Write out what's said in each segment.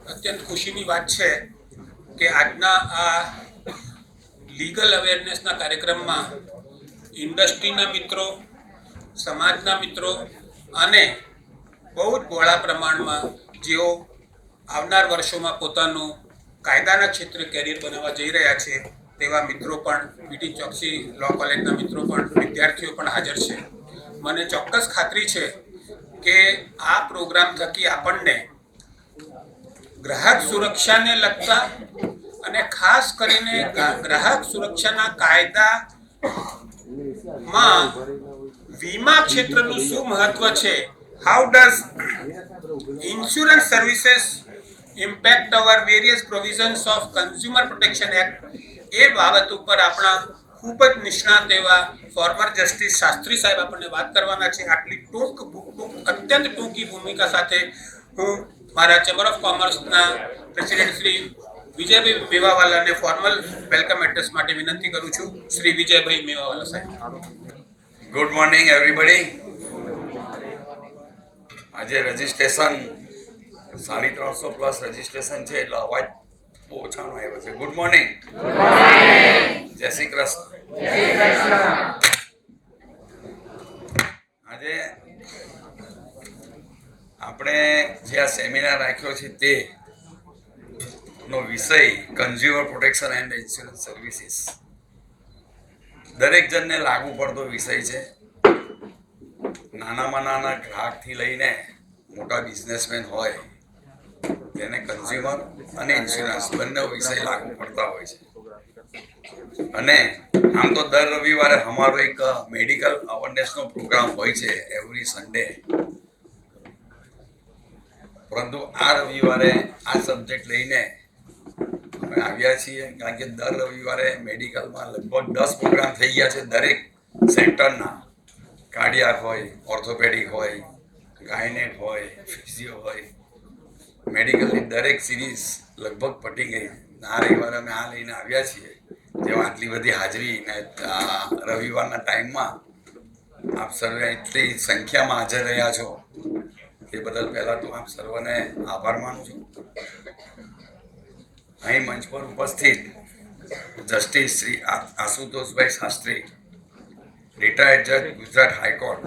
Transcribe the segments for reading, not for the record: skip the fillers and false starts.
અત્યંત ખુશીની વાત છે કે આજના આ લીગલ અવેરનેસના કાર્યક્રમમાં ઇન્ડસ્ટ્રીના મિત્રો, સમાજના મિત્રો અને બહુ જ બહોળા પ્રમાણમાં જેઓ આવનાર વર્ષોમાં પોતાનું કાયદાના ક્ષેત્રે કેરિયર બનાવવા જઈ રહ્યા છે તેવા મિત્રો પણ, પીટી ચોકસી લો કોલેજના મિત્રો પણ, વિદ્યાર્થીઓ પણ હાજર છે. મને ચોક્કસ ખાતરી છે કે આ પ્રોગ્રામ થકી આપણને ગ્રાહક સુરક્ષાને લગતા અને ખાસ કરીને ગ્રાહક સુરક્ષાના કાયદામાં વીમા ક્ષેત્રનું શું મહત્વ છે, how does insurance services impact our various provisions of consumer protection act, એ બાબત ઉપર આપણા ખૂબ જ નિષ્ણાત એવા ફોર્મર જસ્ટિસ શાસ્ત્રી સાહેબ આપણને વાત કરવાના છે. આટલી અત્યંત ટૂંકી ભૂમિકા સાથે હું મારા ચેમ્બર ઓફ કોમર્સના પ્રેસિડેન્ટ શ્રી વિજયભાઈ મેવાવાલાને ફોર્મલ વેલકમ એડ્રેસ માટે વિનંતી કરું છું. શ્રી વિજયભાઈ મેવાવાલા સાહેબ. Good morning everybody. આજે રજીસ્ટ્રેશન 350 પ્લસ રજીસ્ટ્રેશન છે એટલે અવાજ બહુ ઓછાનો આવ્યો છે. Good morning. જય શ્રી કૃષ્ણ. આજે આપણે જે આ સેમિનાર રાખ્યો છે તે નો વિષય consumer protection and insurance services દરેક જણને લાગુ પડતો વિષય છે. નાનામાં નાના ગ્રાહકથી લઈને મોટા બિઝનેસમેન હોય તેને કન્ઝ્યુમર અને ઇન્સ્યોરન્સ બંને વિષય લાગુ પડતા હોય છે. અને આમ તો દર રવિવારે અમારો એક મેડિકલ અવેરનેસનો પ્રોગ્રામ હોય છે એવરી સન્ડે, પરંતુ આ રવિવારે આ સબ્જેક્ટ લઈને અમે આવ્યા છીએ કારણ કે દર રવિવારે મેડિકલમાં લગભગ 10 પ્રોગ્રામ થઈ ગયા છે. દરેક સેક્ટરના કાર્ડિયાક હોય, ઓર્થોપેડિક હોય, ગાયનેક હોય, ફિઝિયો હોય, મેડિકલની દરેક સિરીઝ લગભગ પટી ગઈ. આ રવિવારે અમે આ લઈને આવ્યા છીએ. જેમાં આટલી બધી હાજરી ને રવિવારના ટાઈમમાં આપ સર્વે એટલી સંખ્યામાં હાજર રહ્યા છો એ બદલ પહેલાં તો આપ સર્વને આભાર માનું છું. અહીં મંચ પર ઉપસ્થિત જસ્ટિસ શ્રી આશુતોષભાઈ શાસ્ત્રી, રિટાયર્ડ જજ ગુજરાત હાઈકોર્ટ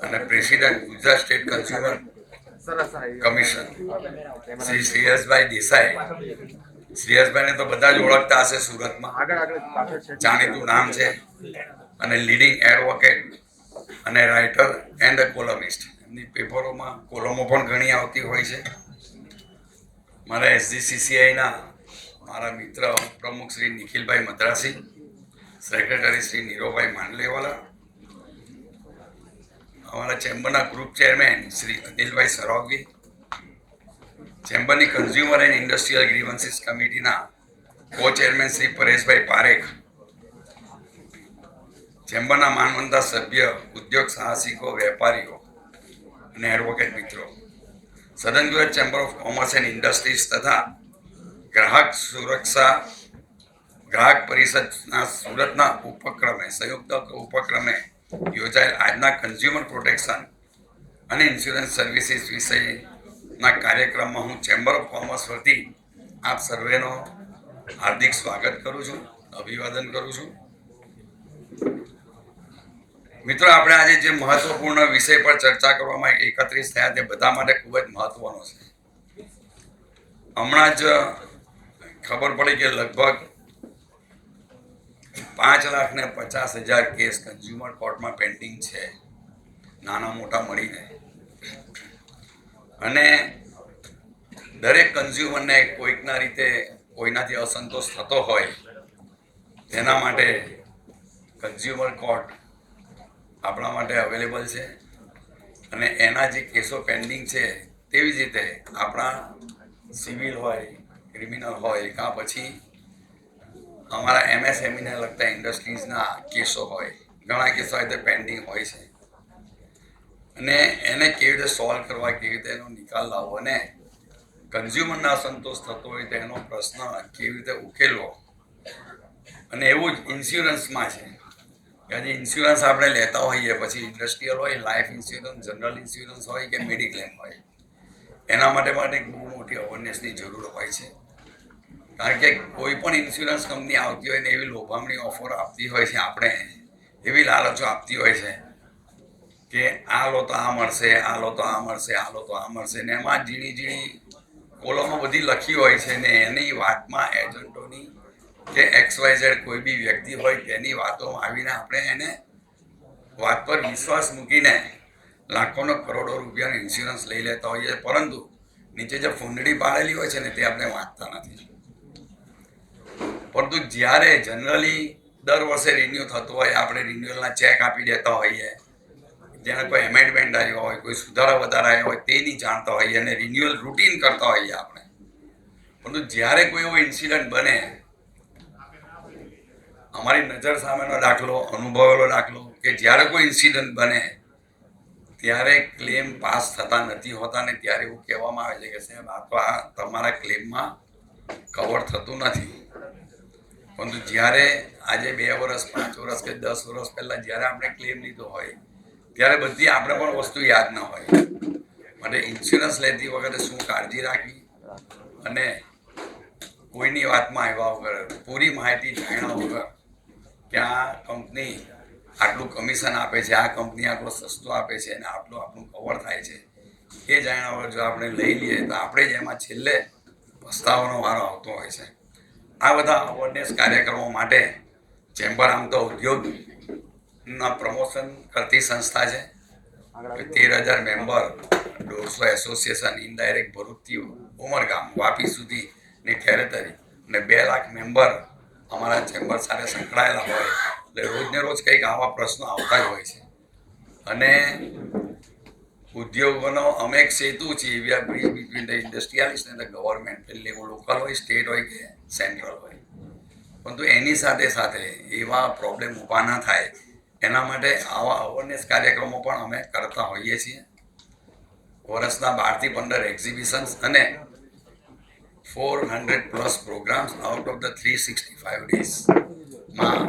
અને president Gujarat state consumer commission Shri Shreyasbhai Desai. શ્રેયસભાઈને તો બધા જ ઓળખતા હશે, સુરતમાં જાણીતું નામ છે અને લીડિંગ એડવોકેટ અને રાઇટર એન્ડ કોલમિસ્ટ. એમની પેપરોમાં કોલમો પણ ઘણી આવતી હોય છે. મારા એસજીસીસીઆઈના મારા મિત્ર પ્રમુખ શ્રી નિખિલભાઈ મદ્રાસી, સેક્રેટરી શ્રી નીરોભાઈ માંડલેવાલા, અમારા ચેમ્બરના ગ્રુપ ચેરમેન શ્રી અનિલભાઈ સરાવગી, ચેમ્બરની કન્ઝ્યુમર એન્ડ ઇન્ડસ્ટ્રીયલ ગ્રીવન્સીસ કમિટીના કો ચેરમેન શ્રી પરેશભાઈ પારેખ, ચેમ્બરના માનવંતા સભ્ય, ઉદ્યોગ સાહસિકો, વેપારીઓ અને એડવોકેટ મિત્રો, સદન Gujarat chamber of commerce and industries તથા ગ્રાહક સુરક્ષા ગ્રાહક પરિષદના સુરતના ઉપક્રમે, સંયુક્ત ઉપક્રમે યોજાયેલ આજના કન્ઝ્યુમર પ્રોટેક્શન અને ઇન્સ્યોરન્સ સર્વિસીસ વિષયના કાર્યક્રમમાં હું ચેમ્બર ઓફ કોમર્સ વતી આપ સર્વેનો હાર્દિક સ્વાગત કરું છું, અભિવાદન કરું છું. મિત્રો, આપણે આજે જે મહત્વપૂર્ણ વિષય પર ચર્ચા કરવામાં એકત્રિત થયા તે બધા માટે ખૂબ જ મહત્વનો છે. હમણાં જ ખબર પડી કે લગભગ 5,50,000 કેસ કન્ઝ્યુમર કોર્ટમાં પેન્ડિંગ છે, નાના મોટા મળીને. અને દરેક કન્ઝ્યુમરને કોઈકના રીતે કોઈનાથી અસંતોષ થતો હોય તેના માટે કન્ઝ્યુમર કોર્ટ આપણા માટે અવેલેબલ છે. અને એના જે કેસો પેન્ડિંગ છે તેવી જ રીતે આપણા સિવિલ હોય, ક્રિમિનલ હોય, કાં પછી અમારા એમએસએમઈને લગતા ઇન્ડસ્ટ્રીઝના કેસો હોય, ઘણા કેસો આ રીતે પેન્ડિંગ હોય છે. અને એને કેવી રીતે સોલ્વ કરવા, કેવી રીતે એનો નિકાલ લાવવો અને કન્ઝ્યુમરને અસંતોષ થતો હોય તો એનો પ્રશ્ન કેવી રીતે ઉકેલવો અને એવું જ ઇન્સ્યોરન્સમાં છે કે આજે ઇન્સ્યોરન્સ આપણે લેતા હોઈએ, પછી ઇન્ડસ્ટ્રીયલ હોય, લાઈફ ઇન્સ્યોરન્સ, જનરલ ઇન્સ્યોરન્સ હોય કે મેડિક્લેમ હોય, એના માટે એક બહુ મોટી અવેરનેસની જરૂર હોય છે. કારણ કે કોઈ પણ ઇન્સ્યોરન્સ કંપની આવતી હોય ને એવી લોભામણી ઓફર આપતી હોય છે, આપણે એવી લાલચો આપતી હોય છે કે આ લો તો આ મળશે, આ લો તો આ મળશે, આ લો તો આ મળશે, ને એમાં ઝીણી કોલમો બધી લખી હોય છે ને એની વાતમાં એજન્ટોની કે XYZ કોઈ બી વ્યક્તિ હોય તેની વાતોમાં આવીને આપણે એને વાત પર વિશ્વાસ મૂકીને લાખોનો કરોડો રૂપિયાનો ઇન્સ્યોરન્સ લઈ લેતા હોઈએ, પરંતુ નીચે જે ફૂંદડી પાડેલી હોય છે ને તે આપણે વાંચતા નથી. પરંતુ જ્યારે જનરલી દર વર્ષે રિન્યુ થતું હોય, આપણે રિન્યુઅલના ચેક આપી દેતા હોઈએ, જેને કોઈ એમેન્ડમેન્ટ આવ્યો હોય, કોઈ સુધારા વધારા આવ્યા હોય તે નહીં જાણતા હોઈએ અને રિન્યુઅલ રૂટીન કરતા હોઈએ આપણે. પરંતુ જ્યારે કોઈ એવો ઇન્સિડન્ટ બને, અમારી નજર સામેનો દાખલો, અનુભવેલો દાખલો, કે જ્યારે કોઈ ઇન્સિડન્ટ બને ત્યારે ક્લેમ પાસ થતા નથી હોતા ને ત્યારે એવું કહેવામાં આવે છે કે સાહેબ આ તમારા ક્લેમમાં કવર થતું નથી. પરંતુ જ્યારે આજે 2 વર્ષ, 5 વર્ષ કે 10 વર્ષ પહેલાં જ્યારે આપણે ક્લેમ લીધો હોય ત્યારે બધી આપણે પણ વસ્તુ યાદ ન હોય. માટે ઇન્સ્યોરન્સ લેતી વખતે શું કાળજી રાખવી અને કોઈની વાતમાં આવ્યા વગર, પૂરી માહિતી જાણ્યા વગર કે આ કંપની આટલું કમિશન આપે છે, આ કંપની આટલો સસ્તો આપે છે અને આટલું આપણું કવર થાય છે, એ જાણ્યા વગર જો આપણે લઈ લઈએ તો આપણે જ એમાં છેલ્લે પસ્તાવાનો વારો આવતો હોય છે. આ બધા અવેરનેસ કાર્યક્રમો માટે ચેમ્બર આમ તો ઉદ્યોગના પ્રમોશન કરતી સંસ્થા છે. 13,000 મેમ્બર, 150 એસોસિએશન, ઇનડાયરેક્ટ ભરૂચથી ઉમરગામ, વાપી સુધીની ટેરેટરી અને 2 લાખ મેમ્બર અમારા ચેમ્બર સાથે સંકળાયેલા હોય. એટલે રોજને રોજ કંઈક આવા પ્રશ્નો આવતા જ હોય છે. અને ઉદ્યોગોનો અમે એક સેતુ છીએ, we are bridge between the industrialist અને ધ ગવર્મેન્ટ, એટલે લોકલ હોય, સ્ટેટ હોય કે સેન્ટ્રલ હોય. પરંતુ એની સાથે સાથે એવા પ્રોબ્લેમ ઊભા ના થાય એના માટે આવા અવેરનેસ કાર્યક્રમો પણ અમે કરતા હોઈએ છીએ. વર્ષના 12 થી 15 એક્ઝિબિશન્સ અને 400+ પ્રોગ્રામ્સ આઉટ ઓફ ધ 365 ડેઝમાં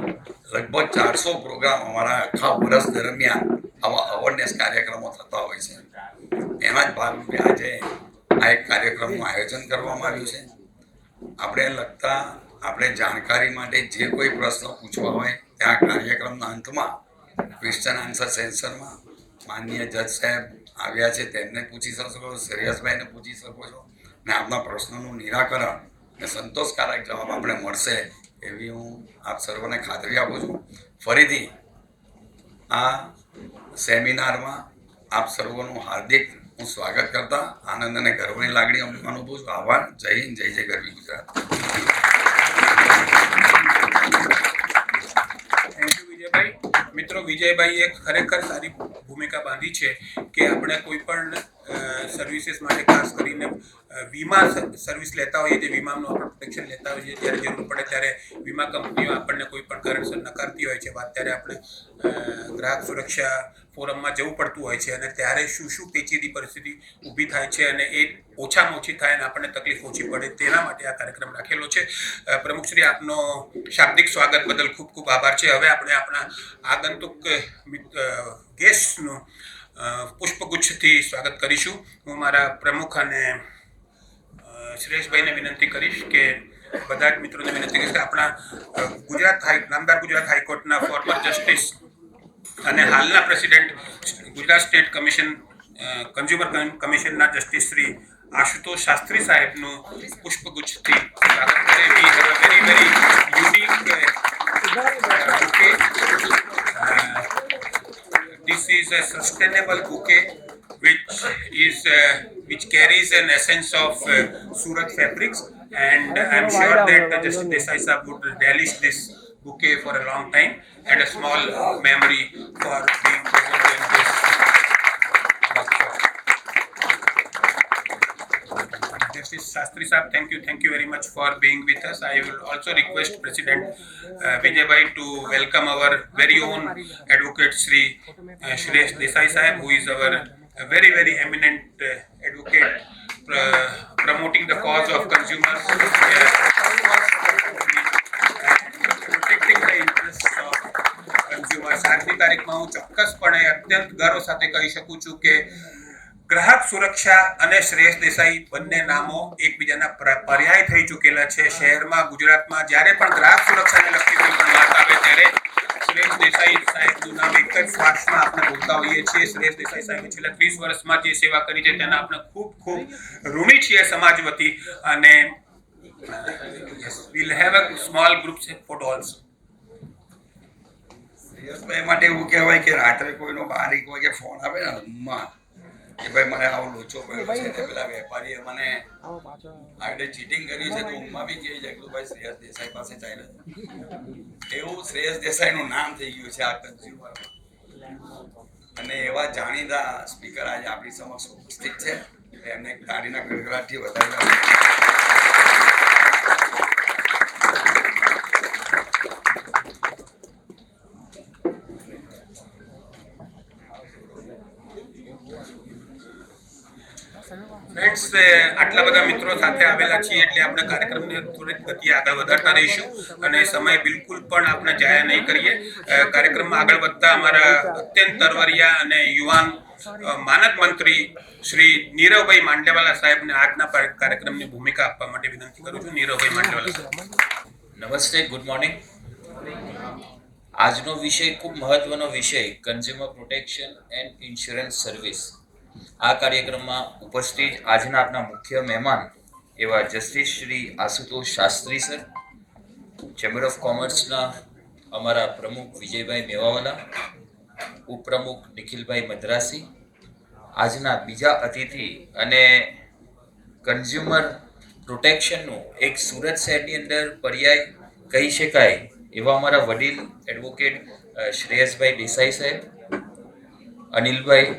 લગભગ 400 પ્રોગ્રામ અમારા આખા વર્ષ દરમિયાન આવા અવેરનેસ કાર્યક્રમો થતા હોય છે. એના જ ભાગરૂપે આજે આ એક કાર્યક્રમનું આયોજન કરવામાં આવ્યું છે. આપણે લગતા આપણે જાણકારી માટે જે કોઈ પ્રશ્નો પૂછવા હોય ત્યાં કાર્યક્રમના અંતમાં ક્વેશ્ચન આન્સર સેશનમાં માનનીય જજ સાહેબ આવ્યા છે તેમને પૂછી શકો છો, શ્રેયસભાઈને પૂછી શકો છો ને આપના પ્રશ્નોનું નિરાકરણ અને સંતોષકારક જવાબ આપણે મળશે એવી હું આપ સર્વને ખાતરી આપું છું. ફરીથી આ સેમિનારમાં આપ સર્વનું હાર્દિક હું સ્વાગત કરતા આનંદ અને ગર્વની લાગણી અનુભવું છું. આભાર. જય હિન્દ, જય જય ગરવી ગુજરાત. Thank you Vijaybhai. મિત્રો, વિજયભાઈએ ખરેખર સારી ભૂમિકા બાંધી છે કે આપણે કોઈ પણ સર્વિસીસ માટે ખાસ કરીને વીમા સર્વિસ લેતા હોઈએ, જે વીમાનું આપણે પ્રોટેક્શન લેતા હોઈએ, જ્યારે જરૂર પડે ત્યારે વીમા કંપનીઓ આપણને કોઈ પણ કારણસર નકારતી હોય છે વાત, ત્યારે આપણે ગ્રાહક સુરક્ષા ફોરમમાં જવું પડતું હોય છે અને ત્યારે શું પેચીદી પરિસ્થિતિ ઊભી થાય છે અને એ ઓછામાં ઓછી થાય અને આપણને તકલીફ ઓછી પડે તેના માટે આ કાર્યક્રમ રાખેલો છે. પ્રમુખશ્રી, આપનો શાબ્દિક સ્વાગત બદલ ખૂબ ખૂબ આભાર છે. હવે આપણે આપણા આગંતુક ગેસ્ટનું પુષ્પગુચ્છથી સ્વાગત કરીશું. હું મારા પ્રમુખ અને શ્રેયસભાઈને વિનંતી કરીશ કે બધા જ મિત્રોને વિનંતી કરીશ કે આપણા નામદાર ગુજરાત હાઈકોર્ટના ફોર્મર જસ્ટિસ અને હાલના પ્રેસિડેન્ટ ગુજરાત સ્ટેટ કન્ઝ્યુમર કમિશનના જસ્ટિસ શ્રી આશુતોષ શાસ્ત્રી સાહેબનું પુષ્પગુચ્છથી સ્વાગત કરે. We have a very unique bouquet. This is a sustainable bouquet which carries an essence of Surat fabrics, and I'm sure that Justice Desai Sahab would relish this bouquet for a long time, and a small memory for being present in this workshop. Justice Shastri Sahab, thank you very much for being with us. I will also request President Vijay Bhai to welcome our very own advocate Shri Shreesh Desai Sahab, who is our very eminent advocate promoting the cause of consumers. Protect તારીખમાં હું ચોક્કસપણે અત્યંત ગર્વ સાથે કહી શકું છું કે ગ્રાહક સુરક્ષા અને શ્રેયસ દેસાઈ બંને નામો એકબીજાના પર્યાય થઈ ચૂકેલા છે શહેરમાં, ગુજરાતમાં. જ્યારે પણ ગ્રાહક સુરક્ષાને લગતી કોઈ પણ વાત આવે ત્યારે શ્રેયસ દેસાઈ સાહેબનું નામ એક જ શ્વાસમાં આપણે બોલતા હોઈએ છીએ. શ્રેયસ દેસાઈ સાહેબે છેલ્લા 30 વર્ષમાં જે સેવા કરી છે તેના આપણે ખૂબ ખૂબ ઋણી છીએ સમાજ વતી. અને we'll have a small group photo also. યશભાઈ માટે એવું કહેવાય કે રાત્રે કોઈનો બારીક હોય કે ફોન આવે ને રૂમમાં કે ભાઈ મને આવો લોચો પડ્યો છે ને પેલા વેપારીએ મને આવી ચીટિંગ કરી છે, તો ઊંઘમાં બી કહે છે કે ભાઈ શ્રેયસ દેસાઈ પાસે ચાલે છે. એવું શ્રેયસ દેસાઈનું નામ થઈ ગયું છે આ કન્ઝ્યુમરમાં. અને એવા જાણીતા સ્પીકર આજે આપણી સમક્ષ ઉપસ્થિત છે, એમને તાળીના ગડગડાટથી વધારે ફ્રેન્ડ્સ, આટલા બધા મિત્રો સાથે આવેલા છીએ એટલે આપણે કાર્યક્રમને થોડીક ગતિ આગળ વધારતા રહીશું અને સમય બિલકુલ પણ આપણે જાયા નહીં કરીએ. કાર્યક્રમમાં આગળ વધતા અમારા અત્યંત તરવરિયા અને યુવાન માનદ મંત્રી શ્રી નીરવભાઈ માંડલેવાલા સાહેબને આજના કાર્યક્રમની ભૂમિકા આપવા માટે વિનંતી કરું છું. નીરવભાઈ માંડલેવાલા સાહેબ. નમસ્તે, ગુડ મોર્નિંગ. આજનો વિષય ખૂબ મહત્વનો વિષય consumer protection and insurance service. આ કાર્યક્રમમાં ઉપસ્થિત આજના આપના મુખ્ય મહેમાન એવા justice Shri Ashutosh Shastri sir, chamber of કોમર્સના અમારા પ્રમુખ વિજયભાઈ મેવાવાલા, ઉપપ્રમુખ નિખિલભાઈ મદ્રાસી, આજના બીજા અતિથિ અને કન્ઝ્યુમર પ્રોટેક્શનનું એક સુરત શહેરની અંદર પર્યાય કહી શકાય એવા અમારા વડીલ એડવોકેટ શ્રેયસભાઈ દેસાઈ સાહેબ, અનિલભાઈ,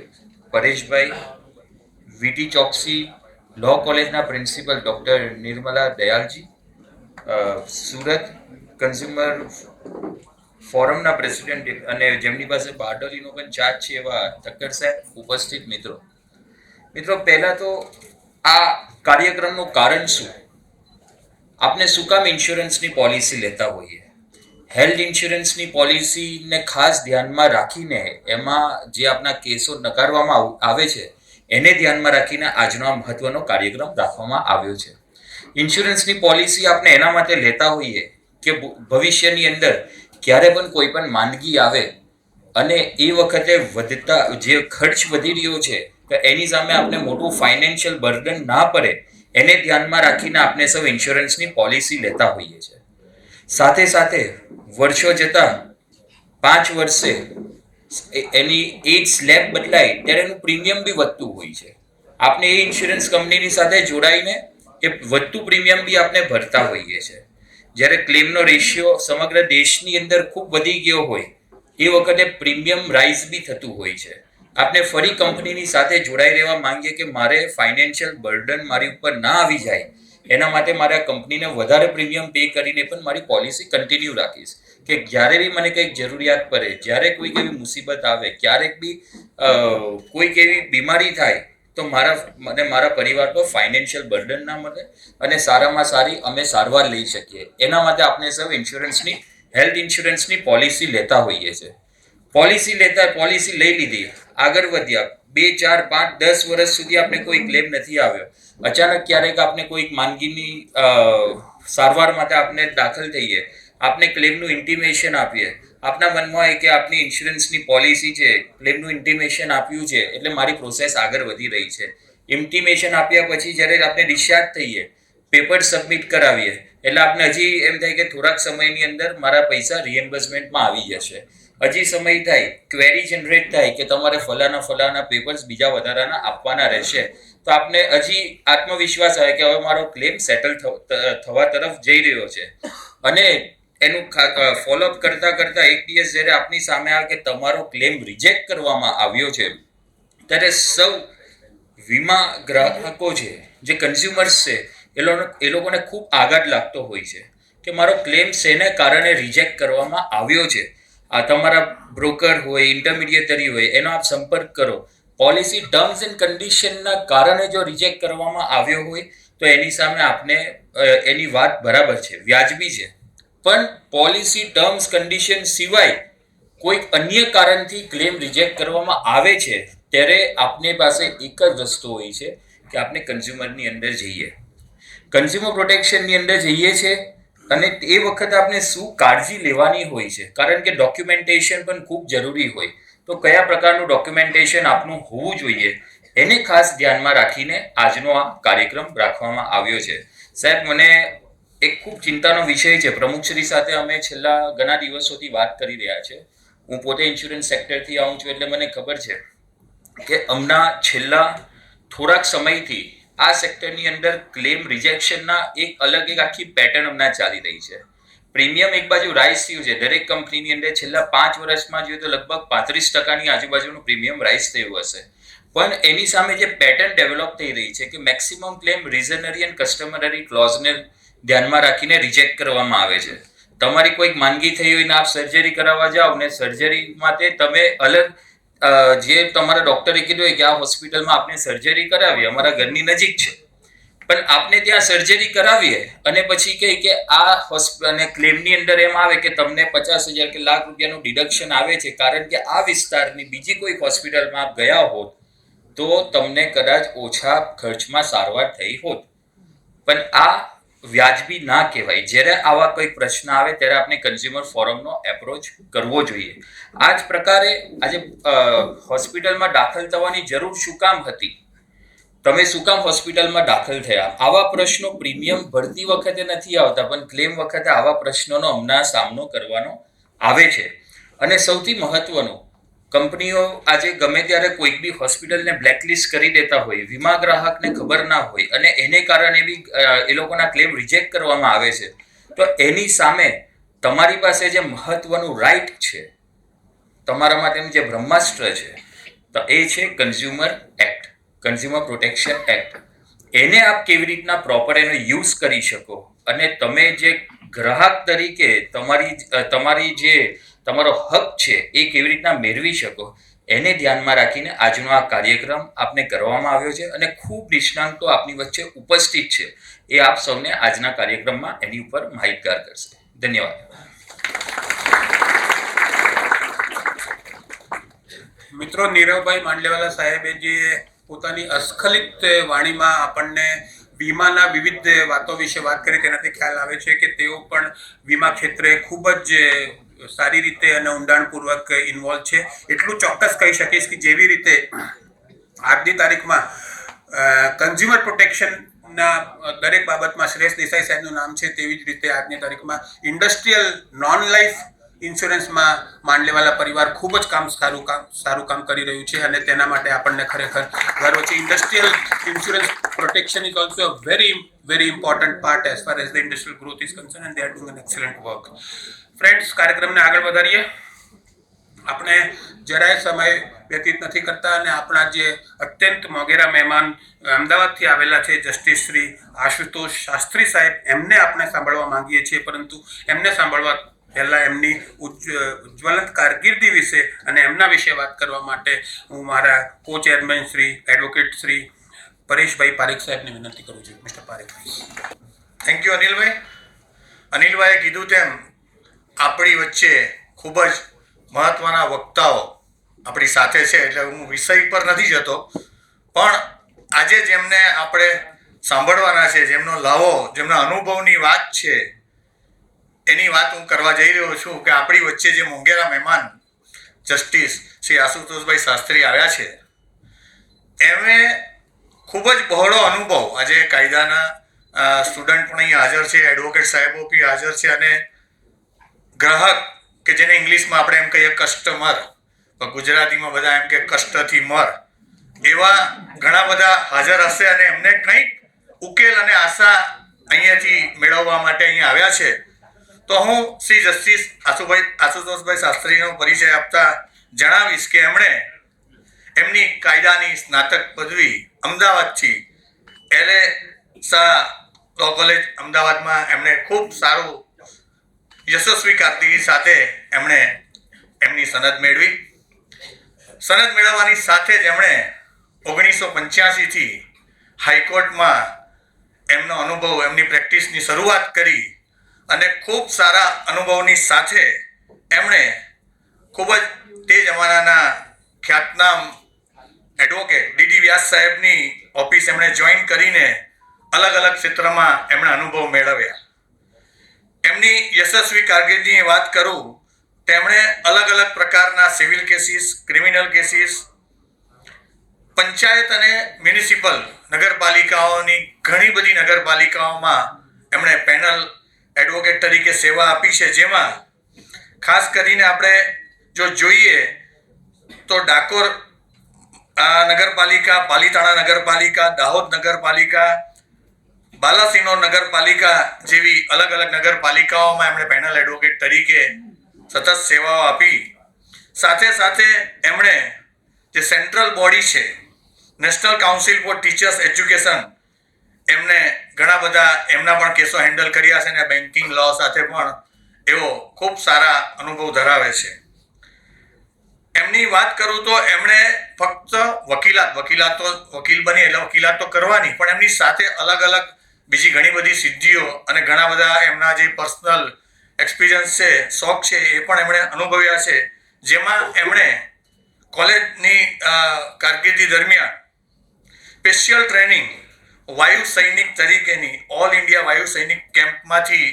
પરેશભાઈ, વીટી ચોકસી લો કોલેજના principal doctor Nirmala Dayalji, Surat consumer ફોરમના પ્રેસિડેન્ટ અને જેમની પાસે બારડોલીનો પણ ચાર્જ છે એવા ઠક્કર સાહેબ, ઉપસ્થિત મિત્રો. પહેલાં તો આ કાર્યક્રમનું કારણ શું? આપણે શું કામ ઇન્સ્યોરન્સની પોલિસી લેતા હોઈએ? હેલ્થ ઇન્સ્યોરન્સની પોલિસીને ખાસ ધ્યાનમાં રાખીને એમાં જે આપણા કેસો નકારવામાં આવે છે એને ધ્યાનમાં રાખીને આજનો આ મહત્વનો કાર્યક્રમ રાખવામાં આવ્યો છે. ઇન્સ્યોરન્સની પોલિસી આપણે એના માટે લેતા હોઈએ કે ભવિષ્યની અંદર ક્યારે પણ કોઈ પણ માંદગી આવે અને એ વખતે વધતા જે ખર્ચ વધી રહ્યો છે તો એની સામે આપણે મોટું ફાઇનાન્શિયલ બર્ડન ના પડે એને ધ્યાનમાં રાખીને આપણે સૌ ઇન્સ્યોરન્સની પોલિસી લેતા હોઈએ છીએ. સાથે સાથે વર્ષો જતાં 5 વર્ષે એની એજ સ્લેબ બદલાય ત્યારે એનું પ્રીમિયમ બી વધતું હોય છે. આપણે એ ઇન્સ્યોરન્સ કંપનીની સાથે જોડાઈને એ વધતું પ્રીમિયમ બી આપણે ભરતા હોઈએ છીએ. જ્યારે ક્લેમનો રેશિયો સમગ્ર દેશની અંદર ખૂબ વધી ગયો હોય એ વખતે પ્રીમિયમ રાઇઝ બી થતું હોય છે. આપણે ફરી કંપનીની સાથે જોડાઈ રહેવા માંગીએ કે મારે ફાઇનાન્શિયલ બર્ડન મારી ઉપર ના આવી જાય એના માટે મારે આ કંપનીને વધારે પ્રીમિયમ પે કરીને પણ મારી પોલિસી કન્ટિન્યુ રાખીશ કે જ્યારે બી મને કંઈક જરૂરિયાત પડે, જ્યારે કોઈક એવી મુસીબત આવે, ક્યારેક બી કોઈક એવી બીમારી થાય તો મારા પરિવાર પર ફાઇનાન્શિયલ બર્ડન ના મળે અને સારામાં સારી અમે સારવાર લઈ શકીએ. એના માટે આપણે સૌ હેલ્થ ઇન્સ્યોરન્સની પોલિસી લેતા હોઈએ છીએ. પોલિસી લઈ લીધી, આગળ વધ્યા, 2, 4, 5, 10 વર્ષ સુધી આપણે કોઈ ક્લેમ નથી આવ્યો. અચાનક ક્યારેક આપણે કોઈક માંદગીની સારવાર માટે આપણે દાખલ થઈએ, આપણે ક્લેમનું ઇન્ટિમેશન આપીએ, આપના મનમાં હોય કે આપની ઇન્સ્યોરન્સની પોલિસી છે, ક્લેમનું ઇન્ટિમેશન આપ્યું છે એટલે મારી પ્રોસેસ આગળ વધી રહી છે. ઇન્ટિમેશન આપ્યા પછી જ્યારે આપણે ડિસ્ચાર્જ થઈએ, પેપર સબમિટ કરાવીએ એટલે આપણે હજી એમ થાય કે થોડાક સમયની અંદર મારા પૈસા રિએમ્બર્સમેન્ટમાં આવી જશે. હજી સમય થાય, ક્વેરી જનરેટ થાય કે તમારે ફલાના પેપર્સ બીજા વધારાના આપવાના રહેશે, તો આપને હજી આત્મવિશ્વાસ આવે કે હવે મારો ક્લેમ સેટલ થવા તરફ જઈ રહ્યો છે. અને એનું ફોલોઅપ કરતા એક દિવસ જ્યારે આપની સામે આવે કે તમારો ક્લેમ રિજેક્ટ કરવામાં આવ્યો છે ત્યારે સૌ વીમા ગ્રાહકો છે, જે કન્ઝ્યુમર્સ છે, એ લોકોને ખૂબ આઘાત લાગતો હોય છે કે મારો ક્લેમ શેને કારણે રિજેક્ટ કરવામાં આવ્યો છે. આ તમારા બ્રોકર હોય, ઇન્ટરમીડિયેટરી હોય, એનો આપ સંપર્ક કરો. પોલિસી ટર્મ્સ એન્ડ કન્ડિશનના કારણે જો રિજેક્ટ કરવામાં આવ્યો હોય તો એની સામે આપને એની વાત બરાબર છે, વ્યાજબી છે. પણ પોલિસી ટર્મ્સ કન્ડિશન સિવાય કોઈક અન્ય કારણથી ક્લેમ રિજેક્ટ કરવામાં આવે છે ત્યારે આપની પાસે એક જ રસ્તો હોય છે કે આપણે કન્ઝ્યુમરની અંદર જઈએ, કન્ઝ્યુમર પ્રોટેક્શનની અંદર જઈએ છીએ અને એ વખતે આપણે શું કાળજી લેવાની હોય છે, કારણ કે ડોક્યુમેન્ટેશન પણ ખૂબ જરૂરી હોય. તો કયા પ્રકારનું ડોક્યુમેન્ટેશન આપનું હોવું જોઈએ એને ખાસ ધ્યાનમાં રાખીને આજનો આ કાર્યક્રમ રાખવામાં આવ્યો છે. સાહેબ, મને એક ખૂબ ચિંતાનો વિષય છે. પ્રમુખશ્રી સાથે અમે છેલ્લા ઘણા દિવસોથી વાત કરી રહ્યા છે. હું પોતે ઇન્સ્યોરન્સ સેક્ટરથી આવું છું એટલે મને ખબર છે કે હમણાં છેલ્લા થોડાક સમયથી આ સેક્ટરની અંદર ક્લેમ રિજેક્શનના એક આખી પેટર્ન હમણાં ચાલી રહી છે. પ્રીમિયમ એક બાજુ રાઇઝ થયું છે. દરેક કંપનીની અંદર છેલ્લા 5 વર્ષમાં જોઈએ તો લગભગ 35% આજુબાજુનું પ્રીમિયમ રાઇઝ થયું હશે. પણ એની સામે જે પેટર્ન ડેવલપ થઈ રહી છે કે મેક્સિમમ ક્લેમ રિઝનરી એન્ડ કસ્ટમરરી ક્લોઝને ધ્યાનમાં રાખીને રિજેક્ટ કરવામાં આવે છે. તમારી કોઈક માંદગી થઈ હોય ને આપ સર્જરી કરાવવા જાઓ ને સર્જરી માટે તમે અલગ જે તમારા ડોક્ટરે કીધું હોય કે આ હોસ્પિટલમાં આપણે સર્જરી કરાવીએ, અમારા ઘરની નજીક છે, પણ આપને ત્યાં સર્જરી કરાવીએ અને પછી કહે કે આ હોસ્પિટલ ક્લેમની અંદર એમ આવે કે તમને 50,000 કે લાખ રૂપિયાનું ડિડક્શન આવે છે કારણ કે આ વિસ્તારની બીજી કોઈ હોસ્પિટલમાં આપ ગયા હોત તો તમને કદાચ ઓછા ખર્ચમાં સારવાર થઈ હોત. પણ આ વ્યાજબી ના કહેવાય. જ્યારે આવા કોઈ પ્રશ્ન આવે ત્યારે આપણે કન્ઝ્યુમર ફોરમનો એપ્રોચ કરવો જોઈએ. આ જ પ્રકારે આજે હોસ્પિટલમાં દાખલ થવાની જરૂર શું કામ હતી, તમે શું કામ હોસ્પિટલમાં દાખલ થયા, આવા પ્રશ્નો પ્રીમિયમ ભરતી વખતે નથી આવતા પણ ક્લેમ વખતે આવા પ્રશ્નોનો હમણાં સામનો કરવાનો આવે છે. અને સૌથી મહત્વનું, કંપનીઓ આજે ગમે ત્યારે કોઈક બી હોસ્પિટલને બ્લેકલિસ્ટ કરી દેતા હોય, વીમા ગ્રાહકને ખબર ના હોય અને એને કારણે બી એ લોકોના ક્લેમ રિજેક્ટ કરવામાં આવે છે, તો એની સામે તમારી પાસે જે મહત્વનું રાઇટ છે, તમારા માટેનું જે બ્રહ્માસ્ત્ર છે, તો એ છે consumer act, consumer protection act. એને આપ કેવી રીતના પ્રોપર એનો યુઝ કરી શકો અને તમે જે ગ્રાહક તરીકે તમારી જે તમારો હક છે એ કેવી રીતના મેળવી શકો એને ધ્યાનમાં રાખીને આજનો આ કાર્યક્રમ આપને કરવામાં આવ્યો છે અને ખૂબ નિષ્ણાંતો આપની વચ્ચે ઉપસ્થિત છે. એ આપ સૌને આજના કાર્યક્રમમાં એની ઉપર માહિતગાર કરશે. ધન્યવાદ. મિત્રો, નીરવભાઈ માંડલેવાલા સાહેબે જે પોતાની અસ્ખલિત વાણીમાં આપણને વીમાના વિવિધ વાતો વિશે વાત કરી તેનાથી ખ્યાલ આવે છે કે તેઓ પણ વીમા ક્ષેત્રે ખૂબ જ સારી રીતે અને ઊંડાણપૂર્વક ઇન્વોલ્વ છે. એટલું ચોક્કસ કહી શકીશ કે જેવી રીતે આજની તારીખમાં કન્ઝ્યુમર પ્રોટેક્શનના દરેક બાબતમાં શ્રેષ્ઠ દેસાઈ સાહેબનું નામ છે, તેવી જ રીતે આજની તારીખમાં ઇન્ડસ્ટ્રીયલ નોન લાઈફ ઇન્સ્યોરન્સમાં માંડલેવાલા પરિવાર ખૂબ જ સારું કામ કરી રહ્યું છે અને તેના માટે આપણને ખરેખર ગર્વ છે. Industrial insurance protection is also very important part as far as the industrial growth is concerned and they are doing an excellent work. Friends, કાર્યક્રમને આગળ વધારીએ. આપણે જરાય સમય વ્યતીત નથી કરતા અને આપણા જે અત્યંત મોગેરા મહેમાન અમદાવાદથી આવેલા છે જસ્ટિસ શ્રી આશુતોષ શાસ્ત્રી સાહેબ, એમને આપણે સાંભળવા માંગીએ છીએ, પરંતુ એમને સાંભળવા પહેલાં એમની ઉજ્જવલંત કારકિર્દી વિશે અને એમના વિશે વાત કરવા માટે હું મારા કો ચેરમેન શ્રી એડવોકેટ શ્રી પરેશભાઈ પારેખ સાહેબને વિનંતી કરું છું. મિસ્ટર પારેખ. થેન્ક યુ અનિલભાઈ. અનિલભાઈએ કીધું તેમ આપણી વચ્ચે ખૂબ જ મહત્વના વક્તાઓ આપણી સાથે છે, એટલે હું વિષય પર નથી જતો, પણ આજે જેમને આપણે સાંભળવાના છે, જેમનો લાવો, જેમના અનુભવની વાત છે, એની વાત હું કરવા જઈ રહ્યો છું કે આપણી વચ્ચે જે મોંઘેરા મહેમાન જસ્ટિસ શ્રી આશુતોષભાઈ શાસ્ત્રી આવ્યા છે, એમણે ખૂબ જ બહોળો અનુભવ. આજે કાયદાના સ્ટુડન્ટ પણ અહીં હાજર છે, એડવોકેટ સાહેબો બી હાજર છે અને ગ્રાહક કે જેને ઇંગ્લિશમાં આપણે એમ કહીએ કસ્ટમર, ગુજરાતીમાં બધા એમ કે કષ્ટથી મર, એવા ઘણા બધા હાજર હશે અને એમને કંઈક ઉકેલ અને આશા અહીંયાથી મેળવવા માટે અહીં આવ્યા છે. તો હું શ્રી જસ્ટિસ આશુતોષભાઈ શાસ્ત્રીનો પરિચય આપતા જણાવીશ કે એમણે એમની કાયદાની સ્નાતક પદવી અમદાવાદથી LA લો કોલેજ અમદાવાદમાં એમણે ખૂબ સારું યશસ્વી કારકિર્દી સાથે એમણે એમની સનદ મેળવી. સનદ મેળવવાની સાથે જ એમણે 1985થી હાઈકોર્ટમાં એમનો અનુભવ, એમની પ્રેક્ટિસની શરૂઆત કરી અને ખૂબ સારા અનુભવની સાથે એમણે ખૂબ જ તે જમાનાના ખ્યાતનામ એડવોકેટ ડીડી વ્યાસ સાહેબની ઓફિસ એમણે જોઈન કરીને અલગ અલગ ક્ષેત્રમાં એમણે અનુભવ મેળવ્યા. એમની યશસ્વી કારકિર્દીની વાત કરું તેમણે અલગ અલગ પ્રકારના civil cases, criminal cases, panchayat અને મ્યુનિસિપલ નગરપાલિકાઓની ઘણી બધી નગરપાલિકાઓમાં એમણે પેનલ એડવોકેટ તરીકે સેવા આપી છે. જેમાં ખાસ કરીને આપણે જો જોઈએ તો ડાકોર નગરપાલિકા, પાલીતાણા નગરપાલિકા, દાહોદ નગરપાલિકા, બાલાસિનોર નગરપાલિકા જેવી અલગ અલગ નગરપાલિકાઓમાં એમણે પેનલ એડવોકેટ તરીકે સતત સેવાઓ આપી. સાથે સાથે એમણે જે સેન્ટ્રલ બોડી છે national council four teachers education, એમને ઘણા બધા એમના પણ કેસો હેન્ડલ કર્યા છે અને બેન્કિંગ લો સાથે પણ એવો ખૂબ સારા અનુભવ ધરાવે છે. એમની વાત કરું તો એમણે ફક્ત વકીલ બની એટલે વકીલાત તો કરવાની, પણ એમની સાથે અલગ અલગ બીજી ઘણી બધી સિદ્ધિઓ અને ઘણા બધા એમના જે પર્સનલ એક્સપિરિયન્સ છે, શોખ છે, એ પણ એમણે અનુભવ્યા છે. જેમાં એમણે કોલેજની કારકિર્દી દરમિયાન સ્પેશિયલ ટ્રેનિંગ વાયુ સૈનિક તરીકેની ઓલ ઇન્ડિયા વાયુ સૈનિક કેમ્પમાંથી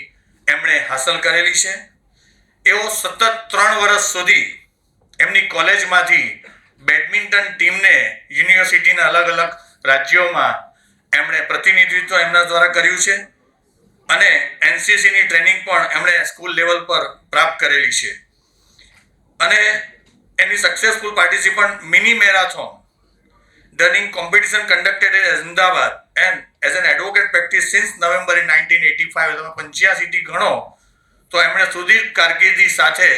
એમણે હાંસલ કરેલી છે. એઓ સતત 3 વર્ષ સુધી એમની કોલેજમાંથી બેડમિન્ટન ટીમને યુનિવર્સિટીના અલગ અલગ રાજ્યોમાં એમણે પ્રતિનિધિત્વ એમના દ્વારા કર્યું છે અને એનસીસીની ટ્રેનિંગ પણ એમણે સ્કૂલ લેવલ પર પ્રાપ્ત કરેલી છે. અને એની successful participant mini marathon running competition conducted in Ahmedabad and as an advocate practice since November in 1985. તમે 85 થી ગણો તો એમણે સુદીર્ઘ કારકિર્દી સાથે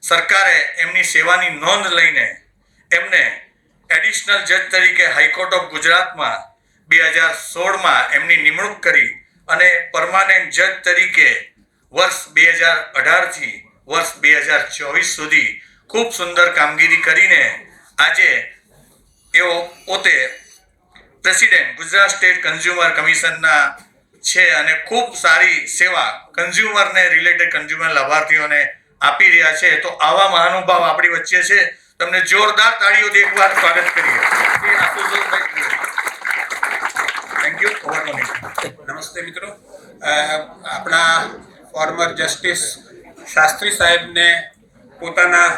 સરકારે એમની સેવાની નોંધ લઈને એમને એડિશનલ જજ તરીકે હાઈકોર્ટ ઓફ ગુજરાતમાં 2016માં એમની નિમણૂક કરી અને પરમાનન્ટ જજ તરીકે વર્ષ 2018 થી વર્ષ 2024 સુધી ખૂબ સુંદર કામગીરી કરીને આજે એઓ પોતે પ્રેસિડેન્ટ ગુજરાત સ્ટેટ કન્ઝ્યુમર કમિશનના છે અને ખૂબ સારી સેવા કન્ઝ્યુમરને રિલેટેડ કન્ઝ્યુમર લાભાર્થીઓને આપી રહ્યા છે. તો આવા મહાનુભાવ આપણી વચ્ચે છે. તમને જોરદાર તાળીઓથી એકવાર સ્વાગત કરીએ. Thank you. નમસ્તે મિત્રો. આપણા ફોર્મર જસ્ટિસ શાસ્ત્રી સાહેબને પોતાના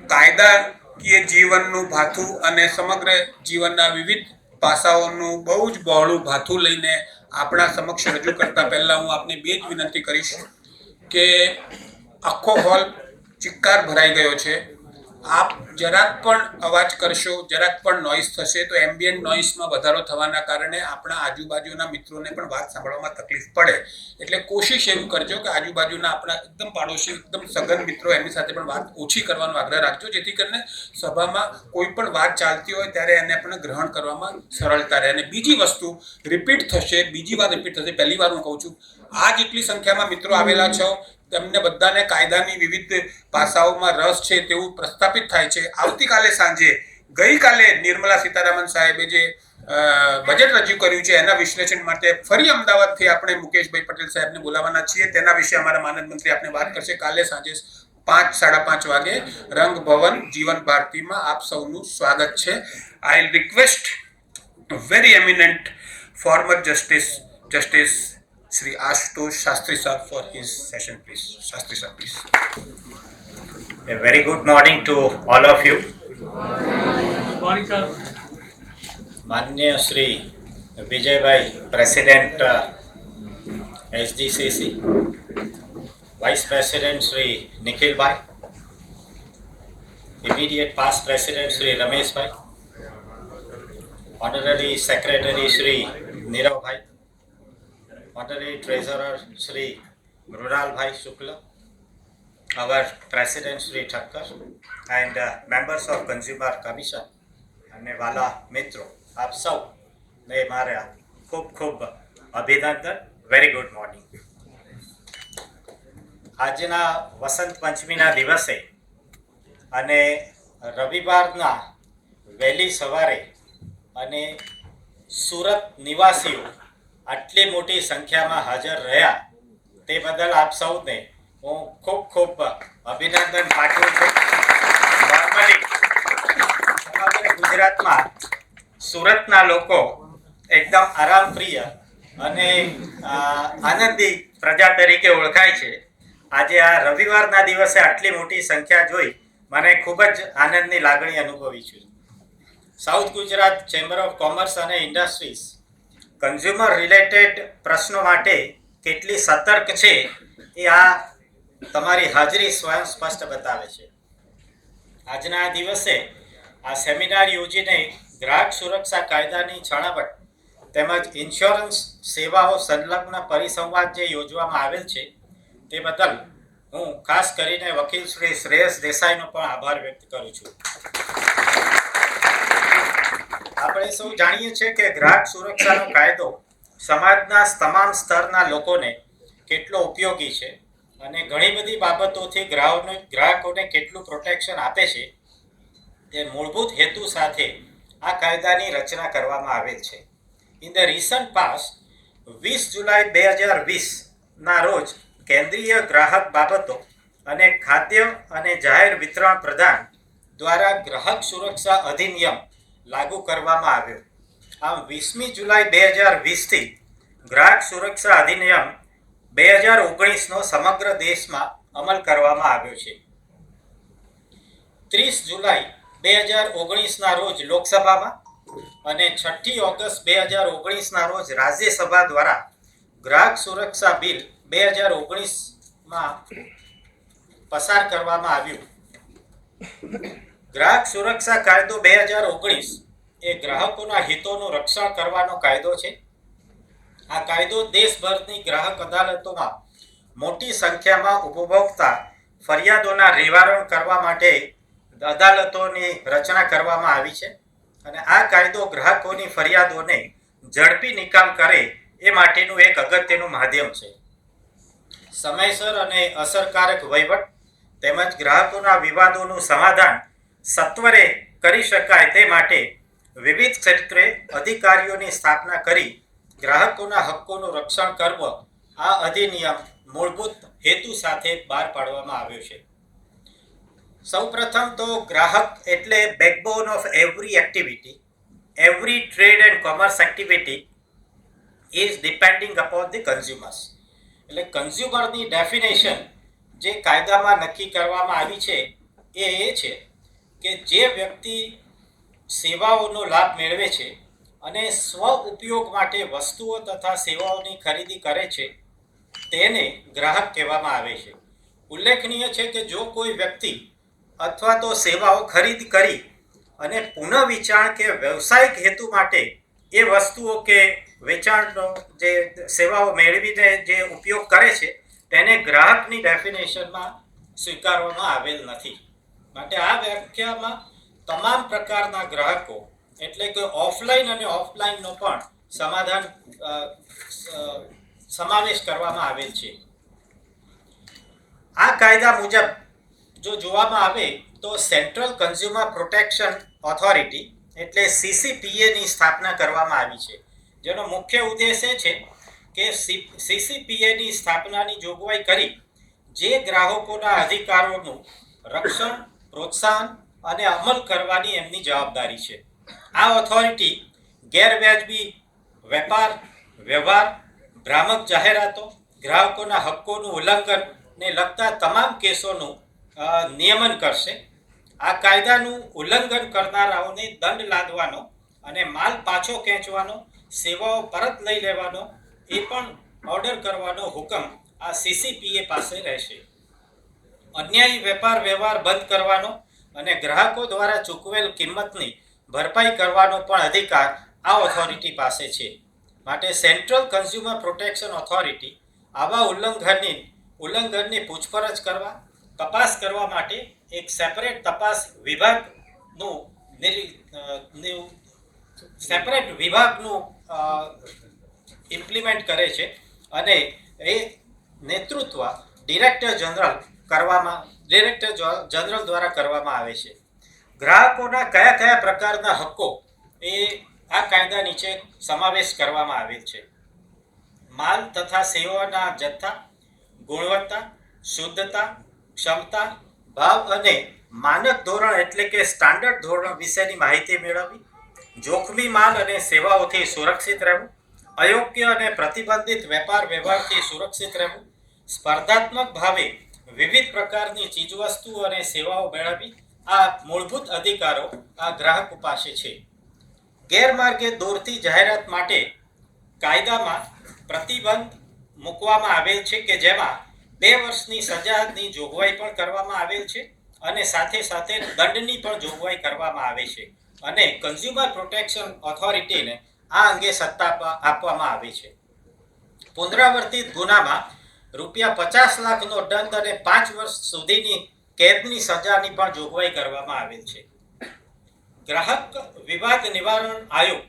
કાયદાકીય જીવનનું ભાથું અને સમગ્ર જીવનના વિવિધ પાસાઓનું બહુ જ બહોળું ભાથું લઈને આપણા સમક્ષ રજૂ કરતા પહેલાં હું આપને બે જ વિનંતી કરીશ કે આખો હોલ ચિક્કાર ભરાઈ ગયો છે. આપ જરાક પણ અવાજ કરશો, જરાક પણ નોઇઝ થશે તો એમ્બિયન્ટ નોઇઝમાં વધારો થવાના કારણે આપણા આજુબાજુના મિત્રોને પણ વાત સાંભળવામાં તકલીફ પડે. એટલે કોશિશ એવું કરજો કે આજુબાજુના આપણા એકદમ પાડોશી, એકદમ સઘન મિત્રો એમની સાથે પણ વાત ઓછી કરવાનો આગ્રહ રાખજો, જેથી કરીને સભામાં કોઈ પણ વાત ચાલતી હોય ત્યારે એને પણ ગ્રહણ કરવામાં સરળતા રહે. અને બીજી વસ્તુ રિપીટ થશે, બીજી વાર રિપીટ થશે, પહેલી વાર હું કહું છું, આ જેટલી સંખ્યામાં મિત્રો આવેલા છો તેમને બધાને કાયદાની વિવિધ પાસાઓમાં રસ છે તેવું પ્રસ્થાપિત થાય છે. આવતીકાલે સાંજે, ગઈકાલે નિર્મલા સીતારામન સાહેબે જે બજેટ રજૂ કર્યું છે એના વિશ્લેષણ માટે ફરી અમદાવાદથી આપણે મુકેશભાઈ પટેલ સાહેબને બોલાવવાના છીએ. તેના વિશે અમારા માનદ મંત્રી આપણે વાત કરશે. કાલે સાંજે 5-5:30 વાગે રંગ ભવન જીવન ભારતીમાં આપ સૌનું સ્વાગત છે. I will request very eminent former justice Sri Ashutosh Shastri Sir for his session, please. Shastri Sir, please. A very good morning to all of you. माननीय Shri Vijay bhai president SGCC, vice president Shri Nikhil bhai, immediate past president Shri Ramesh bhai, honorary secretary Shri Nirav भाई, Honorary Treasurer Shri Mrunal Bhai Shukla, our President Shri Thakkar, and members of Consumer Commission, અને વાલા મિત્રો, આપ સૌ ને મારા ખૂબ ખૂબ અભિનંદન. Very good morning. આજના વસંત પંચમીના દિવસે અને રવિવારના વહેલી સવારે અને સુરત નિવાસીઓ આટલી મોટી સંખ્યામાં હાજર રહ્યા તે બદલ આપ સૌને હું ખૂબ અભિનંદન પાઠવું છું. નોર્મલી સમગ્ર ગુજરાતમાં સુરતના લોકો એકદમ આરામપ્રિય અને આનંદી પ્રજા તરીકે ઓળખાય છે. આજે આ રવિવારના દિવસે આટલી મોટી સંખ્યા જોઈ મને ખૂબ જ આનંદની લાગણી અનુભવી છું. South Gujarat chamber of commerce અને ઇન્ડસ્ટ્રીઝ કન્ઝ્યુમર રિલેટેડ પ્રશ્નો માટે કેટલી સતર્ક છે એ આ તમારી હાજરી સ્વયં સ્પષ્ટ બતાવે છે. આજના આ દિવસે આ સેમિનાર યોજીને ગ્રાહક સુરક્ષા કાયદાની છણાવટ તેમજ ઇન્સ્યોરન્સ સેવાઓ સંલગ્ન પરિસંવાદ જે યોજવામાં આવેલ છે તે બદલ હું ખાસ કરીને વકીલ શ્રી શ્રેયસ દેસાઈનો પણ આભાર વ્યક્ત કરું છું. આપણે સૌ જાણીએ છીએ કે ગ્રાહક સુરક્ષાનો કાયદો સમાજના તમામ સ્તરના લોકોને કેટલો ઉપયોગી છે અને ઘણી બધી બાબતોથી ગ્રાહકોને કેટલું પ્રોટેક્શન આપે છે તે મૂળભૂત હેતુ સાથે આ કાયદાની રચના કરવામાં આવેલ છે. ઇન ધ રિસન્ટ પાસ્ટ 20 જુલાઈ 2020ના રોજ કેન્દ્રીય ગ્રાહક બાબતો અને ખાદ્ય અને જાહેર વિતરણ પ્રધાન દ્વારા ગ્રાહક સુરક્ષા અધિનિયમ લાગુ કરવામાં આવ્યો. આમ 20મી જુલાઈ 2020થી ગ્રાહક સુરક્ષા અધિનિયમ 2019નો સમગ્ર દેશમાં અમલ કરવામાં આવ્યો છે. 30 જુલાઈ 2019ના રોજ લોકસભામાં અને 6 ઓગસ્ટ 2019ના રોજ રાજ્યસભા દ્વારા ગ્રાહક સુરક્ષા બિલ 2019માં પસાર કરવામાં આવ્યું. ગ્રાહક સુરક્ષા કાયદો 2019 એ ગ્રાહકોના હિતોનું રક્ષણ કરવાનો કાયદો છે. આ કાયદો દેશભરની ગ્રાહક અદાલતોમાં મોટી સંખ્યામાં ઉપભોક્તા ફરિયાદોના નિવારણ કરવા માટે અદાલતોની રચના કરવામાં આવી છે અને આ કાયદો ગ્રાહકોની ફરિયાદોને ઝડપી નિકાલ કરે એ માટેનું એક અગત્યનું માધ્યમ છે. સમયસર અને અસરકારક વહીવટ તેમજ ગ્રાહકોના વિવાદોનું સમાધાન સત્વરે કરી શકાય તે માટે વિવિધ ક્ષેત્રે અધિકારીઓની સ્થાપના કરી ગ્રાહકોના હક્કોનું રક્ષણ કરવું આ અધિનિયમ મૂળભૂત હેતુ સાથે બહાર પાડવામાં આવ્યો છે. સૌપ્રથમ તો ગ્રાહક એટલે backbone of every activity, every trade and commerce activity is depending upon the consumers. એટલે કન્ઝ્યુમરની ડેફિનેશન જે કાયદામાં નક્કી કરવામાં આવી છે એ છે કે જે વ્યક્તિ સેવાઓનો લાભ મેળવે છે અને સ્વ ઉપયોગ માટે વસ્તુઓ તથા સેવાઓની ખરીદી કરે છે તેને ગ્રાહક કહેવામાં આવે છે. ઉલ્લેખનીય છે કે જો કોઈ વ્યક્તિ અથવા તો સેવાઓ ખરીદ કરી અને પુનઃવિચાર કે વ્યવસાયિક હેતુ માટે એ વસ્તુઓ કે વેચાણનો જે સેવાઓ મેળવીને જે ઉપયોગ કરે છે તેને ગ્રાહકની ડેફિનેશનમાં સ્વીકારવામાં આવેલ નથી. માટે આ વ્યાખ્યામાં તમામ પ્રકારના ગ્રાહકો એટલે કે ઓફલાઈન અને ઓફલાઈનનો પણ સમાવેશ કરવામાં આવેલ છે. આ કાયદા મુજબ જો જોવામાં આવે તો સેન્ટ્રલ કન્ઝ્યુમર પ્રોટેક્શન ઓથોરિટી એટલે CCPAની સ્થાપના કરવામાં આવી છે, જેનો મુખ્ય ઉદ્દેશ એ છે કે CCPAની સ્થાપનાની જોગવાઈ કરી જે ગ્રાહકોના અધિકારોનું રક્ષણ, પ્રોત્સાહન અને અમલ કરવાની એમની જવાબદારી છે. આ ઓથોરિટી ગેરવ્યાજબી વેપાર, વ્યવહાર, ભ્રામક જાહેરાતો, ગ્રાહકોના હક્કોનું ઉલ્લંઘનને લગતા તમામ કેસોનું નિયમન કરશે. આ કાયદાનું ઉલ્લંઘન કરનારાઓને દંડ લાદવાનો અને માલ પાછો ખેંચવાનો, સેવાઓ પરત લઈ લેવાનો એ પણ ઓર્ડર કરવાનો હુકમ આ CCPA પાસે રહેશે. અન્યાયી વેપાર વ્યવહાર બંધ કરવાનો અને ગ્રાહકો દ્વારા ચૂકવેલ કિંમતની ભરપાઈ કરવાનો પણ અધિકાર આ ઓથોરિટી પાસે છે. માટે સેન્ટ્રલ કન્ઝ્યુમર પ્રોટેક્શન ઓથોરિટી આવા ઉલ્લંઘનની પૂછપરછ કરવા, તપાસ કરવા માટે એક સેપરેટ તપાસ વિભાગનું ઇમ્પ્લિમેન્ટ કરે છે અને એ નેતૃત્વ ડિરેક્ટર જનરલ દ્વારા કરવામાં આવે છે. ગ્રાહકોના કયા કયા પ્રકારના હક્કો એ આ કાયદા નીચે સમાવેશ કરવામાં આવેલ છે. માલ તથા સેવાના જથ્થા, ગુણવત્તા, શુદ્ધતા, ક્ષમતા, ભાવ અને માનક ધોરણ એટલે કે સ્ટાન્ડર્ડ ધોરણ વિશેની માહિતી મેળવવી, જોખમી માલ અને સેવાઓથી સુરક્ષિત રહેવું, અયોગ્ય અને પ્રતિબંધિત વેપાર વ્યવહારથી સુરક્ષિત રહેવું, સ્પર્ધાત્મક ભાવે વિવિધ પ્રકારની ચીજવસ્તુઓ અને સેવાઓ મેળવવી, આ મૂળભૂત અધિકારો આ ગ્રાહકો પાસે છે. ગેરમાર્ગે દોરતી જાહેરાત માટે કાયદામાં પ્રતિબંધ મૂકવામાં આવેલ છે કે જેમાં 2 વર્ષની સજાની જોગવાઈ પણ કરવામાં આવેલ છે અને સાથે સાથે દંડની પણ જોગવાઈ કરવામાં આવે છે અને કન્ઝ્યુમર પ્રોટેક્શન ઓથોરિટીને આ અંગે સત્તા આપવામાં આવી છે. પુનરાવર્તિત ગુનામાં ₹50 લાખનો દંડ અને 5 વર્ષ સુધીની કેદની સજાની પણ જોગવાઈ કરવામાં આવેલ છે. ગ્રાહક વિવાદ નિવારણ આયોગ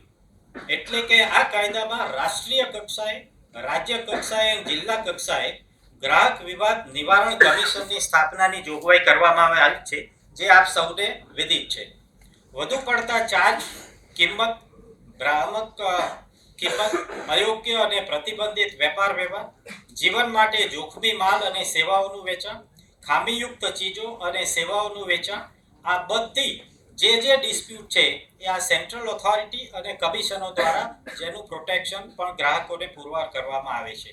એટલે કે આ કાયદામાં રાષ્ટ્રીય કક્ષાએ, રાજ્ય કક્ષાએ અને જિલ્લા કક્ષાએ ગ્રાહક વિવાદ નિવારણ કમિશનની સ્થાપનાની જોગવાઈ કરવામાં આવી છે, જે આપ સૌને વિદિત છે. વધુ પડતા ચાર્જ, કિંમત, ભ્રામક કિંમત, અયોગ્ય અને પ્રતિબંધિત વેપાર વ્યવહાર, જીવન માટે જોખમી માલ અને સેવાઓનું વેચાણ, ખામીયુક્ત ચીજો અને સેવાઓનું વેચાણ, આ બધી જે ડિસ્પ્યુટ છે એ આ સેન્ટ્રલ ઓથોરિટી અને કમિશનો દ્વારા જેનું પ્રોટેક્શન પણ ગ્રાહકોને પુરવાર કરવામાં આવે છે.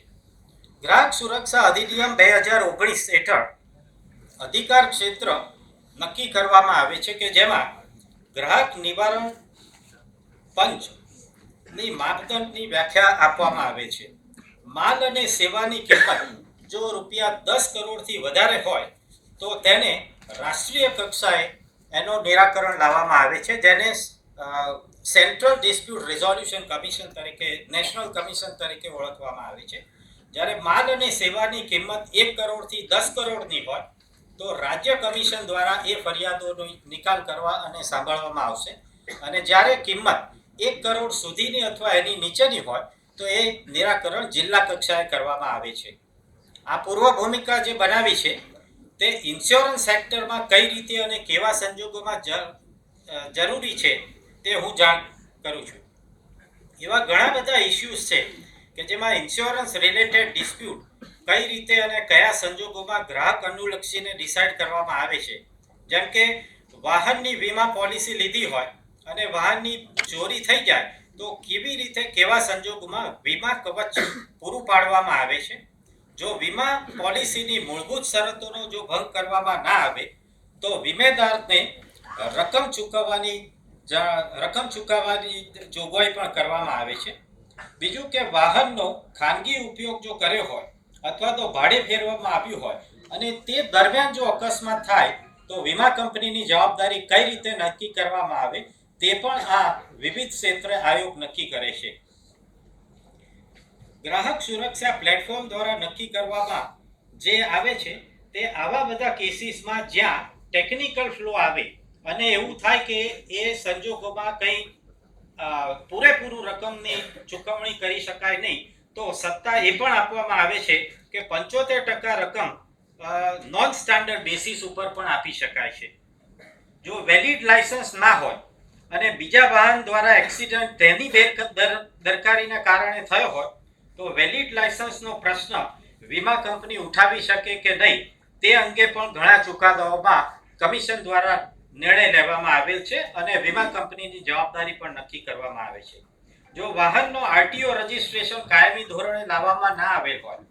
ગ્રાહક સુરક્ષા અધિનિયમ 2019 હેઠળ અધિકાર ક્ષેત્ર નક્કી કરવામાં આવે છે કે જેમાં ગ્રાહક નિવારણ પંચની માપદંડની વ્યાખ્યા આપવામાં આવે છે. માલ અને સેવાની કિંમત જો ₹10 કરોડથી વધારે હોય તો તેને રાષ્ટ્રીય કક્ષાએ એનો નિરાકરણ લાવવામાં આવે છે, જેને સેન્ટ્રલ ડિસ્પ્યુટ રિઝોલ્યુશન કમિશન તરીકે, નેશનલ કમિશન તરીકે ઓળખવામાં આવે છે. જ્યારે માલ અને સેવાની કિંમત 1 કરોડથી 10 કરોડની હોય તો રાજ્ય કમિશન દ્વારા એ ફરિયાદોનો નિકાલ કરવા અને સાંભળવામાં આવશે અને જ્યારે કિંમત 1 કરોડ સુધીની અથવા એની નીચેની હોય તો એ નિરાકરણ જિલ્લા કક્ષાએ કરવામાં આવે છે. આ પૂર્વ ભૂમિકા જે બનાવી છે તે ઇન્સ્યોરન્સ સેક્ટરમાં કઈ રીતે અને કેવા સંજોગોમાં જરૂરી છે તે હું જાણ કરું છું. એવા ઘણા બધા ઇશ્યુઝ છે કે જેમાં ઇન્સ્યોરન્સ રિલેટેડ ડિસ્પ્યુટ કઈ રીતે અને કયા સંજોગોમાં ગ્રાહક અનુલક્ષીને ડિસાઇડ કરવામાં આવે છે. જેમ કે વાહનની વીમા પોલિસી લીધી હોય અને વાહનની ચોરી થઈ જાય તો કેવી રીતે કેવા સંજોગોમાં વીમા કવચ પૂરું પાડવામાં આવે છે. જો વીમા પોલિસીની મૂળભૂત શરતોનો જો ભંગ કરવામાં ના આવે તો વીમેદારને રકમ ચૂકવવાની જોગવાઈ પણ કરવામાં આવે છે. બીજું કે વાહનનો ખાનગી ઉપયોગ જો કર્યો હોય અથવા તો ભાડે ફેરવવામાં આવ્યું હોય અને તે દરમિયાન જો અકસ્માત થાય તો વીમા કંપનીની જવાબદારી કઈ રીતે નક્કી કરવામાં આવે તે પણ આ વિવિધ ક્ષેત્રે આયોગ નક્કી કરે છે. ગ્રાહક સુરક્ષા પ્લેટફોર્મ દ્વારા નક્કી કરવામાં જે આવે છે તે આવા બધા કેસીસમાં જ્યાં ટેકનિકલ ફ્લો આવે અને એવું થાય કે એ સંજોગોમાં કંઈ પૂરેપૂરું રકમની ચૂકવણી કરી શકાય નહીં તો સત્તા એ પણ આપવામાં આવે છે કે 75% રકમ નોન સ્ટાન્ડર્ડ બેસિસ ઉપર પણ આપી શકાય છે. જો વેલિડ લાયસન્સ ના હોય અને બીજા વાહન દ્વારા એક્સિડન્ટ તેની બેદરકારીના કારણે થયો હોય તો વેલિડ લાયસન્સનો પ્રશ્ન વીમા કંપની ઉઠાવી શકે કે નહીં તે અંગે પણ ઘણા ચુકાદાઓમાં કમિશન દ્વારા નિર્ણય લેવામાં આવેલ છે અને વીમા કંપનીની જવાબદારી પણ નક્કી કરવામાં આવે છે. જો વાહનનો આરટીઓ રજિસ્ટ્રેશન કાયમી ધોરણે લાવવામાં ના આવેલ હોય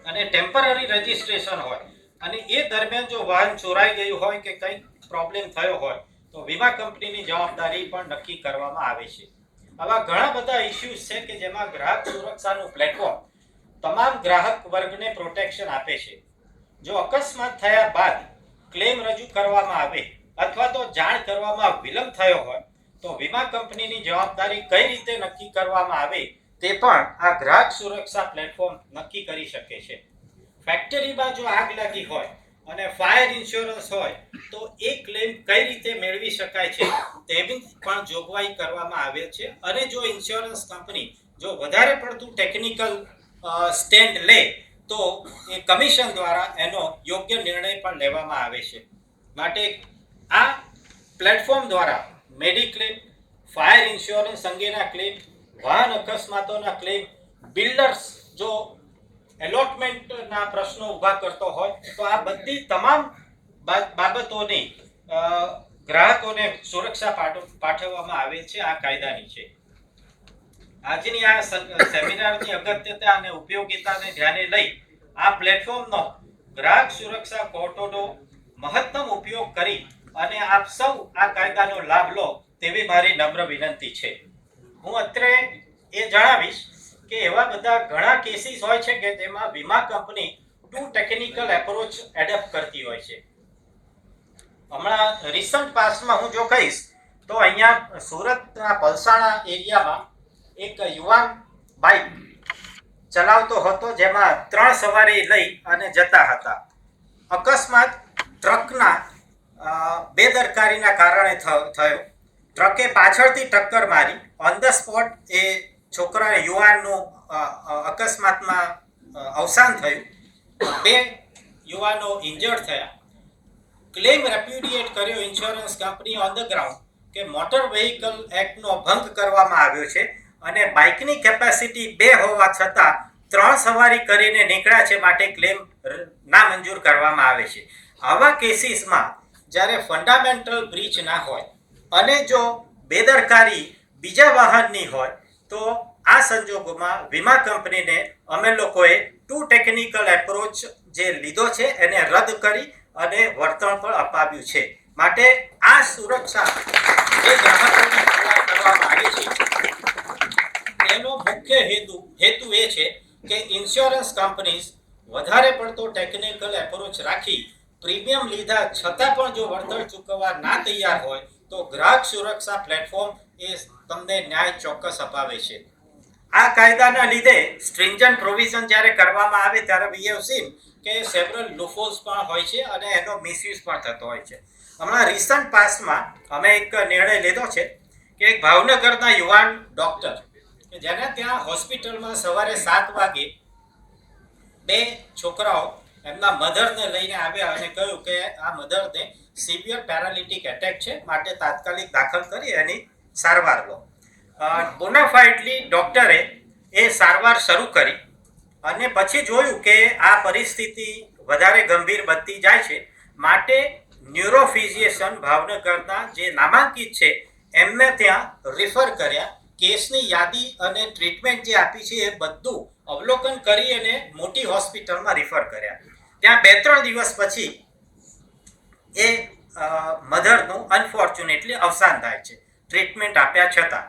અને ટેમ્પરરી રજિસ્ટ્રેશન હોય અને એ દરમિયાન જો વાહન ચોરાઈ ગયું હોય કે કંઈ પ્રોબ્લેમ થયો હોય તો વીમા કંપનીની જવાબદારી પણ નક્કી કરવામાં આવે છે. આવા ઘણા બધા ઇશ્યુઝ છે કે જેમાં ગ્રાહક સુરક્ષાનું પ્લેટફોર્મ તમામ ગ્રાહક વર્ગને પ્રોટેક્શન આપે છે. જો અકસ્માત થયા બાદ ક્લેમ રજૂ કરવામાં આવે અથવા તો જાણ કરવામાં વિલંબ થયો હોય તો વીમા કંપનીની જવાબદારી કઈ રીતે નક્કી કરવામાં આવે તે પણ આ ગ્રાહક સુરક્ષા પ્લેટફોર્મ નક્કી કરી શકે છે. ફેક્ટરીમાં જો આગ લાગી હોય અને ફાયર ઇન્સ્યોરન્સ હોય તો એ ક્લેમ કઈ રીતે મેળવી શકાય છે તેની પણ જોગવાઈ કરવામાં આવેલ છે અને જો ઇન્સ્યોરન્સ કંપની જો વધારે પડતું ટેકનિકલ સ્ટેન્ડ લે તો એ કમિશન દ્વારા એનો યોગ્ય નિર્ણય પણ લેવામાં આવે છે. માટે આ પ્લેટફોર્મ દ્વારા મેડિક્લેમ, ફાયર ઇન્સ્યોરન્સ અંગેના ક્લેમ, વાહન અકસ્માતોના ક્લેમ, બિલ્ડર્સ જો એલોટમેન્ટના પ્રશ્નો ઊભા કરતો હોય તો આ બધી તમામ બાબતોની ગ્રાહકોને સુરક્ષા પાઠવવામાં આવે છે આ કાયદાની છે. આજની આ સેમિનારની અગત્યતા અને ઉપયોગિતાને ધ્યાને લઈ આ પ્લેટફોર્મનો ગ્રાહક સુરક્ષા કોર્ટોનો મહત્તમ ઉપયોગ કરી અને આપ સૌ આ કાયદાનો લાભ લો તેવી મારી નમ્ર વિનંતી છે. હું અત્રે એ જણાવીશ કે એવા બધા ઘણા કેસીસ હોય છે કે જેમાં વીમા company to technical approach adapt કરતી હોય છે. હમણાં રિસન્ટ પાસ્ટમાં હું જો કહીશ તો અહીંયા સુરતના પલસાણા એરિયામાં એક યુવાન બાઇક ચલાવતો હતો જેમાં 3 સવારી લઈ અને જતા હતા. અકસ્માત ટ્રકના બેદરકારીના કારણે થયો. ટ્રકે પાછળથી ટક્કર મારી. ઓન ધ સ્પોટ એ છોકરા યુવાનનું અકસ્માતમાં અવસાન થયું. 2 યુવાનો ઇન્જર્ડ થયા. ક્લેમ રેપ્યુડિએટ કર્યો insurance company on the ground કે મોટર વ્હીકલ એક્ટનો ભંગ કરવામાં આવ્યો છે અને બાઇકની કેપેસિટી 2 હોવા છતાં 3 સવારી કરીને નીકળ્યા છે, માટે ક્લેમ નામંજૂર કરવામાં આવે છે. આવા કેસીસમાં જ્યારે ફંડામેન્ટલ બ્રીચ ના હોય અને જો બેદરકારી બીજા વાહનની હોય તો આ સંજોગોમાં વીમા કંપનીને અમે લોકોએ ટુ ટેકનિકલ એપ્રોચ જે લીધો છે એને રદ કરી અને વળતર પણ અપાવ્યું છે. માટે આ સુરક્ષા જે ગ્રાહકોને પ્રદાન કરવામાં આવી છે એનો મુખ્ય હેતુ એ છે કે ઇન્સ્યોરન્સ કંપનીઝ વધારે પડતો ટેકનિકલ એપ્રોચ રાખી પ્રીમિયમ લીધા છતાં પણ જો વળતર ચૂકવવા ના તૈયાર હોય તો ગ્રાહક સુરક્ષા પ્લેટફોર્મ એ તમને ન્યાય ચોક્કસ અપાવે છે. આ કાયદાના લીધે સ્ટ્રિંજન્ટ પ્રોવિઝન જ્યારે કરવામાં આવે ત્યારે વી હેવ સીન કે સેવરલ લૂફોલ્સ પણ હોય છે અને એનો મિસયુઝ પણ થતો હોય છે. હમણાં રિસન્ટ પાસ્ટમાં અમે એક નિર્ણય લીધો છે કે એક ભાવનગરના યુવાન ડૉક્ટર કે જેને ત્યાં હોસ્પિટલમાં સવારે 7 વાગે 2 છોકરાઓ એમના મધરને લઈને આવ્યા અને કહ્યું કે આ મધરને સિવિયર પેરાલિટિક એટેક છે, માટે તાત્કાલિક દાખલ કરી એની સારવાર લો. બોનાફાઇડલી ડૉક્ટરે એ સારવાર શરૂ કરી અને પછી જોયું કે આ પરિસ્થિતિ વધારે ગંભીર બનતી જાય છે, માટે ન્યુરોફિઝિશિયન ભાવનગરના જે નામાંકિત છે એમને ત્યાં રિફર કર્યા. કેસની યાદી અને ટ્રીટમેન્ટ જે આપી છે એ બધું અવલોકન કરી અને મોટી હોસ્પિટલમાં રિફર કર્યા. ત્યાં 2-3 દિવસ પછી એ મધરનું અનફોર્ચ્યુનેટલી અવસાન થાય છે ટ્રીટમેન્ટ આપ્યા છતાં.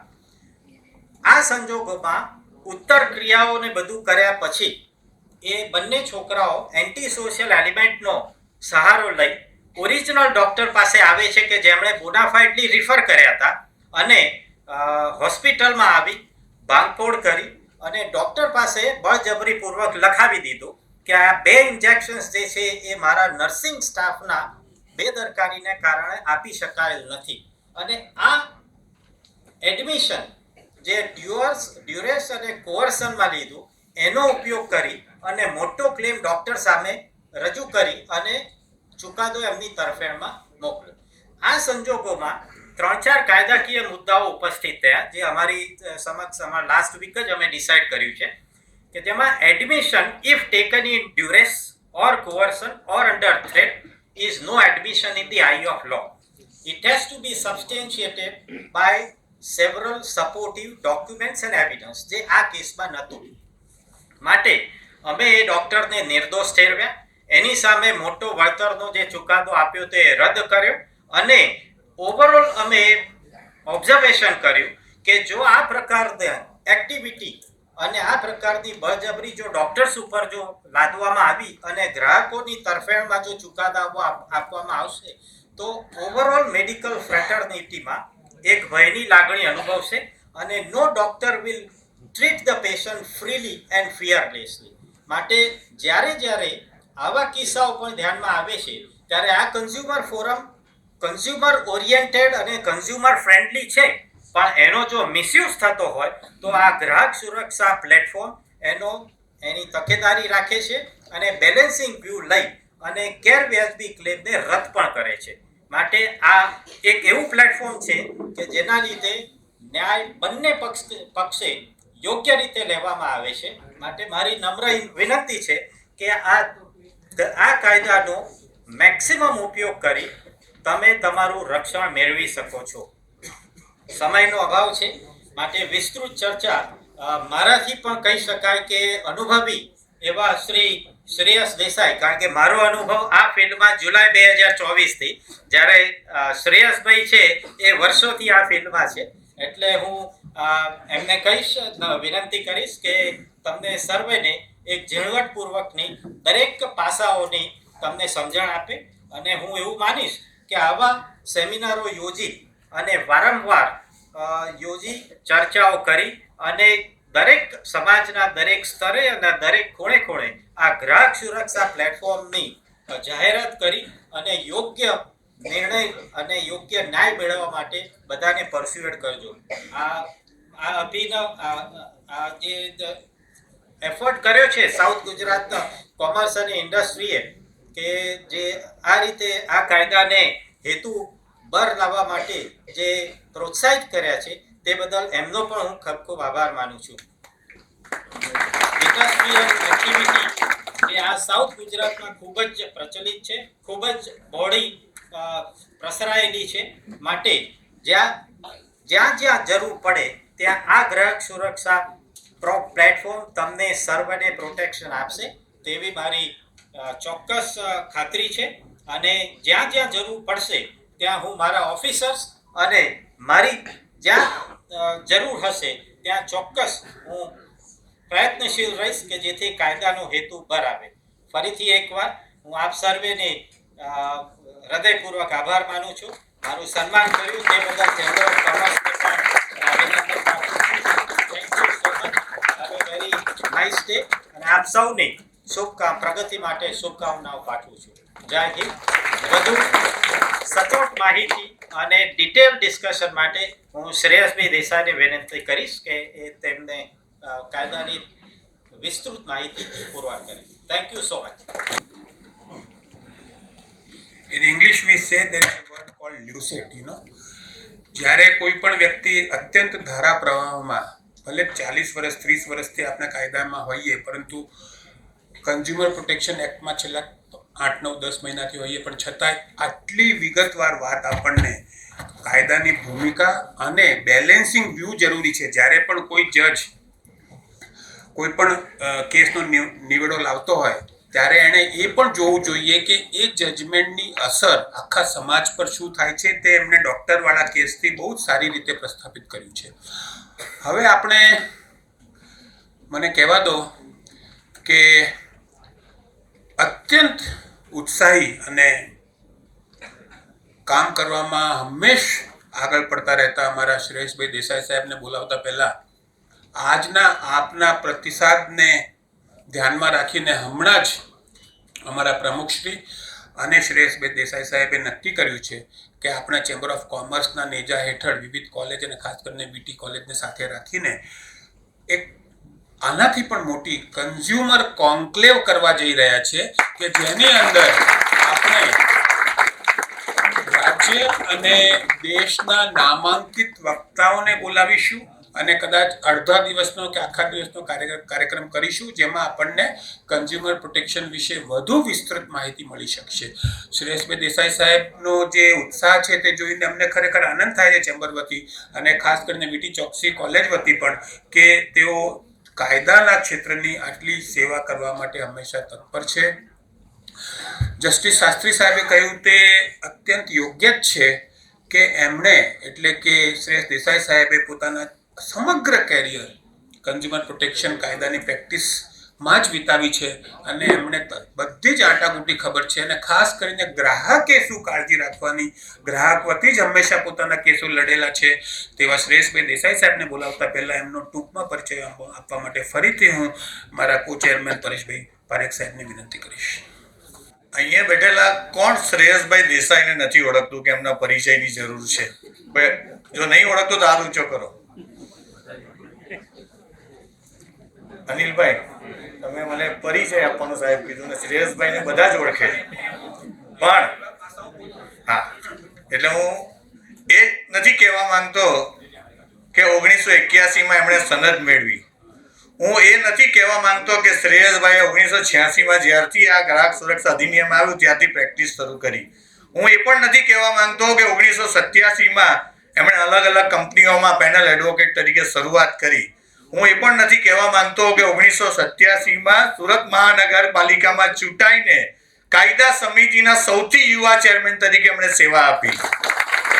આ સંજોગોમાં ઉત્તર ક્રિયાઓને બધું કર્યા પછી એ બંને છોકરાઓ એન્ટી સોશિયલ એલિમેન્ટનો સહારો લઈ ઓરિજિનલ ડૉક્ટર પાસે આવે છે કે જેમણે બોનાફાઇડલી રિફર કર્યા હતા અને હોસ્પિટલમાં આવી ભાંગફોડ કરી અને ડૉક્ટર પાસે બળજબરીપૂર્વક લખાવી દીધું કે આ 2 ઇન્જેક્શન્સ જે છે એ મારા નર્સિંગ સ્ટાફના બેદરકારીને કારણે આપી શકાયેલ નથી. અને આ એડમિશન જે ડ્યુરેસ અને કોઅર્સનમાં લીધું એનો ઉપયોગ કરી અને મોટો ક્લેમ ડૉક્ટર સામે રજૂ કરી અને ચુકાદો એમની તરફેણમાં મોકલ્યો. આ સંજોગોમાં 3-4 કાયદાકીય મુદ્દાઓ ઉપસ્થિત થયા જે અમારી સમક્ષ લાસ્ટ વીક જ અમે ડિસાઇડ કર્યું છે કે જેમાં admission if taken in duress or coercion or under threat is no admission in the eye of law. It has to be substantiated by several supportive documents and evidence જે આ કેસમાં નહોતું. માટે અમે એ ડૉક્ટરને નિર્દોષ ઠેરવ્યા. એની સામે મોટો વળતરનો જે ચુકાદો આપ્યો તે રદ કર્યો અને ઓવરઓલ અમે ઓબ્ઝર્વેશન કર્યું કે જો આ પ્રકારની એક્ટિવિટી અને આ પ્રકારની બળજબરી જો ડૉક્ટર્સ ઉપર જો લાદવામાં આવી અને ગ્રાહકોની તરફેણમાં જો ચુકાદા આપવામાં આવશે તો ઓવરઓલ મેડિકલ ફ્રેટર્નિટીમાં એક ભયની લાગણી અનુભવશે અને no doctor will treat the patient freely and fearlessly. માટે જ્યારે આવા કિસ્સાઓ પણ ધ્યાનમાં આવે છે ત્યારે આ કન્ઝ્યુમર ફોરમ કન્ઝ્યુમર ઓરિએન્ટેડ અને કન્ઝ્યુમર ફ્રેન્ડલી છે, પણ એનો જો મિસયુઝ થતો હોય તો આ ગ્રાહક સુરક્ષા પ્લેટફોર્મ એની તકેદારી રાખે છે અને બેલેન્સિંગ વ્યૂ લઈ અને ગેરવ્યાજબી ક્લેમને રદ પણ કરે છે. માટે આ એક એવું પ્લેટફોર્મ છે કે જેના લીધે ન્યાય બંને પક્ષે યોગ્ય રીતે લેવામાં આવે છે. માટે મારી નમ્ર વિનંતી છે કે આ કાયદાનો મેક્સિમમ ઉપયોગ કરી તમે તમારું રક્ષણ મેળવી શકો છો. સમયનો અભાવ છે માટે વિસ્તૃત ચર્ચા મારાથી પણ કહી શકાય કે અનુભવી એવા શ્રી શ્રેયસ દેસાઈ, કારણ કે મારો અનુભવ આ ફિલ્ડમાં જુલાઈ 2024 થી, જ્યારે શ્રેયસભાઈ છે એ વર્ષોથી આ ફિલ્ડમાં છે, એટલે હું એમને કહીશ, વિનંતી કરીશ કે તમને સર્વેને એક ઝીણવટપૂર્વકની દરેક પાસાઓની તમને સમજણ આપે. અને હું એવું માનીશ કે આવા સેમિનારો યોજી અને વારંવાર યોજી ચર્ચાઓ કરી અને દરેક સમાજના દરેક સ્તરે અને દરેક ખૂણે ખૂણે આ ગ્રાહક સુરક્ષા પ્લેટફોર્મની જાહેરાત કરી અને યોગ્ય નિર્ણય અને યોગ્ય ન્યાય મેળવવા માટે બધાને પરસ્યુએટ કરજો. આ અભિનવ આ જે એફર્ટ કર્યો છે સાઉથ ગુજરાત કોમર્સ અને ઇન્ડસ્ટ્રીએ, કે જે આ રીતે આ કાયદાને હેતુ બર લાવવા માટે જે પ્રોત્સાહિત કર્યા છે, તે બદલ એમનો પણ હું ખૂબ ખૂબ આભાર માનું છું. ઇન્ડસ્ટ્રીયલ એક્ટિવિટી એ આ સાઉથ ગુજરાતમાં ખૂબ જ પ્રચલિત છે, ખૂબ જ બહોળી પ્રસરાયેલી છે. માટે જ્યાં જરૂર પડે ત્યાં આ ગ્રાહક સુરક્ષા પ્લેટફોર્મ તમને સર્વને પ્રોટેક્શન આપશે તેવી મારી ચોક્કસ ખાતરી છે. અને જ્યાં જરૂર પડશે ત્યાં હું મારા ઓફિસર્સ અને મારી જ્યાં જરૂર હશે ત્યાં ચોક્કસ હું પ્રયત્નશીલ રહીશ કે જેથી કાયદાનો હેતુ બરાબર. ફરીથી એકવાર હું આપ સર્વેને હૃદયપૂર્વક આભાર માનું છું. મારું સન્માન કર્યું તે બદલ ચેમ્બર ઓફ કોમર્સને પણ અભિનંદન પાઠવું છું. Thank you so much. Have a very nice day. અને આપ સૌને પ્રગતિ માટે શુભકામનાઓ પાઠવું છું. જય હિન્દ. વધુ સચોટ માહિતી અને ડિટેલ ડિસ્કશન માટે હું શ્રેયસભાઈ દેસાઈને વિનંતી કરીશ કે એ તેમને કાયદાની વિસ્તૃત માહિતી પુરવાર કરે. Thank you so much. In English we say there is a word called lucid, જ્યારે કોઈ પણ વ્યક્તિ અત્યંત ધારા પ્રવાહમાં, ભલે 40 વર્ષ 30 વર્ષથી આપણે કાયદામાં હોઈએ, પરંતુ કન્ઝ્યુમર પ્રોટેક્શન એક્ટમાં છેલ્લા 8 9 10 મહિનાથી હોઈએ, પણ છતાંય આટલી વિગતવાર વાત આપણને કાયદાની ભૂમિકા અને બેલેન્સિંગ વ્યૂ જરૂરી છે. જ્યારે પણ કોઈ જજ કોઈ પણ કેસનો નિવેડો લાવતો હોય ત્યારે એણે એ પણ જોવું જોઈએ કે એ જજમેન્ટની અસર આખા સમાજ પર શું થાય છે. તે એમને ડૉક્ટરવાળા કેસથી બહુ જ સારી રીતે પ્રસ્થાપિત કર્યું છે. હવે મને કહેવા દો કે અત્યંત ઉત્સાહી અને કામ કરવામાં હંમેશ આગળ પડતા રહેતા અમારા શ્રેયસભાઈ દેસાઈ સાહેબને બોલાવતા પહેલાં આજના આપના પ્રતિસાદને ધ્યાનમાં રાખીને હમણાં જ અમારા પ્રમુખશ્રી અને શ્રેયસભાઈ દેસાઈ સાહેબે નક્કી કર્યું છે કે આપણે ચેમ્બર ઓફ કોમર્સના નેજા હેઠળ વિવિધ કોલેજ અને ખાસ કરીને બીટી કોલેજને સાથે રાખીને એક આનાથી પણ મોટી કન્ઝ્યુમર કોન્ક્લેવ કરવા જઈ રહ્યા છે કે જેની અંદર આપણે રાજ્ય અને દેશના નામાંકિત વક્તાઓને બોલાવીશું અને કદાચ અડધા દિવસનો કે આખા દિવસનો કાર્યક્રમ કરીશું, જેમાં આપણને કન્ઝ્યુમર પ્રોટેક્શન વિશે વધુ વિસ્તૃત માહિતી મળી શકશે. શ્રેયસભાઈ દેસાઈ સાહેબનો જે ઉત્સાહ છે તે જોઈને અમને ખરેખર આનંદ થાય છે ચેમ્બર વતી અને ખાસ કરીને વીટી ચોકસી કોલેજ વતી પણ, કે તેઓ કાયદાના ક્ષેત્રની આટલી સેવા કરવા માટે હંમેશા તત્પર છે. જસ્ટિસ શાસ્ત્રી સાહેબે કહ્યું તે અત્યંત યોગ્ય જ છે કે એમણે, એટલે કે શ્રેયસ દેસાઈ સાહેબે પોતાના સમગ્ર કેરિયર કન્ઝ્યુમર પ્રોટેક્શન કાયદાની પ્રેક્ટિસમાં જ વિતાવી છે અને એમણે બધી જ આટાગુટી ખબર છે. અને ખાસ કરીને ગ્રાહકે શું કાળજી રાખવાની, ગ્રાહક વતી જ હંમેશા પોતાના કેસો લડેલા છે તેવા શ્રેયસભાઈ દેસાઈ સાહેબને બોલાવતા પહેલાં એમનો ટૂંકમાં પરિચય આપવા માટે ફરીથી હું મારા કો ચેરમેન પરેશભાઈ પારેખ સાહેબને વિનંતી કરીશ. અહીંયા બેઠેલા કોણ શ્રેયસભાઈ દેસાઈને નથી ઓળખતું કે એમના પરિચયની જરૂર છે? જો નહીં ઓળખતો તો હાથ ઊંચો કરો. અનિલભાઈ, તમે મને પરિચય આપવાનું સાહેબ કીધું ને શ્રેયસભાઈને બધા જ ઓળખે પણ હા, એટલે હું એ નથી કહેવા માંગતો કે 1981માં એમણે સનદ મેળવી હું એ નથી કહેવા માંગતો કે શ્રેયસભાઈએ 1986માં જ્યારથી આ ગ્રાહક સુરક્ષા અધિનિયમ આવ્યું ત્યારથી પ્રેક્ટિસ શરૂ કરી. હું એ પણ નથી કહેવા માંગતો કે 1987માં એમણે અલગ અલગ કંપનીઓમાં પેનલ એડવોકેટ તરીકે શરૂઆત કરી. હું એ પણ નથી કહેવા માંગતો કે 1987માં સુરત મહાનગરપાલિકામાં ચૂંટાઈને કાયદા સમિતિના સૌથી યુવા ચેરમેન તરીકે એમણે સેવા આપી.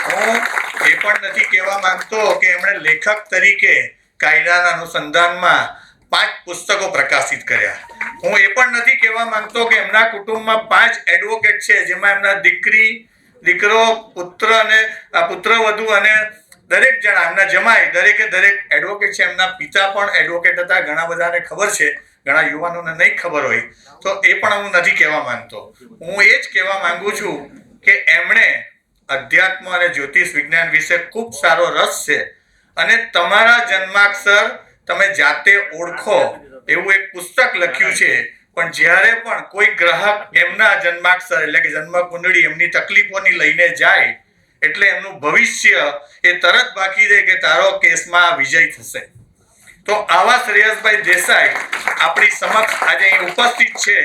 હું એ પણ નથી કહેવા માંગતો કે એમણે લેખક તરીકે કાયદાના અનુસંધાનમાં 5 પુસ્તકો પ્રકાશિત કર્યા. હું એ પણ નથી કહેવા માંગતો કે એમના કુટુંબમાં 5 એડવોકેટ છે, જેમાં એમના દીકરો, પુત્ર અને પુત્રવધુ અને દરેક જણા એમના જમાઈ દરેક એડવોકેટ છે. એમના પિતા પણ એડવોકેટ હતા. ઘણા બધાને ખબર છે, ઘણા યુવાનોને નહીં ખબર હોય, તો એ પણ હું નથી કહેવા માંગતો. હું એ જ કહેવા માંગુ છું કે એમણે અધ્યાત્મ અને જ્યોતિષ વિજ્ઞાન વિશે ખૂબ સારો રસ છે અને તમારા જન્માક્ષર તમે જાતે ઓળખો એવું એક પુસ્તક લખ્યું છે. પણ જ્યારે પણ કોઈ ગ્રાહક એમના જન્માક્ષર એટલે કે જન્મ કુંડળી એમની તકલીફોની લઈને જાય એટલે એમનું ભવિષ્ય એ તરત બાકી દે કે તારો કેસમાં વિજય થશે. તો આવા શ્રેયસભાઈ દેસાઈ આપણી સમક્ષ આજે અહીં ઉપસ્થિત છે.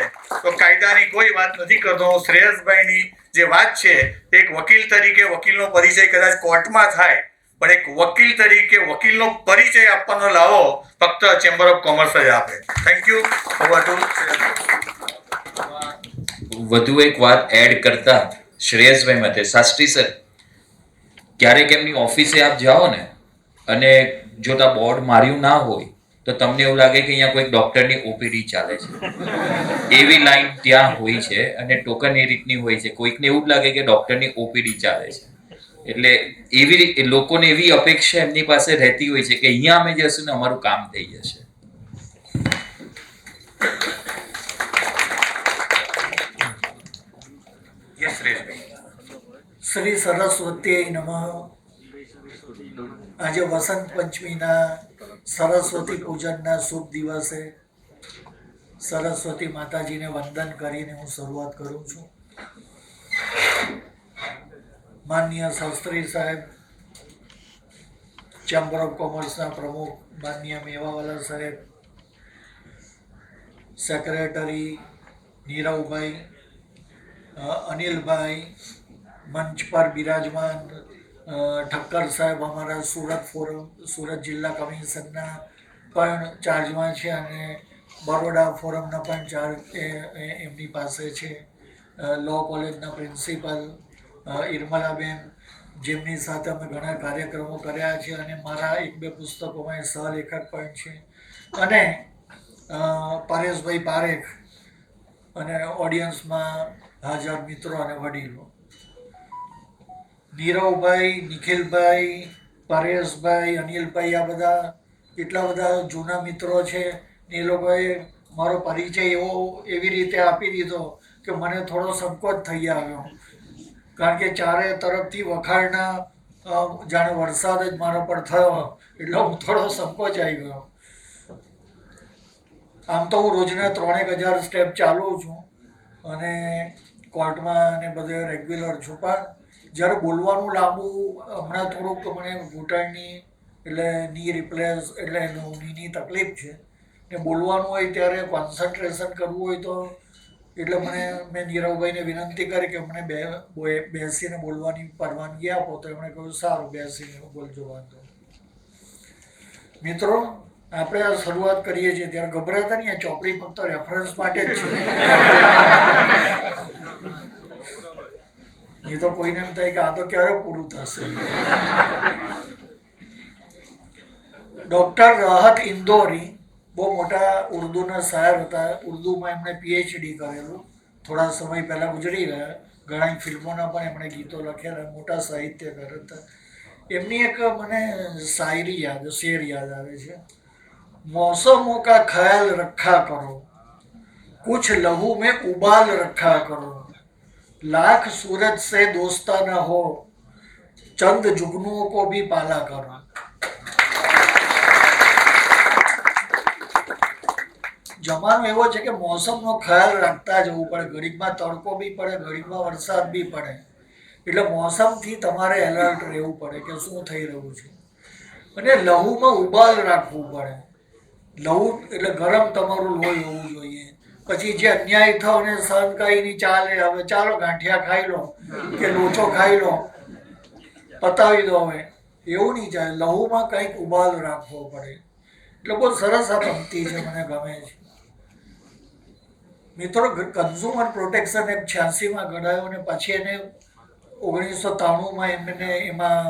તો કાયદાની કોઈ વાત નથી કરતો હું. શ્રેયસભાઈની જે વાત છે એક વકીલ તરીકે વકીલનો પરિચય કદાચ કોર્ટમાં થાય, પણ એક વકીલ તરીકે વકીલનો પરિચય આપવાનો લાવો ફક્ત ચેમ્બર ઓફ કોમર્સ જ આપે. Thank you. વધુ એક વાત એડ કરતા શ્રેયસભાઈ માટે, શાસ્ત્રી સર, ક્યારેક એમની ઓફિસે આપ જાઓ ને અને જો ત્યાં બોર્ડ માર્યું ના હોય તો તમને એવું લાગે કે અહીંયા કોઈ ડોક્ટરની ઓપીડી ચાલે છે. એવી લાઈન ત્યાં હોય છે અને ટોકન એ રીતની હોય છે. કોઈકને એવું જ લાગે કે ડોક્ટરની ઓપીડી ચાલે છે. એટલે એવી લોકોને એવી અપેક્ષા એમની પાસે રહેતી હોય છે કે અહીંયા અમે જશું ને અમારું કામ થઈ જશે. શ્રી સરસ્વતી નમઃ. આજે વસંત પંચમીના સરસ્વતી પૂજનના શુભ દિવસે સરસ્વતી માતાજીને વંદન કરીને હું શરૂઆત કરું છું. માનનીય શાસ્ત્રી સાહેબ, ચેમ્બર ઓફ કોમર્સના પ્રમુખ માનનીય મેવાવાલા સાહેબ, સેક્રેટરી નીરવભાઈ, અનિલભાઈ, મંચ પર બિરાજમાન ઠક્કર સાહેબ અમારા સુરત જિલ્લા કમિશનના પણ ચાર્જમાં છે અને બરોડા ફોરમના પણ ચાર્જ એમની પાસે છે. લો કોલેજના પ્રિન્સિપલ ઇરમલાબેન, જેમની સાથે અમે ઘણા કાર્યક્રમો કર્યા છે અને મારા 1-2 પુસ્તકોમાં સહલેખક પણ છે. અને પરેશભાઈ પારેખ અને ઓડિયન્સમાં હાજર મિત્રો અને વડીલો, નીરવભાઈ, નિખિલભાઈ, પરેશભાઈ, અનિલભાઈ, આ બધા એટલા બધા જૂના મિત્રો છે. એ લોકોએ મારો પરિચય એવી રીતે આપી દીધો કે મને થોડો સંકોચ થઈ આવ્યો, કારણ કે ચારે તરફથી વખાણના જાણે વરસાદ જ મારા પર થયો એટલે હું થોડો સંકોચ આવી ગયો. આમ તો હું રોજના 3,000 સ્ટેપ ચાલું છું અને કોર્ટમાં અને બધે રેગ્યુલર છું, પણ જ્યારે બોલવાનું લાંબુ હમણાં થોડુંક મને ઘૂંટણની એટલે ની રિપ્લેસ એટલે નીની તકલીફ છે ને બોલવાનું હોય ત્યારે કોન્સન્ટ્રેશન કરવું હોય તો એટલે મેં નીરવભાઈને વિનંતી કરી કે મને બેસીને બોલવાની પરવાનગી આપો, તો એમણે કહ્યું સારું બેસીને બોલજો, વાંધો. મિત્રો, આપણે આ શરૂઆત કરીએ છીએ ત્યારે ગભરાતા નહીં, આ ચોપડી ફક્ત રેફરન્સ માટે જ છે. એ તો કોઈને એમ થાય કે આ તો ક્યારે પૂરું થશે. ડૉક્ટર રાહત ઇન્દોરી બહુ મોટા ઉર્દૂના શાયર હતા. ઉર્દૂમાં એમણે PhD કરેલું, થોડા સમય પહેલાં ગુજરી ગયા. ઘણી ફિલ્મોના પણ એમણે ગીતો લખેલા, મોટા સાહિત્યકાર હતા. એમની એક મને શેર યાદ આવે છે. मौसमों का ख्याल रखा करो, कुछ लहू में उबाल रखा करो, लाख सूरज से दोस्ताना हो, चंद जुगनुओं को भी पाला करो. જમાનો એવો છે કે મોસમનો ખ્યાલ રાખતા જવું પડે. ઘડીકમાં તડકો બી પડે, ઘડીકમાં વરસાદ બી પડે, એટલે મોસમથી તમારે એલર્ટ રહેવું પડે કે શું થઈ રહ્યું છે. અને લહુમાં ઉબાલ રાખવું પડે. લહુ એટલે ગરમ તમારું લોહી હોવું જોઈએ. પછી જે અન્યાય થયો અને સહન કરીને ચાલે, હવે ચાલો ગાંઠિયા ખાઈ લો કે લોચો ખાઈ લો, પતાવી દો. હવે એવું નહીં ચાલે, લહુમાં કંઈક ઉબાલ રાખવો પડે. એટલે બહુ સરસ આ પંક્તિ છે, મને ગમે છે. મિત્રો, કન્ઝ્યુમર પ્રોટેક્શન એક્ટ 86માં ઘડાયો અને પછી એને 1993માં એમાં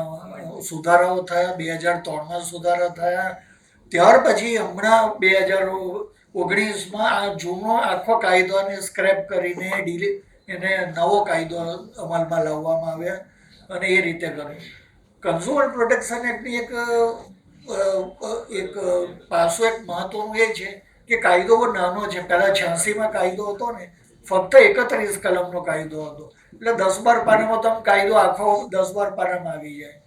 સુધારાઓ થયા, 2003માં સુધારા થયા. ત્યાર પછી હમણાં 2019માં આ જૂનો આખો કાયદોને સ્ક્રેપ કરીને એને નવો કાયદો અમલમાં લાવવામાં આવ્યા અને એ રીતે કર્યું. કન્ઝ્યુમર પ્રોટેક્શન એક્ટની એક પાસું એક મહત્વનું એ છે કે કાયદો બહુ નાનો છે. પહેલાં 86માં કાયદો હતો ને, ફક્ત 31 કલમનો કાયદો હતો. એટલે 10-12 પાનામાં તમે કાયદો આખો 10-12 પાનામાં આવી જાય.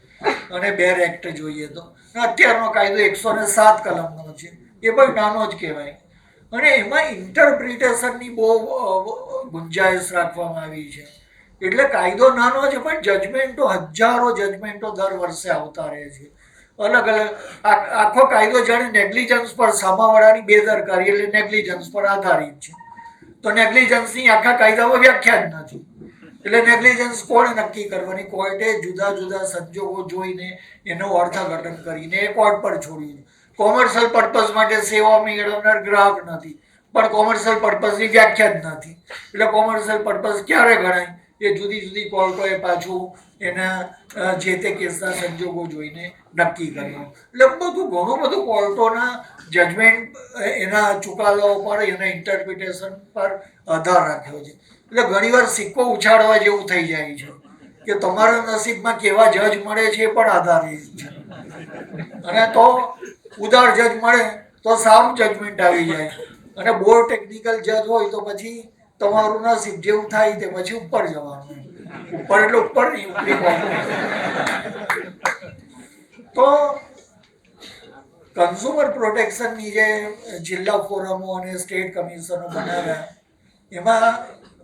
અને બેર એક્ટ જોઈએ તો અત્યારનો કાયદો 107 કલમનો છે, એ પણ નાનો જ કહેવાય. અને એમાં ઇન્ટરપ્રિટેશનની બહુ ગુંજાઈશ રાખવામાં આવી છે. એટલે કાયદો નાનો છે પણ જજમેન્ટો, હજારો જજમેન્ટો દર વર્ષે આવતા રહે છે. અલગ અલગ આખો કાયદો જાણે નેગ્લિજન્સ પર, સામાવાળાની બેદરકારી એટલે નેગ્લિજન્સ પર આધારિત છે. તો નેગ્લિજન્સની આખા કાયદામાં વ્યાખ્યા જ નથી. એટલે નેગ્લિજન્સ કોણે નક્કી કરવાની? કોર્ટે જુદા જુદા સંજોગો જોઈને એનું અર્થઘટન કરીને કોર્ટ પર છોડ્યું. કોમર્શિયલ પર્પઝ માટે સેવા મેળવનાર ગ્રાહક નથી, પણ કોમર્શિયલ પર્પઝની વ્યાખ્યા જ નથી. એટલે કોમર્શિયલ પર્પઝ ક્યારે ગણાય એ જુદી જુદી કોર્ટોએ પાછું એના જે તે કેસના સંજોગો જોઈને નક્કી કર્યું. એટલે ઘણું બધું કોર્ટોના જજમેન્ટ, એના ચુકાદાઓ પર, એના ઇન્ટરપ્રિટેશન પર આધાર રાખ્યો છે. એટલે ઘણીવાર સિક્કો ઉછાળવા જેવું થઈ જાય છે કે તમારા નસીબમાં કેવા જજ મળે છે એ પણ આધારિત છે. અને તો ઉદાર જજ મળે તો સારું જજમેન્ટ આવી જાય, અને બહુ ટેકનિકલ જજ હોય તો પછી તમારું નસીબ જેવું થાય તે પછી ઉપર જવાનું. ઉપર એટલે ઉપર નહીં, ઉપરી કોર્ટ. તો કન્ઝ્યુમર પ્રોટેક્શનની જે જિલ્લા ફોરમો અને સ્ટેટ કમિશનો બનાવ્યા, એમાં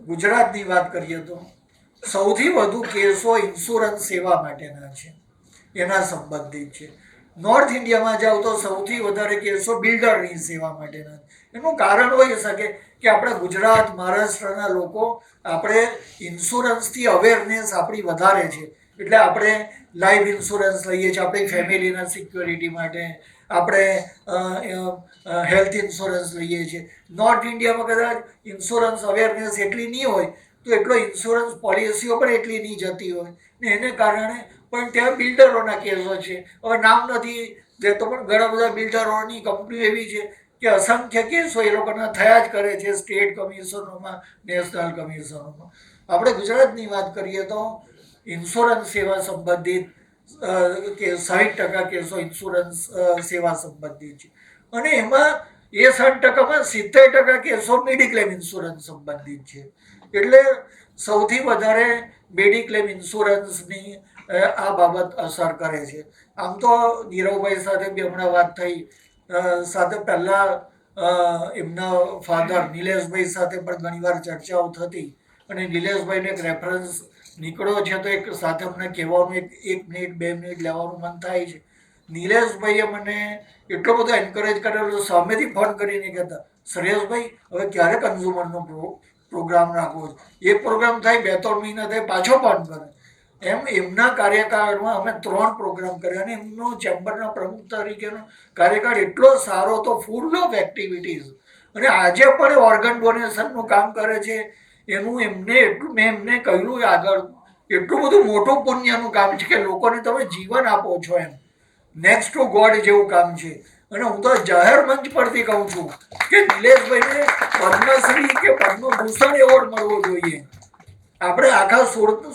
ગુજરાતની વાત કરીએ તો સૌથી વધુ કેસો ઇન્સ્યોરન્સ સેવા માટેના છે, એના સંબંધિત છે. નોર્થ ઇન્ડિયામાં જાઓ તો સૌથી વધારે કેસો બિલ્ડરની સેવા માટેના. એનું કારણ હોઈ શકે કે આપણે ગુજરાત, મહારાષ્ટ્રના લોકો, આપણે ઇન્સ્યોરન્સથી અવેરનેસ આપણી વધારે છે. એટલે આપણે લાઈફ ઇન્સ્યોરન્સ લઈએ છીએ આપણી ફેમિલીના સિક્યોરિટી માટે, આપણે હેલ્થ ઇન્સ્યોરન્સ લઈએ છીએ. નોર્થ ઇન્ડિયામાં કદાચ ઇન્સ્યોરન્સ અવેરનેસ એટલી નહીં હોય, તો એટલો ઇન્સ્યોરન્સ પોલિસીઓ પણ એટલી નહીં જતી હોય ને એને કારણે પણ ત્યાં બિલ્ડરોના કેસો છે. હવે નામ નથી દેતો, પણ ઘણા બધા બિલ્ડરોની કંપનીઓ એવી છે કે અસંખ્ય કેસો એ લોકોના થયા જ કરે છે સ્ટેટ કમિશનોમાં, નેશનલ કમિશનોમાં. આપણે ગુજરાતની વાત કરીએ તો ઇન્સ્યોરન્સ સેવા સંબંધિત કે 60% કેસો ઇન્સ્યોરન્સ સેવા સંબંધિત છે. અને એમાં એ 60%માં 70% કેસો મેડિક્લેમ ઇન્સ્યોરન્સ સંબંધિત છે. એટલે સૌથી વધારે મેડિક્લેમ ઇન્સ્યોરન્સની આ બાબત અસર કરે છે. આમ તો નીરવભાઈ સાથે બી હમણાં વાત થઈ, સાથે પહેલાં એમના ફાધર નિલેશભાઈ સાથે પણ ઘણીવાર ચર્ચાઓ થતી, અને નિલેશભાઈને એક રેફરન્સ નીકળ્યો છે તો એક સાથે અમને કહેવાનું, 1 મિનિટ 2 મિનિટ લેવાનું મન થાય છે. નિલેશભાઈએ મને એટલો બધો એન્કરેજ કરેલો, સામેથી ફોન કરીને કહેતા, શ્રેયસભાઈ હવે ક્યારે કન્ઝ્યુમરનો પ્રોગ્રામ રાખવો છે? એક પ્રોગ્રામ થાય, 2-3 મહિના થાય, પાછો ફોન કરે. એમ એમના કાર્યકાળમાં અમે 3 પ્રોગ્રામ કર્યા, અને એમનો ચેમ્બરના પ્રમુખ તરીકેનો કાર્યકાળ એટલો સારો હતો, ફૂલ ઓફ એક્ટિવિટીઝ. અને આજે પણ ઓર્ગન ડોનેશનનું કામ કરે છે. એનું એમને એટલું, મેં એમને કહ્યું આગળ, એટલું બધું મોટું પુણ્યનું કામ છે કે લોકોને તમે જીવન આપો છો, એમ નેક્સ્ટ ટુ ગોડ જેવું કામ છે. અને હું તો જાહેર મંચ પરથી કહું છું કે નિલેશભાઈને પદ્મશ્રી કે પદ્મભૂષણ એવોર્ડ મળવો જોઈએ. આપણે આખા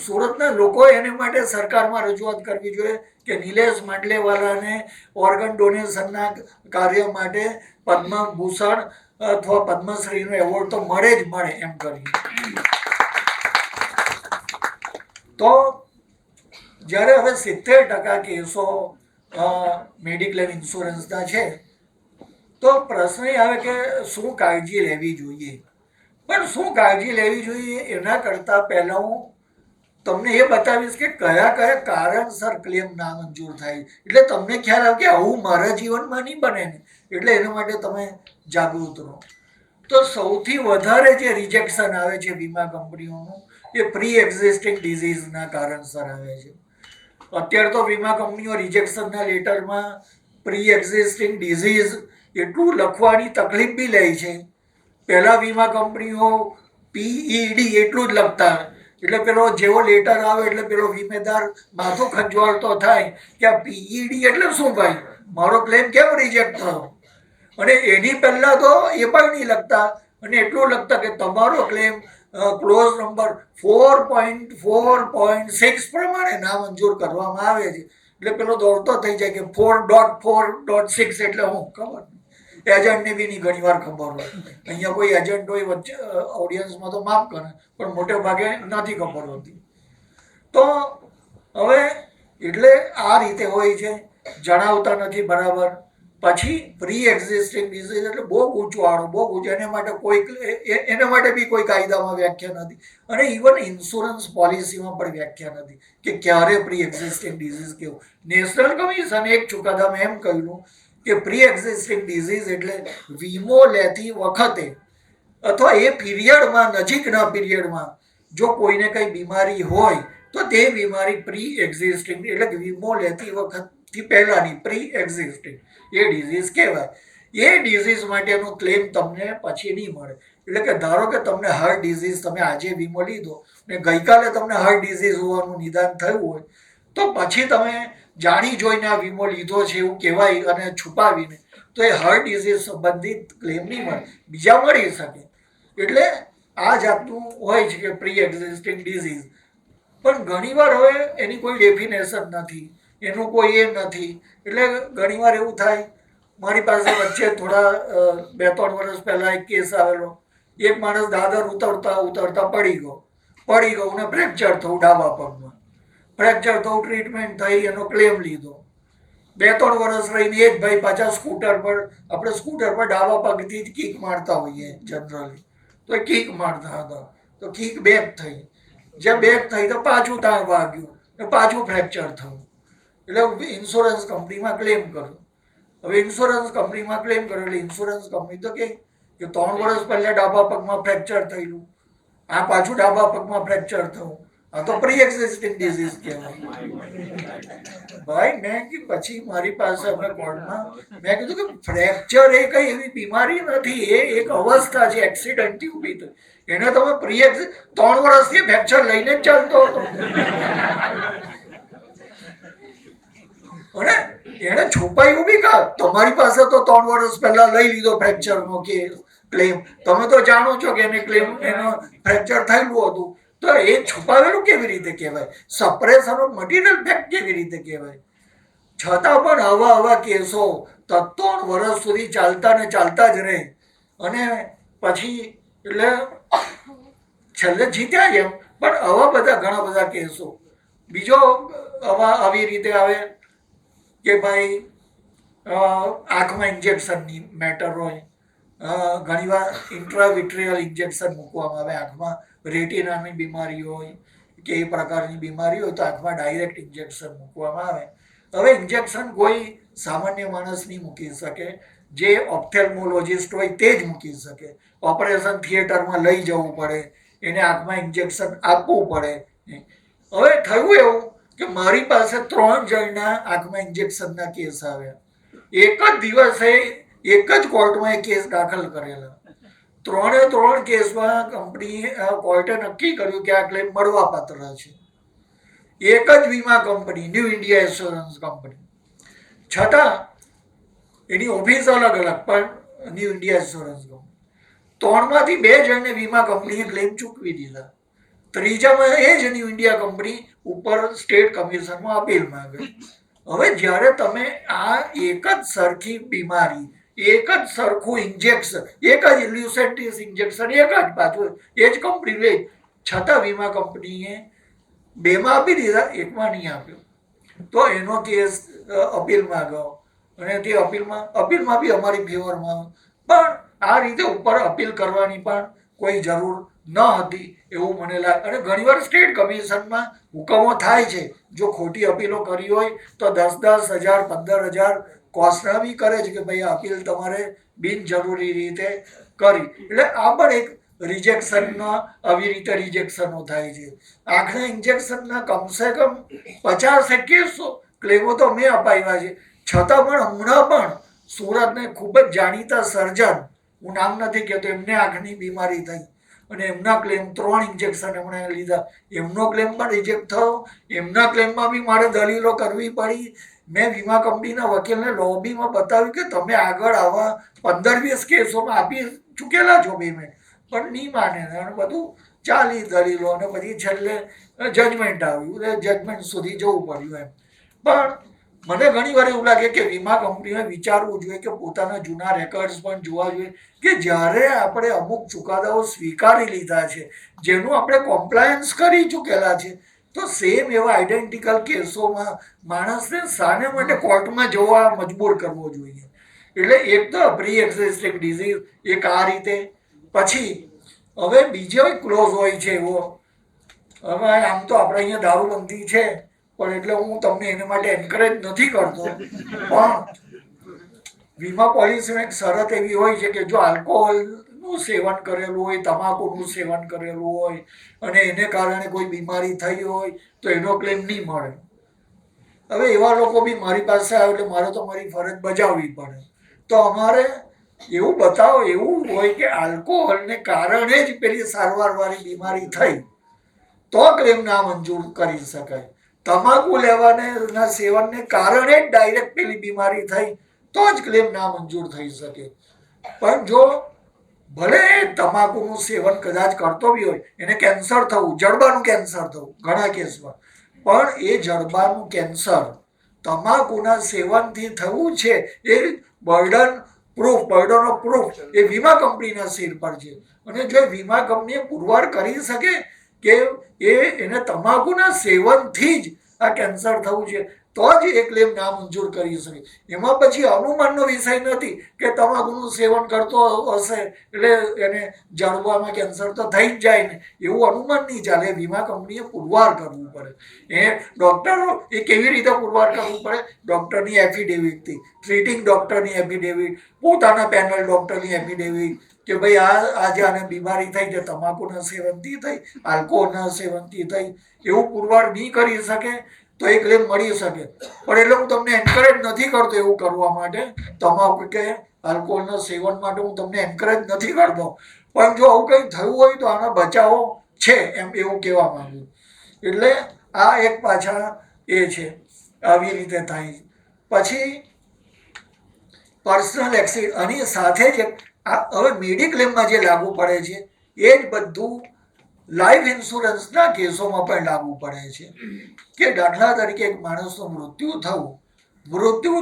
સુરતના લોકો એને માટે સરકારમાં રજૂઆત કરવી જોઈએ કે નિલેશ માંડલેવાલાને ઓર્ગન ડોનેશનના કાર્ય માટે પદ્મભૂષણ અથવા પદ્મશ્રીનો એવોર્ડ તો મળે જ મળે એમ કરી. તો જ્યારે હવે 70% કેસો મેડિક્લેમ ઇન્સ્યોરન્સના છે, તો પ્રશ્ન એ આવે કે શું કાળજી લેવી જોઈએ. પણ શું કાળજી લેવી જોઈએ એના કરતાં પહેલાં હું તમને એ બતાવીશ કે કયા કયા કારણસર ક્લેમ નામંજૂર થાય, એટલે તમને ખ્યાલ આવે કે આવું મારા જીવનમાં નહીં બને ને, એટલે એના માટે તમે જાગૃત રહો. તો સૌથી વધારે જે રિજેક્શન આવે છે વીમા કંપનીઓનું એ પ્રી એક્ઝિસ્ટિંગ ડિઝીઝના કારણસર આવે છે. અત્યારે તો વીમા કંપનીઓ રિજેક્શનના લેટરમાં પ્રી એક્ઝિસ્ટિંગ ડિઝીઝ એટલું લખવાની તકલીફ બી લે છે. પહેલાં વીમા કંપનીઓ PED એટલું જ લખતા, એટલે પેલો જેવો લેટર આવે એટલે પેલો વીમેદાર માથું ખંજવાળતો થાય કે આ PED એટલે શું ભાઈ, મારો ક્લેમ કેમ રિજેક્ટ થયો. અને એની પહેલાં તો એ પણ નહીં લખતા, અને એટલું લખતા કે તમારો ક્લેમ ક્લોઝ નંબર 4.4.6 પ્રમાણે નામંજૂર કરવામાં આવે છે. એટલે પેલો દોડતો થઈ જાય કે 4.4.6 એટલે હું ખબર, એજન્ટને બી નહીં ઘણી વાર ખબર હોય. અહીંયા કોઈ એજન્ટ હોય વચ્ચે ઓડિયન્સમાં તો માફ કરે, પણ મોટે ભાગે નથી ખબર હોતી. તો હવે એટલે આ રીતે હોય છે, જણાવતા નથી બરાબર. પછી પ્રી એક્ઝિસ્ટિંગ ડિઝીઝ એટલે બહુ ઊંચું આડું, બહુ ઊંચું, એના માટે બી કોઈ કાયદામાં વ્યાખ્યા નથી, અને ઇવન ઇન્સ્યોરન્સ પોલિસીમાં પણ વ્યાખ્યા નથી કે ક્યારે પ્રી એક્ઝિસ્ટિંગ ડિઝીઝ કેવું. નેશનલ કમિશને એક ચુકાદામાં એમ કહ્યું કે પ્રી એક્ઝિસ્ટિંગ ડિઝીઝ એટલે વીમો લેતી વખતે અથવા એ પીરિયડમાં, નજીકના પીરિયડમાં જો કોઈને કંઈ બીમારી હોય તો તે બીમારી પ્રી એક્ઝિસ્ટિંગ એટલે કે વીમો લેતી વખતથી પહેલાંની પ્રી એક્ઝિસ્ટિંગ એ ડિઝીઝ કહેવાય. એ ડિઝીઝ માટેનો ક્લેમ તમને પછી નહીં મળે. એટલે કે ધારો કે તમને હાર્ટ ડિઝીઝ, તમે આજે વીમો લીધો ને ગઈકાલે તમને હાર્ટ ડિઝીઝ હોવાનું નિદાન થયું હોય, તો પછી તમે જાણી જોઈને આ વીમો લીધો છે એવું કહેવાય અને છુપાવીને, તો એ હાર્ટ ડિઝીઝ સંબંધિત ક્લેમ નહીં મળે, બીજા મળી શકે. એટલે આ જાતનું હોય છે કે પ્રી એક્ઝિસ્ટિંગ ડિઝીઝ. પણ ઘણીવાર હવે એની કોઈ ડેફિનેશન નથી, એનું કોઈ એ નથી. એટલે ઘણીવાર એવું થાય, મારી પાસે વચ્ચે થોડા 2-3 વર્ષ પહેલાં એક કેસ આવેલો. એક માણસ દાદર ઉતરતા ઉતરતા પડી ગયો ને ફ્રેક્ચર થયું ડાબા પગમાં. ફ્રેક્ચર થયું, ટ્રીટમેન્ટ થઈ, એનો ક્લેમ લીધો. 2-3 વર્ષ રહીને એ જ ભાઈ પાછા સ્કૂટર પર, આપણે સ્કૂટર પર ડાબા પગથી જ કિક મારતા હોઈએ જનરલી, તો એ કિક મારતા હતા, તો કિક બેક થઈ. જ્યાં બેક થઈ તો પાછું ત્યાં વાગ્યું ને પાછું ફ્રેક્ચર થયું. એટલે ઇન્સ્યોરન્સ કંપનીમાં ક્લેમ કર્યો. હવે ઇન્સ્યોરન્સ કંપનીમાં ક્લેમ કર્યો એટલે ઇન્સ્યોરન્સ કંપની તો કે 3 વર્ષ પહેલાં ડાબા પગમાં ફ્રેક્ચર થયેલું, આ પાછું ડાબા પગમાં ફ્રેક્ચર થયું, આ તો પ્રી એક્ઝિસ્ટિંગ ડિઝીઝ કહેવાય. ભાઈ મેં કે પછી મારી પાસે અમે કોર્ટમાં મેં કીધું કે ફ્રેક્ચર એ કઈ એવી બીમારી નથી, એ એક અવસ્થા છે, એક્સિડન્ટથી ઊભી થઈ. એને તમે પ્રી 3 વર્ષથી ફ્રેક્ચર લઈને જ ચાલતો હતો, અને એને છુપાયું બી કા. તમારી પાસે તો 3 વર્ષ પહેલા લઈ લીધો ફ્રેક્ચરનો ક્લેમ, તમે તો જાણો છો કે એને ક્લેમ, એનો ફ્રેક્ચર થયેલું હતું, તો એ છુપાવેલું કેવી રીતે કહેવાય, સપ્રેશન ઓફ મટીરિયલ ફેક્ટ કેવી રીતે કહેવાય. છતાં પણ આવા કેસો 3 વર્ષ સુધી ચાલતા ને ચાલતા જ રહે, અને પછી એટલે છેલ્લે જીત્યા એમ. પણ આવા બધા ઘણા બધા કેસો. બીજો આવી રીતે આવે કે ભાઈ આંખમાં ઇન્જેક્શનની મેટર હોય, ઘણીવાર ઇન્ટ્રાવિટ્રિયલ ઇન્જેક્શન મૂકવામાં આવે આંખમાં. રેટિનાની બીમારી હોય કે એ પ્રકારની બીમારી હોય તો આંખમાં ડાયરેક્ટ ઇન્જેક્શન મૂકવામાં આવે. હવે ઇન્જેક્શન કોઈ સામાન્ય માણસ નહીં મૂકી શકે, જે ઓપ્થેલ્મોલોજિસ્ટ હોય તે જ મૂકી શકે. ઓપરેશન થિયેટરમાં લઈ જવું પડે, એને આંખમાં ઇન્જેક્શન આપવું પડે. હવે થયું એવું કે મારી પાસે 3 જણના આંખમાં ઇન્જેક્શનના કેસ આવ્યા. એક જ દિવસે એક જ કોર્ટમાં એ કેસ દાખલ કરેલા. 3 કેસમાં કોર્ટે નક્કી કર્યું કે આ ક્લેમ મળવાપાત્ર છે. એક જ વીમા company, new India insurance company, છતાં એની ઓફિસ અલગ અલગ, પણ ન્યૂ ઇન્ડિયા ઇન્સ્યોરન્સ કંપની. 3માંથી 2 જણને વીમા કંપનીએ ક્લેમ ચૂકવી દીધા. ત્રીજામાં એ જ ન્યૂ ઇન્ડિયા કંપની ઉપર સ્ટેટ કમિશનમાં અપીલમાં ગઈ. હવે જ્યારે તમે આ એક જ સરખી બીમારી, એક જ સરખું ઇન્જેક્શન, એક જ લ્યુસેન્ટિસ ઇન્જેક્શન, એક જ પાછું એ જ કંપની લે, છતાં વીમા કંપનીએ 2માં આપી દીધા, 1માં નહીં આપ્યો. તો એનો કેસ અપીલમાં ગયો, અને તે અપીલમાં બી અમારી ફેવરમાં. પણ આ રીતે ઉપર અપીલ કરવાની પણ કોઈ જરૂર ન હતી એવું મને લાગે. અને ઘણીવાર સ્ટેટ કમિશનમાં હુકમો થાય છે, જો ખોટી અપીલો કરી હોય તો 10,000 15,000 કોસ્ટના બી કરે છે કે ભાઈ અપીલ તમારે બિનજરૂરી રીતે કરી. એટલે આ પણ એક રિજેક્શનના આવી રીતે રિજેક્શનો થાય છે. આંખના ઇન્જેક્શનના કમસે કમ 50 કેસો ક્લેમો તો મેં અપાવ્યા છે. છતાં પણ હમણાં પણ સુરતને ખૂબ જ જાણીતા સર્જન, હું નામ નથી કહેતો, એમને આંખની બીમારી થઈ અને એમના ક્લેમ 3 ઇન્જેક્શન એમણે લીધા, એમનો ક્લેમ પણ રિજેક્ટ થયો. એમના ક્લેમમાં બી મારે દલીલો કરવી પડી. મેં વીમા કંપનીના વકીલને લોબીમાં બતાવ્યું કે તમે આગળ આવા 15-20 કેસોમાં આપી ચૂકેલા છો પેમેન્ટ, પણ નહીં માને અને બધું ચાલી દલીલો અને પછી છેલ્લે જજમેન્ટ આવ્યું, જજમેન્ટ સુધી જવું પડ્યું એમ. પણ મને ઘણી વાર એવું લાગે કે વીમા કંપનીઓએ વિચારવું જોઈએ કે પોતાના જૂના રેકોર્ડ્સ પણ જોવા જોઈએ કે જ્યારે આપણે અમુક ચુકાદાઓ સ્વીકારી લીધા છે, જેનું આપણે કોમ્પ્લાયન્સ કરી ચૂકેલા છે, તો સેમ એવા આઈડેન્ટિકલ કેસોમાં માણસને શાને માટે કોર્ટમાં જવા મજબૂર કરવો જોઈએ. એટલે એક તો પ્રી એક્ઝિસ્ટિંગ ડિઝીઝ, એક આ રીતે. પછી હવે બીજો એક ક્લોઝ હોય છે એવો, હવે આમ તો આપણે અહીંયા દારૂબંધી છે પણ એટલે હું તમને એના માટે એન્કરેજ નથી કરતો, પણ વીમા પોલિસીમાં એક શરત એવી હોય છે કે જો આલ્કોહોલનું સેવન કરેલું હોય, તમાકુનું સેવન કરેલું હોય અને એને કારણે કોઈ બીમારી થઈ હોય તો એનો ક્લેમ નહીં મળે. હવે એવા લોકો બી મારી પાસે આવે એટલે મારે તો મારી ફરજ બજાવવી પડે. તો અમારે એવું બતાવો, એવું હોય કે આલ્કોહોલને કારણે જ પેલી સારવારવાળી બીમારી થઈ તો ક્લેમ નામંજૂર કરી શકાય. તમાકુ લેવાના સેવનને કારણે જ ડાયરેક્ટ પેલી બીમારી થઈ તો જ ક્લેમ નામંજૂર થઈ શકે. પણ જો ભલે તમાકુનું સેવન કદાચ કરતો બી હોય, એને કેન્સર થવું, જડબાનું કેન્સર થવું ઘણા કેસમાં, પણ એ જડબાનું કેન્સર તમાકુના સેવનથી થવું છે એ બર્ડન ઓફ પ્રૂફ એ વીમા કંપનીના સિર પર છે. અને જો વીમા કંપની પુરવાર કરી શકે કે એને તમાકુના સેવનથી જ આ કેન્સર થવું છે તો જ એ ક્લેમ નામંજૂર કરી શકે. એમાં પછી અનુમાનનો વિષય નથી કે તમાકુનું સેવન કરતો હશે એટલે એને જડબામાં કેન્સર તો થઈ જ જાય ને, એવું અનુમાન નહીં ચાલે. વીમા કંપનીએ પુરવાર કરવું પડે. એ ડૉક્ટરો એ કેવી રીતે પુરવાર કરવું પડે? ડૉક્ટરની એફિડેવિટથી, ટ્રીટિંગ ડૉક્ટરની એફિડેવિટ, પોતાના પેનલ ડૉક્ટરની એફિડેવિટ કે ભાઈ આજે આને બીમારી થઈ છે તમાકુના સેવનથી થઈ, આલ્કોહોલના સેવનથી થઈ, એવું પુરવાર નહીં કરી શકે તો એ ક્લેમ મળી શકે. પણ એટલે હું તમને એન્કરેજ નથી કરતો એવું કરવા માટે, તમાકુ કે આલ્કોહોલના સેવન માટે હું તમને એન્કરેજ નથી કરતો, પણ જો આવું કંઈ થયું હોય તો આના બચાવો છે એમ એવું કહેવા માંગુ. એટલે આ એક પાછા એ છે, આવી રીતે થાય. પછી પર્સનલ એક્સિડન્ટ, આની સાથે જ હવે મેડિક્લેમમાં જે લાગુ પડે છે એ જ બધું લાઈફ ઇન્સ્યોરન્સના કેસોમાં પણ લાગુ પડે છે. કે દાખલા તરીકે એક માણસનું મૃત્યુ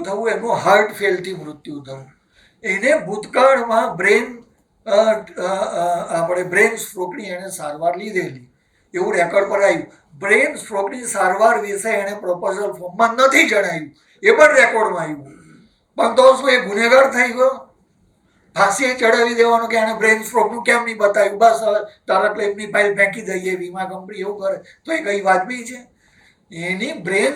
થવું એનું હાર્ટ ફેલથી મૃત્યુ થવું, એને ભૂતકાળમાં બ્રેન સ્ટ્રોકની એણે સારવાર લીધેલી એવું રેકોર્ડ પર આવ્યું. બ્રેન સ્ટ્રોકની સારવાર વિશે એણે પ્રપોઝલ ફોર્મમાં નથી જણાવ્યું, એ પણ રેકોર્ડમાં આવ્યું. પણ તો શું એ ગુનેગાર થઈ ગયો? ફાંસી ચડાવી દેવાનું કે એને બ્રેન સ્ટ્રોકનું કેમ નહીં બતાવ્યું, બસ હવે તારા ક્લેમની ફાઇલ ફેંકી દઈએ. વીમા કંપની એવું કરે તો એ કઈ વાજબી છે? એની બ્રેન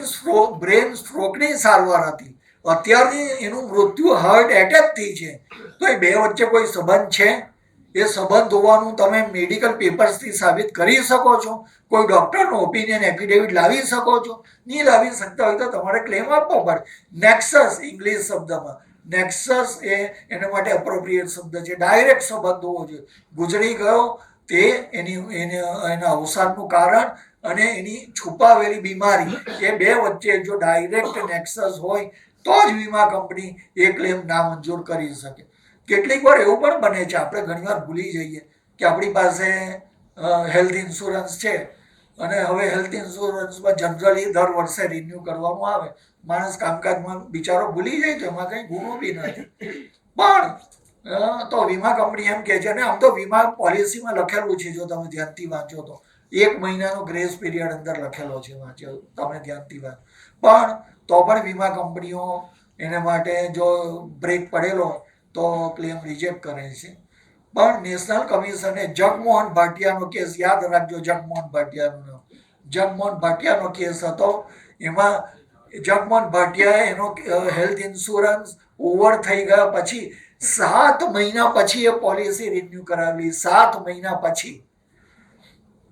સ્ટ્રોકની સારવાર હતી, અત્યારની એનું મૃત્યુ હાર્ટ એટેકથી છે. તો એ બે વચ્ચે કોઈ સંબંધ છે? એ સંબંધ હોવાનું તમે મેડિકલ પેપર્સથી સાબિત કરી શકો છો? કોઈ ડૉક્ટરનો ઓપિનિયન એફિડેવિટ લાવી શકો છો? નહીં લાવી શકતા હોય તો તમારે ક્લેમ આપવો પડે. નેક્સસ, ઇંગ્લિશ શબ્દમાં નેક્સસ એ એના માટે એપ્રોપ્રિએટ શબ્દ છે. ડાયરેક્ટ સંબંધ હોવો જોઈએ. ગુજરી ગયો તે એના અવસાનનું કારણ અને એની છુપાવેલી બીમારી, એ બે વચ્ચે જો ડાયરેક્ટ નેક્સસ હોય તો જ વીમા કંપની એ ક્લેમ નામંજૂર કરી શકે. કેટલીક વાર એવું પણ બને છે, આપણે ઘણીવાર ભૂલી જઈએ કે આપણી પાસે હેલ્થ ઇન્સ્યોરન્સ છે અને હવે હેલ્થ ઇન્સ્યોરન્સમાં જનરલી દર વર્ષે રિન્યૂ કરવામાં આવે. માણસ કામકાજમાં બિચારો ભૂલી જાય તો એમાં કંઈ ગુનો બી નથી. પણ તો વીમા કંપની એમ કહે છે, અને આમ તો વીમા પોલિસીમાં લખેલું છે, જો તમે ધ્યાનથી વાંચો તો 1 મહિનાનો ગ્રેસ પીરિયડ અંદર લખેલો છે, વાંચો તમે ધ્યાનથી વાંચો. પણ તો પણ વીમા કંપનીઓ એને માટે જો બ્રેક પડેલો તો ક્લેમ રિજેક્ટ કરે છે. પણ નેશનલ કમિશને જગમોહન ભાટિયાનો કેસ યાદ રાખજો, જગમોહન ભાટિયાનો જગમોહન ભાટિયાનો કેસ હતો. એમાં જગમોહન ભાટિયાએ એનો હેલ્થ ઇન્સ્યોરન્સ ઓવર થઈ ગયા પછી 7 મહિના પછી એ પોલિસી રિન્યુ કરાવેલી, 7 મહિના પછી.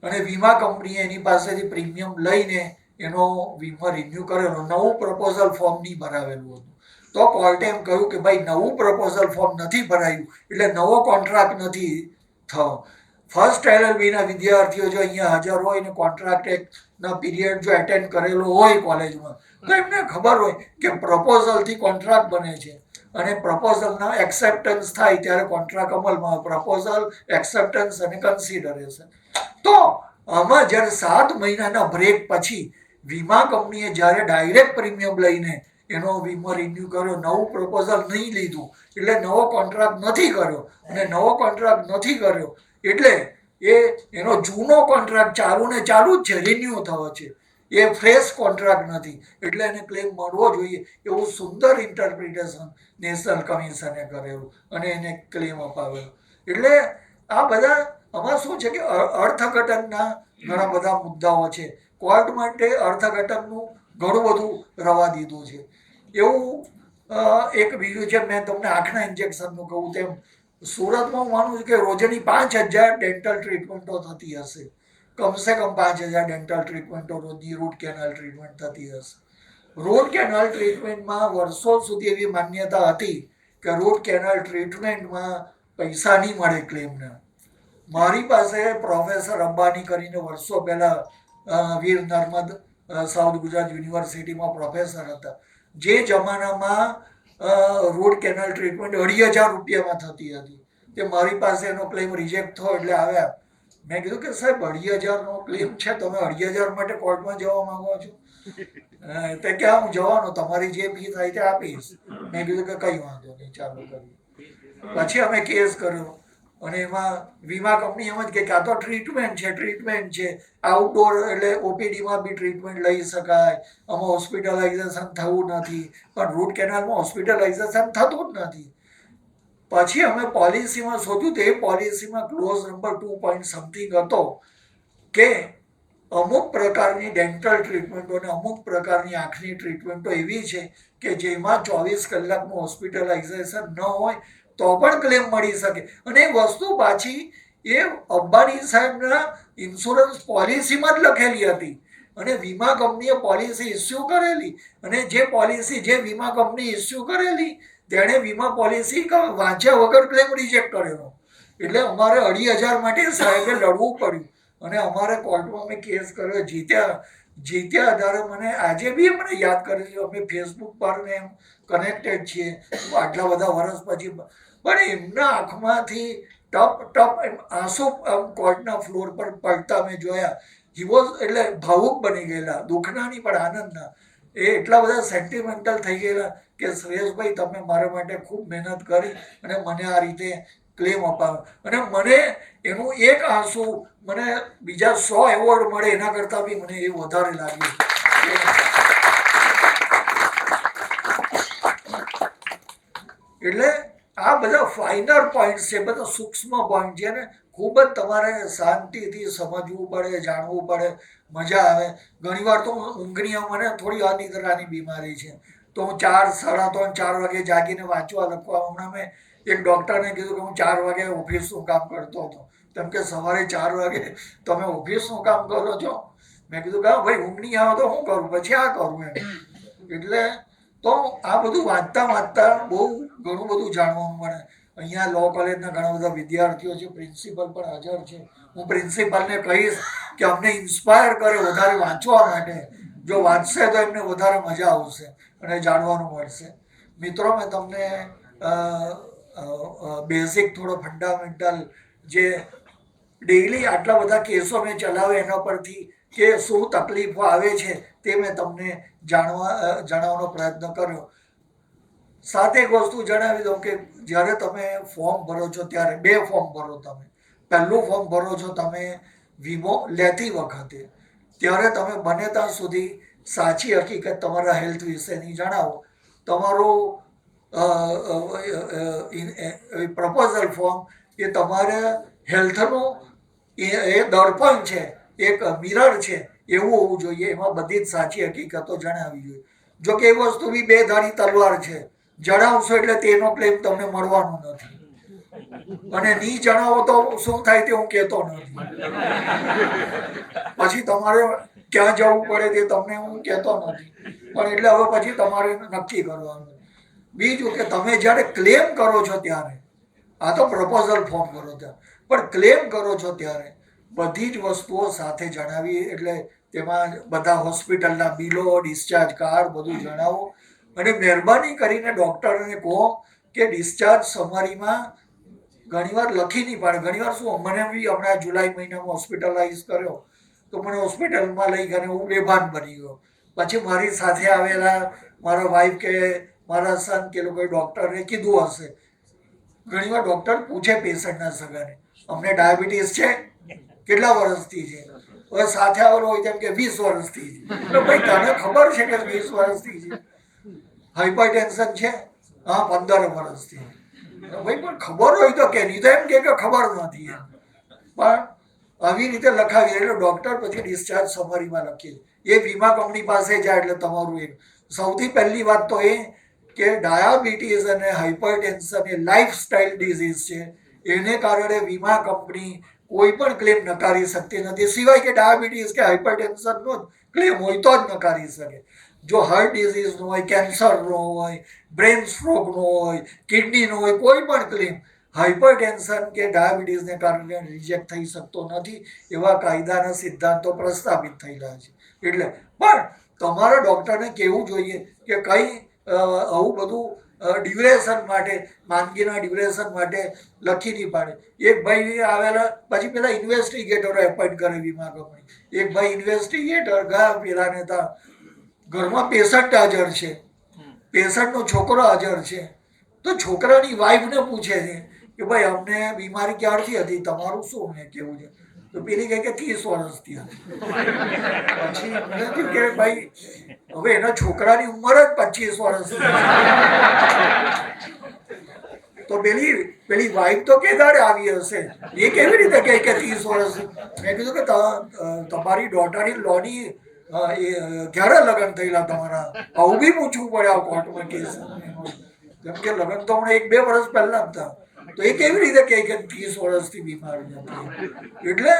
અને વીમા કંપનીએ એની પાસેથી પ્રીમિયમ લઈને એનો વીમા રિન્યુ કરેલો, નવું પ્રપોઝલ ફોર્મ નહીં ભરાવેલું હતું. તો કોર્ટે એમ કહ્યું કે ભાઈ નવું પ્રપોઝલ ફોર્મ નથી ભરાયું એટલે નવો કોન્ટ્રાક્ટ નથી થયો. ફર્સ્ટ LLBના વિદ્યાર્થીઓ જો અહીંયા હાજર હોય ને કોન્ટ્રાક્ટ એક્ટના પીરિયડ જો એટેન્ડ કરેલો હોય કોલેજમાં તો એમને ખબર હોય કે પ્રપોઝલથી કોન્ટ્રાક્ટ બને છે અને પ્રપોઝલના એક્સેપ્ટન્સ થાય ત્યારે કોન્ટ્રાક્ટ અમલમાં આવે. પ્રપોઝલ, એક્સેપ્ટન્સ અને કન્સિડરેશન. તો આમાં જ્યારે 7 મહિનાના બ્રેક પછી વીમા કંપનીએ જ્યારે ડાયરેક્ટ પ્રીમિયમ લઈને એનો વીમો રિન્યુ કર્યો, નવું પ્રપોઝલ નહીં લીધું એટલે નવો કોન્ટ્રાક્ટ નથી કર્યો, અને નવો કોન્ટ્રાક્ટ નથી કર્યો એટલે એનો જૂનો કોન્ટ્રાક્ટ ચાલુ ને ચાલુ જ છે, રિન્યુ થયો છે, એ ફ્રેશ કોન્ટ્રાક્ટ નથી એટલે એને ક્લેમ મળવો જોઈએ. એવું સુંદર ઇન્ટરપ્રિટેશન નેશનલ કમિશને કરેલું અને એને ક્લેમ અપાવેલો. એટલે આ બધા આમાં શું છે કે અર્થઘટનના ઘણા બધા મુદ્દાઓ છે. કોર્ટ માટે અર્થઘટનનું ઘણું બધું રવા દીધું છે. એવું એક બીજું છે, મેં તમને આંખના ઇન્જેક્શનનું કહું તેમ સુરતમાં હું માનું છું કે રોજની 5000 ડેન્ટલ ટ્રીટમેન્ટો થતી હશે, કમસે કમ 5000 ડેન્ટલ ટ્રીટમેન્ટો રોજની રૂટ કેનાલ ટ્રીટમેન્ટ થતી હશે. રૂટ કેનાલ ટ્રીટમેન્ટમાં વર્ષો સુધી એવી માન્યતા હતી કે રૂટ કેનાલ ટ્રીટમેન્ટમાં પૈસા નહીં મળે ક્લેમના. મારી પાસે પ્રોફેસર અંબાણી કરીને વર્ષો પહેલા વીર નર્મદ સાઉથ ગુજરાત યુનિવર્સિટીમાં પ્રોફેસર હતા. જે જમાનામાં રૂટ કેનાલ ટ્રીટમેન્ટ 2500 રૂપિયામાં થતી હતી, તે મારી પાસે એનો ક્લેમ રિજેક્ટ થયો એટલે આવ્યા. મેં કીધું કે સાહેબ 2500નો ક્લેમ છે, તમે 2500 માટે કોર્ટમાં જવા માંગો છો? તે કે હું જવાનો, તમારી જે ફી થાય તે આપીશ. મેં કીધું કે કંઈ વાંધો નહીં, ચાલુ કરીએ. પછી અમે કેસ કર્યો અને એમાં વીમા કંપની એમ જ કે આ તો ટ્રીટમેન્ટ છે, આઉટડોર એટલે OPDમાં બી ટ્રીટમેન્ટ લઈ શકાય, આમાં હોસ્પિટલાઇઝેશન થવું નથી. પણ રૂટ કેનાલમાં હોસ્પિટલાઇઝેશન થતું જ નથી. પછી અમે પોલિસીમાં શોધ્યું તો એ પોલિસીમાં ક્લોઝ નંબર 2 પોઈન્ટ સમથિંગ હતો કે અમુક પ્રકારની ડેન્ટલ ટ્રીટમેન્ટો અને અમુક પ્રકારની આંખની ટ્રીટમેન્ટો એવી છે કે જેમાં 24 કલાકનું હોસ્પિટલાઇઝેશન ન હોય તો પણ ક્લેમ મળી શકે. અને એ વસ્તુ પાછી એ અંબાણી સાહેબના ઇન્સ્યોરન્સ પોલિસીમાં જ લખેલી હતી અને વીમા કંપનીએ પોલિસી ઇસ્યુ કરેલી. અને જે વીમા કંપની ઇસ્યુ કરેલી તેણે વીમા પોલિસી વાંચ્યા વગર ક્લેમ રિજેક્ટ કરેલો. એટલે અમારે 2500 માટે સાહેબે લડવું પડ્યું અને અમારે કોર્ટમાં અમે કેસ કર્યો, જીત્યા આધારે મને આજે બી મને યાદ કરે છે. અમે ફેસબુક પર ને એમ કનેક્ટેડ છીએ આટલા બધા વર્ષ પછી. પણ એમના આંખમાંથી ટપ એમ આંસુ કોર્ટના ફ્લોર પર પડતા મેં જોયા. હી વોઝ એટલે ભાવુક બની ગયેલા, દુઃખના નહીં પણ આનંદના. એ એટલા બધા સેન્ટિમેન્ટલ થઈ ગયેલા કે સુરેશભાઈ તમે મારા માટે ખૂબ મહેનત કરી અને મને આ રીતે ક્લેમ અપાવ્યો. અને મને એનું એક આંસુ મને બીજા 100 એવોર્ડ મળે એના કરતાં બી મને એ વધારે લાગ્યું. એટલે આ બધા ફાઇનર પોઈન્ટ છે, બધા સૂક્ષ્મ પોઈન્ટ છે ને ખૂબ જ તમારે શાંતિથી સમજવું પડે, જાણવું પડે, મજા આવે. ઘણીવાર તો ઊંઘની મને થોડી અનિદ્રાની બીમારી છે તો હું 4, 3:30, 4 વાગે જાગીને વાંચવા લખવા. હમણાં મેં એક ડૉક્ટરને કીધું કે હું 4 વાગે ઓફિસનું કામ કરતો હતો. તેમ કે સવારે 4 વાગે તમે ઓફિસનું કામ કરો છો? મેં કીધું કે ભાઈ ઊંઘ નહીં આવે તો શું કરું, પછી આ કરું એમ. એટલે તો આ બધું વાંચતા બહુ ઘણું બધું જાણવાનું મળે. અહીંયા લો કોલેજના ઘણા બધા વિદ્યાર્થીઓ છે, પ્રિન્સિપલ પણ હાજર છે. હું પ્રિન્સિપલને કહીશ કે અમને ઇન્સ્પાયર કરે વધારે વાંચવા માટે. જો વાંચશે તો એમને વધારે મજા આવશે અને જાણવાનું મળશે. મિત્રો, મેં તમને બેઝિક થોડો ફંડામેન્ટલ જે ડેઈલી આટલા બધા કેસો મેં ચલાવે એના પરથી કે શું તકલીફો આવે છે તે મેં તમને જણાવવાનો પ્રયત્ન કર્યો. સાથે એક વસ્તુ જણાવી દઉં કે જ્યારે તમે ફોર્મ ભરો છો ત્યારે 2 ફોર્મ ભરો તમે. પહેલું ફોર્મ ભરો છો તમે વીમો લેતી વખતે, ત્યારે તમે બને ત્યાં સુધી સાચી હકીકત તમારા હેલ્થ વિશેની જણાવો. તમારું પ્રપોઝલ ફોર્મ એ તમારા હેલ્થનું એ દર્પણ છે, એક મિરર છે એવું હોવું જોઈએ. એમાં બધી જ સાચી હકીકતો જણાવવી જોઈએ. જો કે એ વસ્તુ બી બે ધારી તલવાર છે. જણાવશો એટલે તેનો ક્લેમ તમને મળવાનો નથી, અને નહીં જણાવો તો શું થાય તે હું કહેતો નથી. પછી તમારે ક્યાં જવું પડે તે તમને હું કહેતો નથી, પણ એટલે હવે પછી તમારે નક્કી કરવાનું. બીજું કે તમે જ્યારે ક્લેમ કરો છો ત્યારે, આ તો પ્રપોઝલ ફોર્મ કરો ત્યાં, પણ ક્લેમ કરો છો ત્યારે બધી જ વસ્તુઓ સાથે જણાવી. એટલે તેમાં બધા હોસ્પિટલના બિલો, ડિસ્ચાર્જ કાર્ડ બધું જણાવો. અને મહેરબાની કરીને ડૉક્ટરને કહો કે ડિસ્ચાર્જ સમરીમાં ઘણીવાર લખી નહીં પાડે. ઘણીવાર શું, મને બી હમણાં જુલાઈ મહિનામાં હોસ્પિટલાઇઝ કર્યો તો મને હોસ્પિટલમાં લઈ ગયા, હું બેભાન બની ગયો. પછી મારી સાથે આવેલા મારા વાઈફ કે મારા સન કે લોકોએ ડૉક્ટરને કીધું હશે. ઘણીવાર ડૉક્ટર પૂછે પેશન્ટના સગાને, અમને ડાયાબિટીસ છે, કેટલા વર્ષથી છે? હવે સાથે આવેલો હોય તેમ કે 20 વર્ષથી છે. તો ભાઈ તને ખબર છે કે 20 વર્ષથી છે? હાઇપર ટેન્શન છે? હા 15 વર્ષથી. ભાઈ પણ ખબર હોય તો કે, નહીં તો એમ કે ખબર નથી એમ. પણ આવી રીતે લખાવી એટલે ડૉક્ટર પછી ડિસ્ચાર્જ સમરીમાં લખીએ. એ વીમા કંપની પાસે જાય એટલે તમારું એક સૌથી પહેલી વાત તો એ કે ડાયાબિટીસ અને હાઇપરટેન્શન એ લાઇફસ્ટાઇલ ડિઝીઝ છે. એને કારણે વીમા કંપની કોઈ પણ ક્લેમ નકારી શકતી નથી, સિવાય કે ડાયાબિટીસ કે હાઇપરટેન્શનનો ક્લેમ હોય તો જ નકારી શકે. જો હાર્ટ ડિઝીઝનો હોય, કેન્સરનો હોય, બ્રેન સ્ટ્રોકનો હોય, કિડનીનો હોય, કોઈ પણ ક્લેમ હાઇપરટેન્શન કે ડાયાબિટીસને કારણે રિજેક્ટ થઈ શકતો નથી. એવા કાયદાના સિદ્ધાંતો પ્રસ્થાપિત થયેલા છે. એટલે પણ તમારા ડૉક્ટરને કહેવું જોઈએ કે કંઈ આવું બધું ડ્યુરેશન માટે, માંદગીના ડ્યુરેશન માટે લખી નહીં પાડે. એક ભાઈ આવેલા, પછી પેલા ઇન્વેસ્ટિગેટરો એપોઇન્ટ કરે વીમા કંપની. એક ભાઈ ઇન્વેસ્ટિગેટર ગયા પેલાને ત્યાં, ઘરમાં પેશન્ટ હાજર છે, પેશન્ટનો છોકરો હાજર છે, તો છોકરાની વાઈફને પૂછે છે કે ભાઈ અમને બીમારી ક્યારથી હતી, તમારું શું અમને કેવું છે? તો પેલી કહે કે 30 વર્ષથી હતી. પછી એમને કીધું કે ભાઈ હવે એના છોકરાની ઉંમર જ 25 વર્ષની. તો પેલી વાઈફ તો કે દાડે આવી હશે, એ કેવી રીતે કહે કે 30 વર્ષ? મેં કીધું કે તમારી ડોટરની લોની ક્યારે લગ્ન થયેલા તમારા? આવું બી પૂછવું પડે આ કોર્ટમાં કેસ. કેમ કે લગ્ન તો હમણાં 1-2 વર્ષ પહેલા હતા. તો એ કેવી રીતે કહે કે 30 વર્ષથી બીમાર નથી? એટલે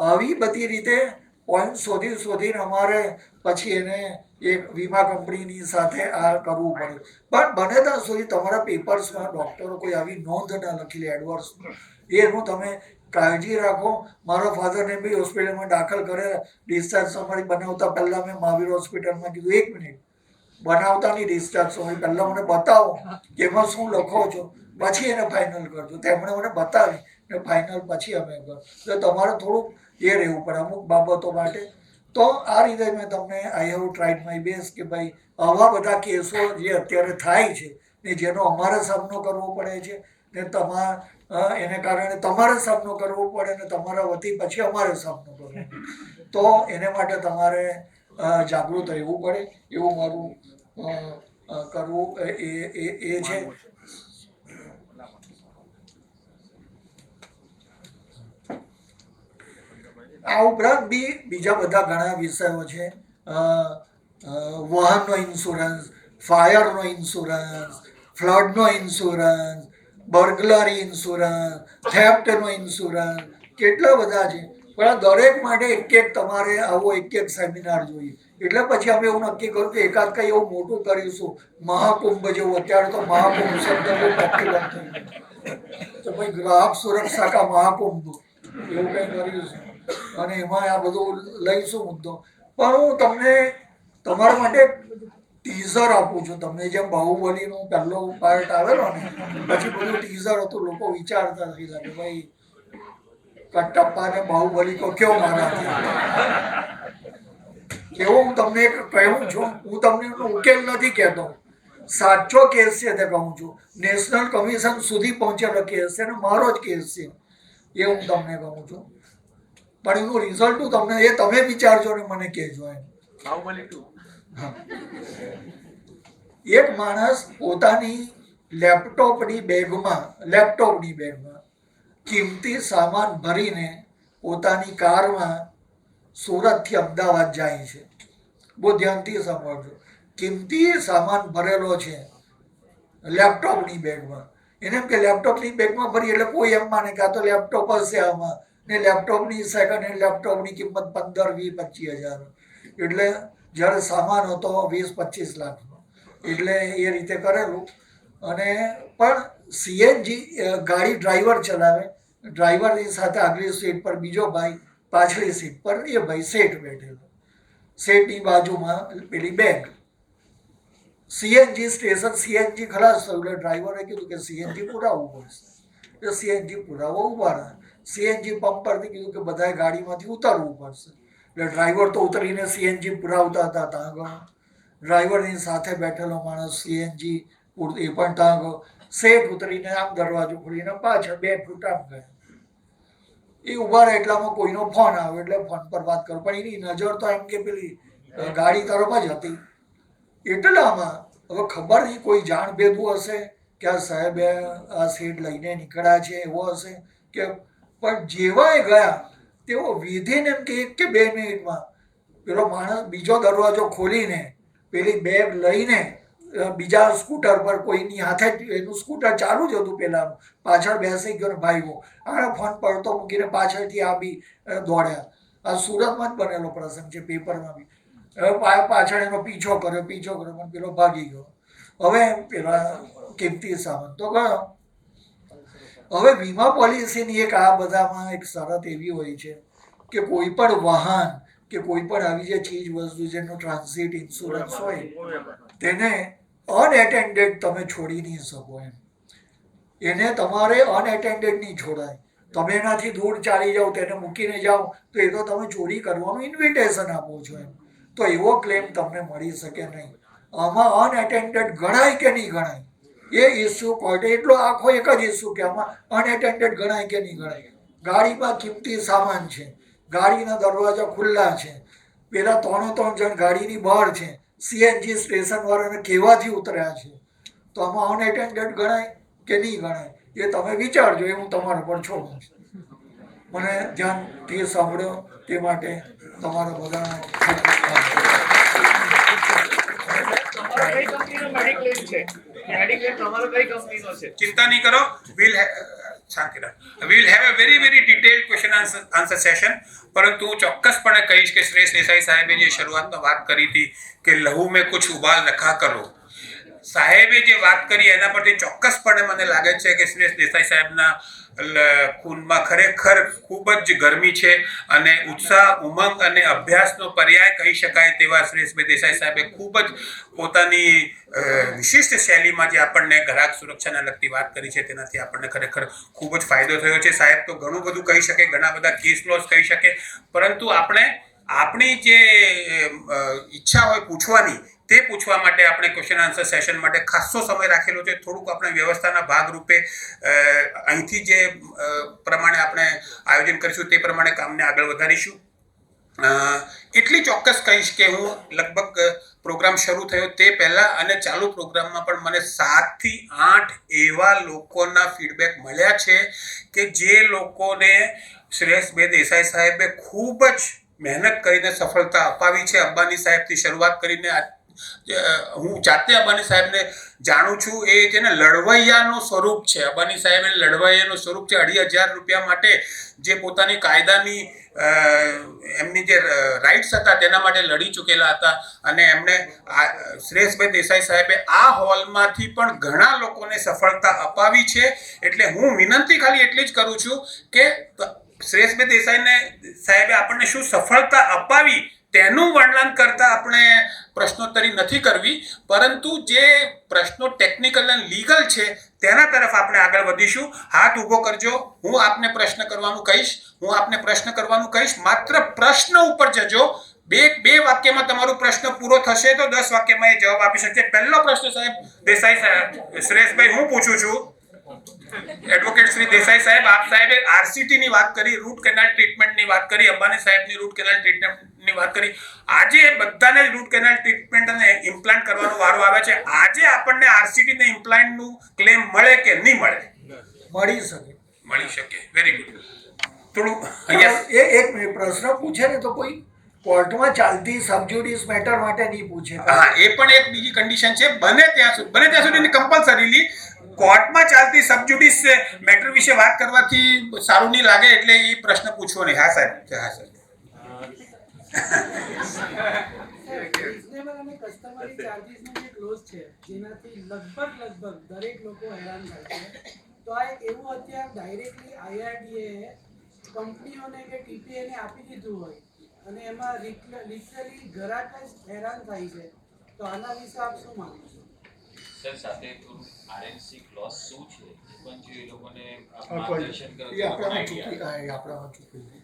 આવી બધી રીતે પોઈન્ટ શોધીને અમારે પછી એને એક વીમા કંપનીની સાથે આ કરવું પડે. પણ બને ત્યાં સુધી તમારા પેપર્સમાં ડૉક્ટરો કોઈ આવી નોંધ ના લખી લે એડવર્સ, એનું તમે કાળજી રાખો. મારા ફાધરને બી હોસ્પિટલમાં દાખલ કરેલા. ડિસ્ચાર્જ સમરી બનાવતા પહેલાં મેં મહાવીર હોસ્પિટલમાં કીધું 1 મિનિટ, બનાવતા નહીં ડિસ્ચાર્જ સમરી, પહેલાં મને બતાવો કે એમાં શું લખો છો, પછી એને ફાઇનલ કરજો. તેમણે મને બતાવી ને ફાઇનલ પછી અમે કર. તો તમારે થોડુંક એ રહેવું પડે અમુક બાબતો માટે. તો આ રીતે મેં તમને I have tried my best કે ભાઈ આવા બધા કેસો જે અત્યારે થાય છે ને જેનો અમારે સામનો કરવો પડે છે ને એને કારણે તમારે સામનો કરવો પડે ને તમારા વતી પછી અમારે સામનો કરવો પડે, તો એને માટે તમારે જાગૃત રહેવું પડે. એવું મારું કરવું એ છે. આ ઉપરાંત બી બીજા બધા ઘણા વિષયો છે. વાહનનો ઇન્સ્યોરન્સ, ફાયરનો ઇન્સ્યોરન્સ, ફ્લડનો ઇન્સ્યોરન્સ, બર્ગલરી ઇન્સ્યોરન્સ, થેફ્ટનો ઇન્સ્યોરન્સ, કેટલા બધા છે. પણ આ દરેક માટે એક તમારે આવો એક સેમિનાર જોઈએ. એટલે પછી અમે એવું નક્કી કર્યું કે એકાદ કંઈ એવું મોટું કરીશું, મહાકુંભ જેવું. અત્યારે તો મહાકુંભ શબ્દ બહુ પોપ્યુલર થયું, તો ભાઈ ગ્રાહક સુરક્ષા કા મહાકુંભ એવું કંઈ કરીશું અને એમાં આ બધું લઈશું મુદ્દો. પણ હું તમને તમારા માટે ટીઝર આપું છું. તમને જેમ બાહુબલીનો પહેલો પાર્ટ આવેલો ને, પછી બધું ટીઝર હતું, લોકો વિચારતા થયેલા કે ભાઈ કટપ્પા ને બાહુબલી કો ક્યો મારા થયા. એવું હું તમને કહું છું. હું તમને ઉકેલ નથી કહેતો, સાચો કેસ છે તે કહું છું. નેશનલ કમિશન સુધી પહોંચેલો કેસ છે ને મારો જ કેસ છે એ હું તમને કહું છું. પણ એનું રિઝલ્ટ તમને એ તમે વિચારજો ને મને કહેજો એમ. એક માણસ પોતાની લેપટોપની બેગમાં કિંમતી સામાન ભરીને પોતાની કારમાં સુરતથી અમદાવાદ જાય છે. બહુ ધ્યાનથી સાંભળજો. કિંમતી સામાન ભરેલો છે લેપટોપની બેગમાં. એને એમ કે લેપટોપની બેગમાં ભરી એટલે કોઈ એમ માને કે આ તો લેપટોપ હશે આમાં, ને લેપટોપની સેકન્ડ હેન્ડ લેપટોપની કિંમત 15-20-25 હજાર, એટલે જ્યારે સામાન હતો 20-25 લાખનો, એટલે એ રીતે કરેલું. અને પણ સીએનજી ગાડી ડ્રાઈવર ચલાવે, ડ્રાઈવરની સાથે આગલી સીટ પર બીજો ભાઈ, પાછલી સીટ પર એ ભાઈ શેઠ બેઠેલો, શેઠની બાજુમાં પેલી બેગ. સીએનજી સ્ટેશન સીએનજી ખલાસ થયું એટલે ડ્રાઈવરે કીધું કે સીએનજી પુરાવવું પડશે. એટલે સીએનજી પુરાવો ઉભા રહ્યા. સીએનજી પંપ પરથી કીધું કે બધાએ ગાડીમાંથી ઉતરવું પડશે. એટલે ડ્રાઈવર તો ઉતરીને સીએનજી પુરાવતા હતા. ત્યાં આગળ ડ્રાઈવરની સાથે બેઠેલો માણસ સીએનજી એ પણ ત્યાં આગળ શેઠ ઉતરીને આમ દરવાજો ખોલીને પાછળ 2 ફૂટ આમ ગયા. એ ઉભા રહે એટલામાં કોઈનો ફોન આવે એટલે ફોન પર વાત કરો, પણ એની નજર તો એમ કે પેલી ગાડી તરફ જ હતી. એટલામાં હવે ખબર નહીં કોઈ જાણ ભેદું હશે કે આ સાહેબે આ સીટ લઈને નીકળ્યા છે એવો હશે કે, પણ જેવાય ગયા તેઓ વિધિન એમ કે 1 કે 2 મિનિટમાં પેલો માણસ બીજો દરવાજો ખોલીને પેલી બેગ લઈને બીજા સ્કૂટર પર કોઈની હાથે, એનું સ્કૂટર ચાલુ જ હતું પેલાનું, પાછળ બેસી ગયો ને ભાગ્યો. આને ફોન પડતો મૂકીને પાછળથી આ બી દોડ્યા. આ સુરતમાં જ બનેલો પ્રસંગ છે, પેપરમાં બી. પાછળ એનો પીછો કર્યો પણ પેલો ભાગી ગયો. હવે પેલા કિંમતી સામાન તો ગયો. હવે વીમા પોલિસીની એક આ બધામાં એક શરત એવી હોય છે કે કોઈ પણ વાહન કે કોઈ પણ આવી જે ચીજ વસ્તુ જેનો ટ્રાન્ઝિટ ઇન્સ્યોરન્સ હોય તેને અનએટેન્ડેડ તમે છોડી નહીં શકો. એને તમારે અનએટેન્ડેડ નહીં છોડાય. તમે એનાથી દૂર ચાલી જાઓ, તેને મૂકીને જાઓ તો એ તો તમે ચોરી કરવાનું ઇન્વિટેશન આપો છો એમ, તો એવો ક્લેમ તમને મળી શકે નહીં. આમાં અનએટેન્ડેડ ગણાય કે નહીં ગણાય એ ઇસ્યુ કોર્ટે એટલો આખો એક જ ઇસ્યુ કે આમાં અનએટેન્ડેડ ગણાય કે નહીં ગણાય. ગાડીમાં કિંમતી સામાન છે, ગાડીના દરવાજા ખુલ્લા છે, પેલા 3 જણ ગાડીની બહાર છે, સીએનજી સ્ટેશન વાળાને કહેવાથી ઉતર્યા છે, તો આમાં અનએટેન્ડેડ ગણાય કે નહીં ગણાય એ તમે વિચારજો. એ હું તમારા પર છોડું છું. મને ધ્યાનથી સાંભળ્યો તે માટે તમારા બધાનો ચિંતા નહીં કરો. we'll have a very detailed question answer session. પરંતુ હું ચોક્કસપણે કહીશ કે શ્રેષ્ઠ દેસાઈ સાહેબે જે શરૂઆતમાં વાત કરી હતી કે લહુ મેં કુછ ઉબાલ રખા કરો, સાહેબે જે વાત કરી એના પરથી ચોક્કસપણે મને લાગે છે કે શ્રેષ્ઠ દેસાઈ સાહેબના ખૂનમાં ખરેખર ખૂબ જ ગરમી છે અને ઉત્સાહ, ઉમંગ અને અભ્યાસનો પર્યાય કહી શકાય તેવા શ્રેષ્ઠ દેસાઈ સાહેબે ખૂબ જ પોતાની વિશિષ્ટ શૈલીમાં જે આપણને ગ્રાહક સુરક્ષાને લગતી વાત કરી છે તેનાથી આપણને ખરેખર ખૂબ જ ફાયદો થયો છે. સાહેબ તો ઘણું બધું કહી શકે, ઘણા બધા કેસ લોસ કહી શકે, પરંતુ આપણે આપણી જે ઈચ્છા હોય પૂછવાની તે પૂછવા માટે આપણે ક્વેશ્ચન આન્સર સેશન માટે ખાસો સમય રાખેલો છે. થોડુંક આપણે વ્યવસ્થાના ભાગરૂપે અહીંથી જે પ્રમાણે આપણે આયોજન કરીશું તે પ્રમાણે કામને આગળ વધારીશું. એટલી ચોક્કસ કહીશ કે હું લગભગ પ્રોગ્રામ શરૂ થયો તે પહેલાં અને ચાલુ પ્રોગ્રામમાં પણ મને 7 થી 8 એવા લોકોના ફીડબેક મળ્યા છે કે જે લોકોને શ્રેષ્ઠ દેસાઈ સાહેબે ખૂબ જ મહેનત કરીને સફળતા અપાવી છે. અંબાણી સાહેબથી શરૂઆત કરીને હું જાતે અંબાણી સાહેબને જાણું છું. એ છે ને લડવૈયાનું સ્વરૂપ છે. અંબાણી સાહેબ એ લડવૈયાનું સ્વરૂપ છે. 2,500 રૂપિયા માટે જે પોતાની કાયદાની એમની જે રાઇટ્સ હતા તેના માટે લડી ચૂકેલા હતા અને એમણે શ્રેષ્ઠભાઈ દેસાઈ સાહેબે આ હોલમાંથી પણ ઘણા લોકોને સફળતા અપાવી છે. એટલે હું વિનંતી ખાલી એટલી જ કરું છું કે શ્રેષ્ઠભાઈ દેસાઈને સાહેબે આપણને શું સફળતા અપાવી તેનું વર્ણન કરતા આપણે પ્રશ્નોત્તરી નથી કરવી, પરંતુ જે પ્રશ્નો ટેકનિકલ અને લીગલ છે તેના તરફ આપણે આગળ વધીશું. હાથ ઊભો કરજો, હું આપને પ્રશ્ન કરવાનું કહીશ. માત્ર પ્રશ્ન ઉપર જજો. બે વાક્યમાં તમારો પ્રશ્ન પૂરો થશે તો 10 વાક્યમાં એ જવાબ આપી શકશે. પહેલો પ્રશ્ન સાહેબ દેસાઈ સાહેબ, શ્રેષ્ઠભાઈ હું પૂછું છું. એડવોકેટ શ્રી દેસાઈ સાહેબ, આપ સાહેબે આરસીટી ની વાત કરી, રૂટ કેનાલ ટ્રીટમેન્ટની વાત કરી, અંબાણી સાહેબની રૂટ કેનાલ ટ્રીટમેન્ટની વાત કરી. આજે બધાને રૂટ કેનાલ ટ્રીટમેન્ટ અને ઇમ્પ્લાન્ટ કરવાનો વારો આવે છે. આજે આપણને આરસીટી ને ઇમ્પ્લાન્ટનું ક્લેમ મળે કે નહીં મળે? મળી શકે. Very good. થોડું અહીંયા એ એક મિનિટ પ્રશ્ન પૂછે ને તો કોઈ કોર્ટમાં ચાલતી સબજ્યુડિસ મેટર માટે નહીં પૂછે. હા, એ પણ એક બીજી કન્ડિશન છે. બને ત્યાં સુધી કમ્પલસરીલી કોર્ટમાં ચાલતી સબજ્યુડિસ મેટર વિશે વાત કરવાથી સારું નહીં લાગે, એટલે એ પ્રશ્ન પૂછવો નહીં. હા સાહેબ. હા સર. રિઝનેબલ અને કસ્ટમરી ચાર્જીસનો જે ક્લોઝ છે જેનાથી લગભગ દરેક લોકો હેરાન થાય છે, તો આ એક એવું અત્યારે ડાયરેક્ટલી આઈઆરડીએ કંપનીઓને કે ટીપીએને આપી દીધું હોય અને એમાં લિટરલી ગ્રાહક જ હેરાન થાય છે, તો આના વિશે આપ શું માનો છો? સર, સાથે થોડું આરએનસી ક્લોઝ શું છે એ પણ જો એ લોકોને માર્ગદર્શન કરો તો આપણામાં ચૂકી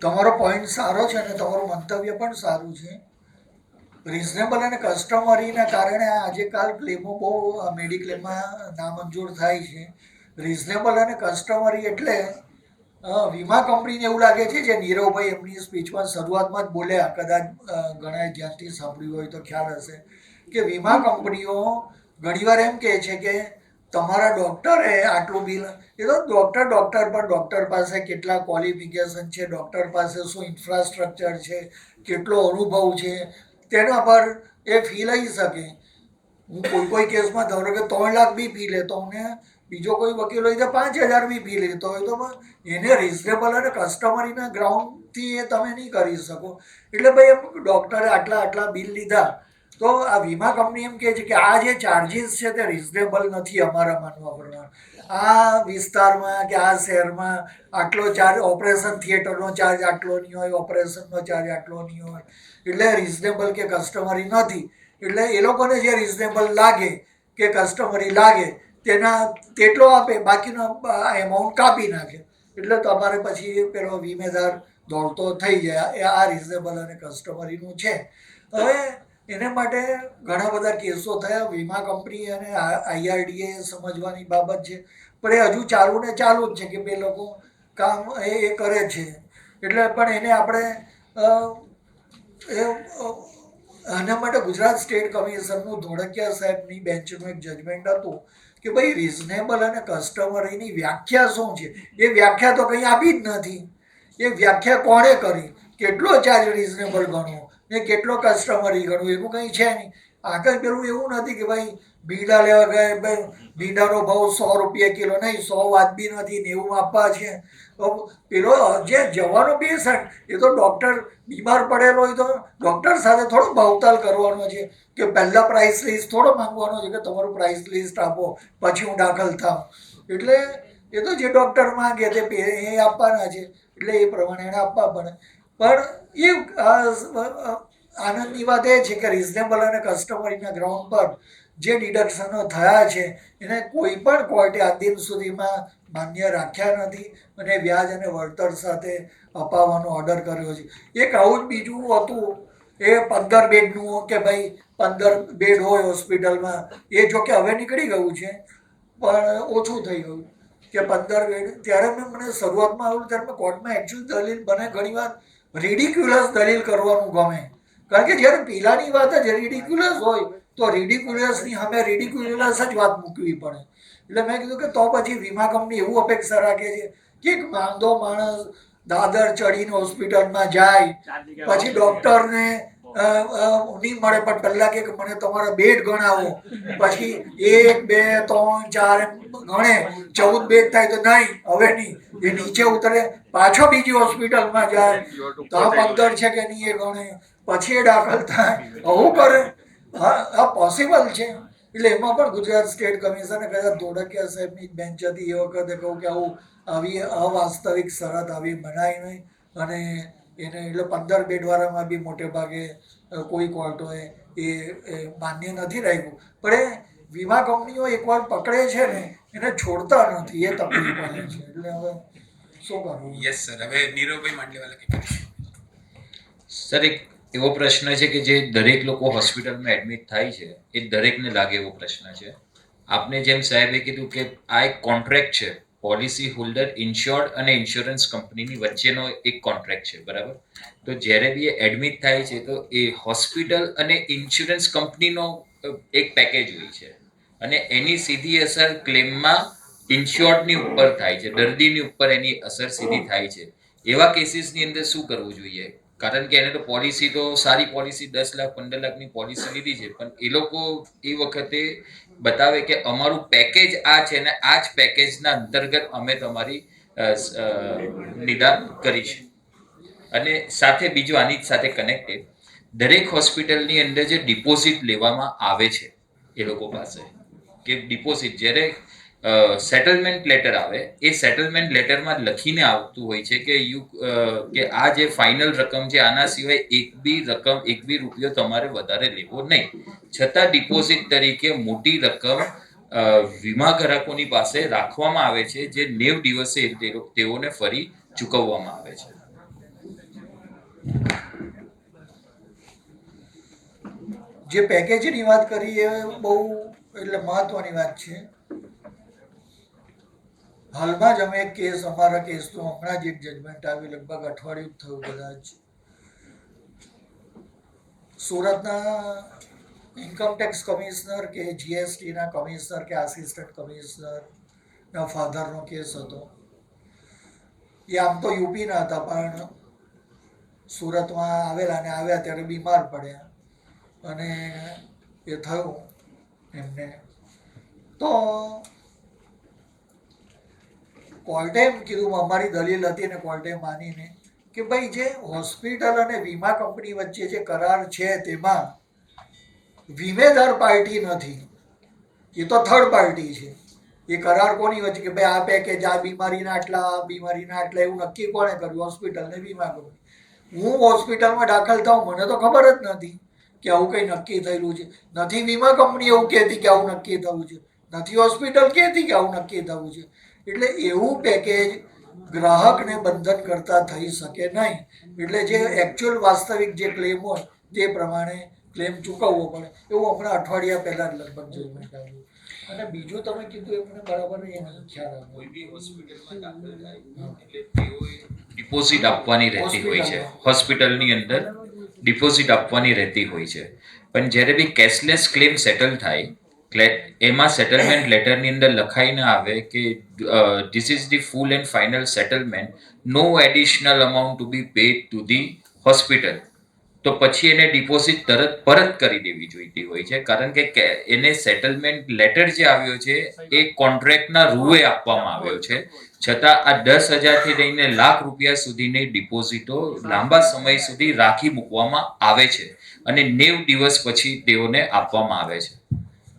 તમારો પોઈન્ટ સારો છે અને તમારું મંતવ્ય પણ સારું છે. રિઝનેબલ અને કસ્ટમરીના કારણે આજે કાલ ક્લેમો બહુ મેડિક્લેમમાં નામંજૂર થાય છે. રિઝનેબલ અને કસ્ટમરી એટલે વીમા કંપનીને એવું લાગે છે, જે નીરવભાઈ એમની સ્પીચમાં શરૂઆતમાં જ બોલ્યા, કદાચ ઘણાએ ધ્યાનથી સાંભળ્યું હોય તો ખ્યાલ હશે કે વીમા કંપનીઓ ઘણીવાર એમ કહે છે કે તમારા ડૉક્ટરે આટલું બિલ, એ તો ડૉક્ટર પણ ડૉક્ટર પાસે કેટલા ક્વોલિફિકેશન છે, ડૉક્ટર પાસે શું ઇન્ફ્રાસ્ટ્રક્ચર છે, કેટલો અનુભવ છે, તેના પર એ ફી લઈ શકે. હું કોઈ કેસમાં ધારો કે 3 લાખ બી ફી લેતો ને બીજો કોઈ વકીલ હોય તો 5,000 બી ફી લેતો હોય, તો એને રિઝનેબલ અને કસ્ટમરીના ગ્રાઉન્ડથી એ તમે નહીં કરી શકો. એટલે ભાઈ એમ ડૉક્ટરે આટલા બિલ લીધા, તો આ વીમા કંપની એમ કહે છે કે આ જે ચાર્જિસ છે તે રિઝનેબલ નથી અમારા માનવા પ્રમાણે. આ વિસ્તારમાં કે આ શહેરમાં આટલો ચાર્જ, ઓપરેશન થિયેટરનો ચાર્જ આટલો નહીં હોય, ઓપરેશનનો ચાર્જ આટલો નહીં હોય, એટલે રિઝનેબલ કે કસ્ટમરી નથી. એટલે એ લોકોને જે રિઝનેબલ લાગે કે કસ્ટમરી લાગે તેટલો આપે, બાકીનો એમાઉન્ટ કાપી નાખે. એટલે તમારે પછી પેલો વીમેદાર દોડતો થઈ જાય. આ રિઝનેબલ અને કસ્ટમરીનું છે. હવે એને માટે ઘણા બધા કેસો થયા. વીમા કંપની અને આઈઆરડીએ સમજવાની બાબત છે, પણ એ હજુ ચાલુ જ છે કે બે લોકો કામ એ કરે છે. એટલે પણ એને આપણે આના માટે ગુજરાત સ્ટેટ કમિશનનું ધોળકિયા સાહેબની બેન્ચનું એક જજમેન્ટ હતું કે ભાઈ રિઝનેબલ અને કસ્ટમરીની વ્યાખ્યા શું છે. એ વ્યાખ્યા તો કંઈ આપી જ નથી. એ વ્યાખ્યા કોણે કરી, કેટલો ચાર્જ રિઝનેબલ ગણવો ને કેટલો કસ્ટમરી ગણવું, એવું કંઈ છે નહીં. આ કંઈ પેલું એવું નથી કે ભાઈ ભીંડા લેવા ગયા, ભાઈ ભીંડાનો ભાવ 100 રૂપિયા કિલો, નહીં 100 વાજબી નથી, 90 આપવા છે. તો પેલો જે જવાનો પેશન્ટ, એ તો ડૉક્ટર બીમાર પડેલો હોય તો ડૉક્ટર સાથે થોડો ભાવતાલ કરવાનો છે કે પહેલાં પ્રાઇસ લિસ્ટ થોડો માંગવાનો છે કે તમારું પ્રાઇસ લિસ્ટ આપો પછી હું દાખલ થાઉં. એટલે એ તો જે ડૉક્ટર માંગે તે એ આપવાના છે, એટલે એ પ્રમાણે એને આપવા પડે. પણ એ આનંદની વાત એ છે કે રિઝનેબલ અને કસ્ટમરીના ગ્રાઉન્ડ પર જે ડિડક્શનો થયા છે એને કોઈ પણ કોર્ટે આજ દિન સુધીમાં માન્ય રાખ્યા નથી અને વ્યાજ અને વળતર સાથે અપાવવાનો ઓર્ડર કર્યો છે. એક આવું જ બીજું હતું, એ 15 બેડનું કે ભાઈ 15 બેડ હોય હોસ્પિટલમાં, એ જો કે હવે નીકળી ગયું છે પણ ઓછું થઈ ગયું કે 15 બેડ. ત્યારે મને શરૂઆતમાં આવ્યું ત્યારે કોર્ટમાં એકચ્યુઅલ દલીલ બને ઘણીવાર રિડિક્યુલસ દલીલ કરવાનું ગમે, કારણ કે જ્યારે પેલાની વાત જ રિડિક્યુલસ હોય તો રિડિક્યુલસની સામે રિડિક્યુલસ જ વાત મૂકવી પડે. એટલે મેં કીધું કે તો પછી વીમા કંપની એવું અપેક્ષા રાખે છે કે એક માંદો માણસ દાદર ચડીને હોસ્પિટલમાં જાય, પછી ડૉક્ટરને નહીં મળે પણ પહેલાં કે મને તમારા બેડ ગણાવો, પછી 1 2 3 4 એમ ગણે, 14 બેડ થાય તો નહીં હવે નહીં, એ નીચે ઉતરે પાછો બીજી હોસ્પિટલમાં જાય તો 15 છે કે નહીં એ ગણે, પછી એ દાખલ થાય, આવું કરે. આ પોસિબલ છે. એટલે એમાં પણ ગુજરાત સ્ટેટ કમિશને કદાચ ધોળકિયા સાહેબની બેન્ચ હતી એ વખતે કહું કે આવી અવાસ્તવિક શરત આવી બનાવી નહીં, અને એને એટલે 15 બેડવાળામાં બી મોટે ભાગે કોઈ કોર્ટોએ એ માન્ય નથી રાખ્યું. પણ એ વીમા કંપનીઓ એકવાર પકડે છે ને એને છોડતા નથી, એ તકલીફ પડે છે. એટલે હવે શું કરવું? Yes sir. હવે નીરવભાઈ માંડલેવાલા કે સર, એક એવો પ્રશ્ન છે કે જે દરેક લોકો હોસ્પિટલમાં એડમિટ થાય છે, એ દરેકને લાગે એવો પ્રશ્ન છે. આપને જેમ સાહેબે કીધું કે આ એક કોન્ટ્રાક્ટ છે, પોલિસી હોલ્ડર, ઇન્શ્યોર્ડ અને ઇન્સ્યોરન્સ કંપનીની વચ્ચેનો એક કોન્ટ્રાક્ટ છે, બરાબર? તો જ્યારે બી એ એડમિટ થાય છે તો એ હોસ્પિટલ અને ઇન્સ્યોરન્સ કંપનીનો એક પેકેજ હોય છે. અને એની સીધી અસર ક્લેમમાં ઇન્શ્યોર્ડની ઉપર થાય છે, દર્દીની ઉપર એની અસર સીધી થાય છે. એવા કેસીસની અંદર શું કરવું જોઈએ? કારણ કે એને તો પોલિસી તો સારી પોલિસી 10 લાખ 15 લાખની પોલિસી લીધી છે, પણ એ લોકો એ વખતે બતાવે કે અમારું પેકેજ આ છે ને આ જ પેકેજના અંતર્ગત અમે તમારી નિદાન કરીશું. અને સાથે બીજું આની સાથે કનેક્ટેડ, દરેક હોસ્પિટલની અંદર જે ડિપોઝિટ લેવામાં આવે છે એ લોકો પાસે, કે ડિપોઝિટ જ્યારે સેટલમેન્ટ લેટર આવે, એ સેટલમેન્ટ લેટરમાં લખીને આવતું હોય છે કે કે આ જે ફાઇનલ રકમ છે આના સિવાય એક બી રૂપિયો તમારે વધારે લેવો નહીં. છતાં ડિપોઝિટ તરીકે મોટી રકમ વીમા ગ્રાહકોની પાસે રાખવામાં આવે છે, જે 90 દિવસે તેઓને ફરી ચૂકવવામાં આવે છે. જે પેકેજની વાત કરી એ બહુ એટલે મહત્વની વાત છે. હાલમાં જ અમે એક કેસ, અમારા કેસનું હમણાં જ એક જજમેન્ટ આવ્યું, લગભગ અઠવાડિયું થયું કદાચ. સુરતના ઇન્કમટેક્સ કમિશનર કે જીએસટીના કમિશનર કે આસિસ્ટન્ટ કમિશનરના ફાધરનો કેસ હતો. એ આમ તો યુપીના હતા, પણ સુરતમાં આવેલા અને આવ્યા ત્યારે બીમાર પડ્યા અને એ થયું એમને. તો કોર્ટે એમ કીધું, અમારી દલીલ હતી ને કોર્ટે માનીને કે ભાઈ જે હોસ્પિટલ અને વીમા કંપની વચ્ચે જે કરાર છે તેમાં વીમેદાર પાર્ટી નથી, એ તો થર્ડ પાર્ટી છે. એ કરાર કોની વચ્ચે કે ભાઈ આ પેકેજ આ બીમારીના આટલા, આ બીમારીના આટલા, એવું નક્કી કોણે કર્યું? હોસ્પિટલ ને વીમા કંપની. હું હોસ્પિટલમાં દાખલ થાઉં, મને તો ખબર જ નથી કે આવું કંઈ નક્કી થયેલું છે. નથી વીમા કંપની એવું કહેતી કે આવું નક્કી થયું છે, નથી હોસ્પિટલ કહેતી કે આવું નક્કી થયું છે. એટલે એવું પેકેજ ગ્રાહકને બંધન કરતા થઈ શકે નહીં. એટલે જે એકચ્યુઅલ વાસ્તવિક જે ક્લેમ હોય તે પ્રમાણે ક્લેમ ચૂકવવો પડે. એવું હમણાં અઠવાડિયા પહેલા જ લગભગ જજમેન્ટ આવ્યું. અને બીજું તમે કીધું એ મને બરાબર નહીં ખ્યાલ આવ્યો. કોઈ બી હોસ્પિટલમાં દાખલ થાય એટલે તેઓએ ડિપોઝિટ આપવાની રહેતી હોય છે. હોસ્પિટલની અંદર ડિપોઝિટ આપવાની રહેતી હોય છે. પણ જ્યારે બી કેશલેસ ક્લેમ સેટલ થાય, એમાં સેટલમેન્ટ લેટરની અંદર લખાઈને આવે કે this is the full and final settlement, no additional amount to be paid to the hospital. તો પછી એને ડિપોઝિટ તરત પરત કરી દેવી જોઈતી હોય છે, કારણ કે એને સેટલમેન્ટ લેટર જે આવ્યો છે એ કોન્ટ્રાક્ટના રૂએ આપવામાં આવ્યો છે. છતાં આ 10,000થી લઈને લાખ રૂપિયા સુધીની ડિપોઝિટો લાંબા સમય સુધી રાખી મૂકવામાં આવે છે અને 90 દિવસ પછી તેઓને આપવામાં આવે છે.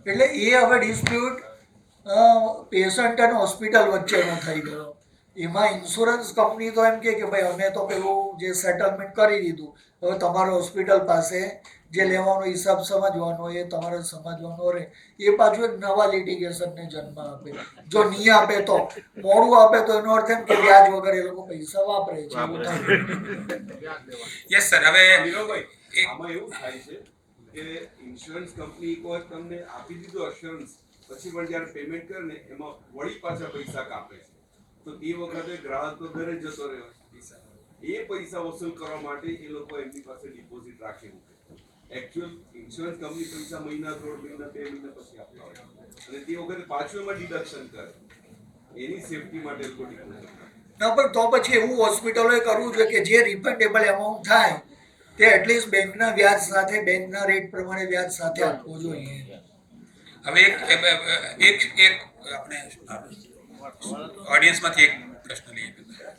એટલે એ હવે ડિસ્પ્યુટ પેશન્ટ અને હોસ્પિટલ વચ્ચેનો થઈ ગયો. એમાં ઇન્સ્યોરન્સ કંપની તો એમ કે ભાઈ અમે તો પેલું જે સેટલમેન્ટ કરી દીધું, હવે તમારે હોસ્પિટલ પાસે જે લેવાનો હિસાબ સમજવાનો એ તમારે સમજવાનો રહે. એ પાછું એક નવા લિટિગેશનને જન્મ આપે. જો નહીં આપે તો, મોડું આપે તો એનો અર્થ એમ કે વ્યાજ વગર એ લોકો પૈસા વાપરે છે. Yes sir. હવે આમાં એવું થાય છે કે ઇન્સ્યોરન્સ કંપની કોઈ તમને આપી દીધું અશ્યોરન્સ, પછી પણ જ્યારે પેમેન્ટ કરે ને એમાં વળી પાછા પૈસા કાપે છે. તો એ વખતે ગ્રાહક તો ઘરે જતો રહ્યો. એ પૈસા વસૂલ કરવા માટે એ લોકો એમની પાસે ડિપોઝિટ રાખી મૂકે. એકચ્યુઅલ ઇન્સ્યોરન્સ કંપની પૈસા મહિના, 3 મહિના, 2 મહિના પછી આપતા હોય અને તે વખતે પાછું એમાં ડિડક્શન કરે. એની સેફટી માટે એ લોકો ડિપોઝિટ. ના, પણ તો પછી એવું હોસ્પિટલોએ કરવું જોઈએ કે જે રિફંડેબલ એમાઉન્ટ થાય તે એટલીસ્ટ બેંકના વ્યાજ સાથે, બેંકના રેટ પ્રમાણે વ્યાજ સાથે આપવો જોઈએ. હવે એક આપણે ઓડિયન્સમાંથી એક પ્રશ્ન લઈએ.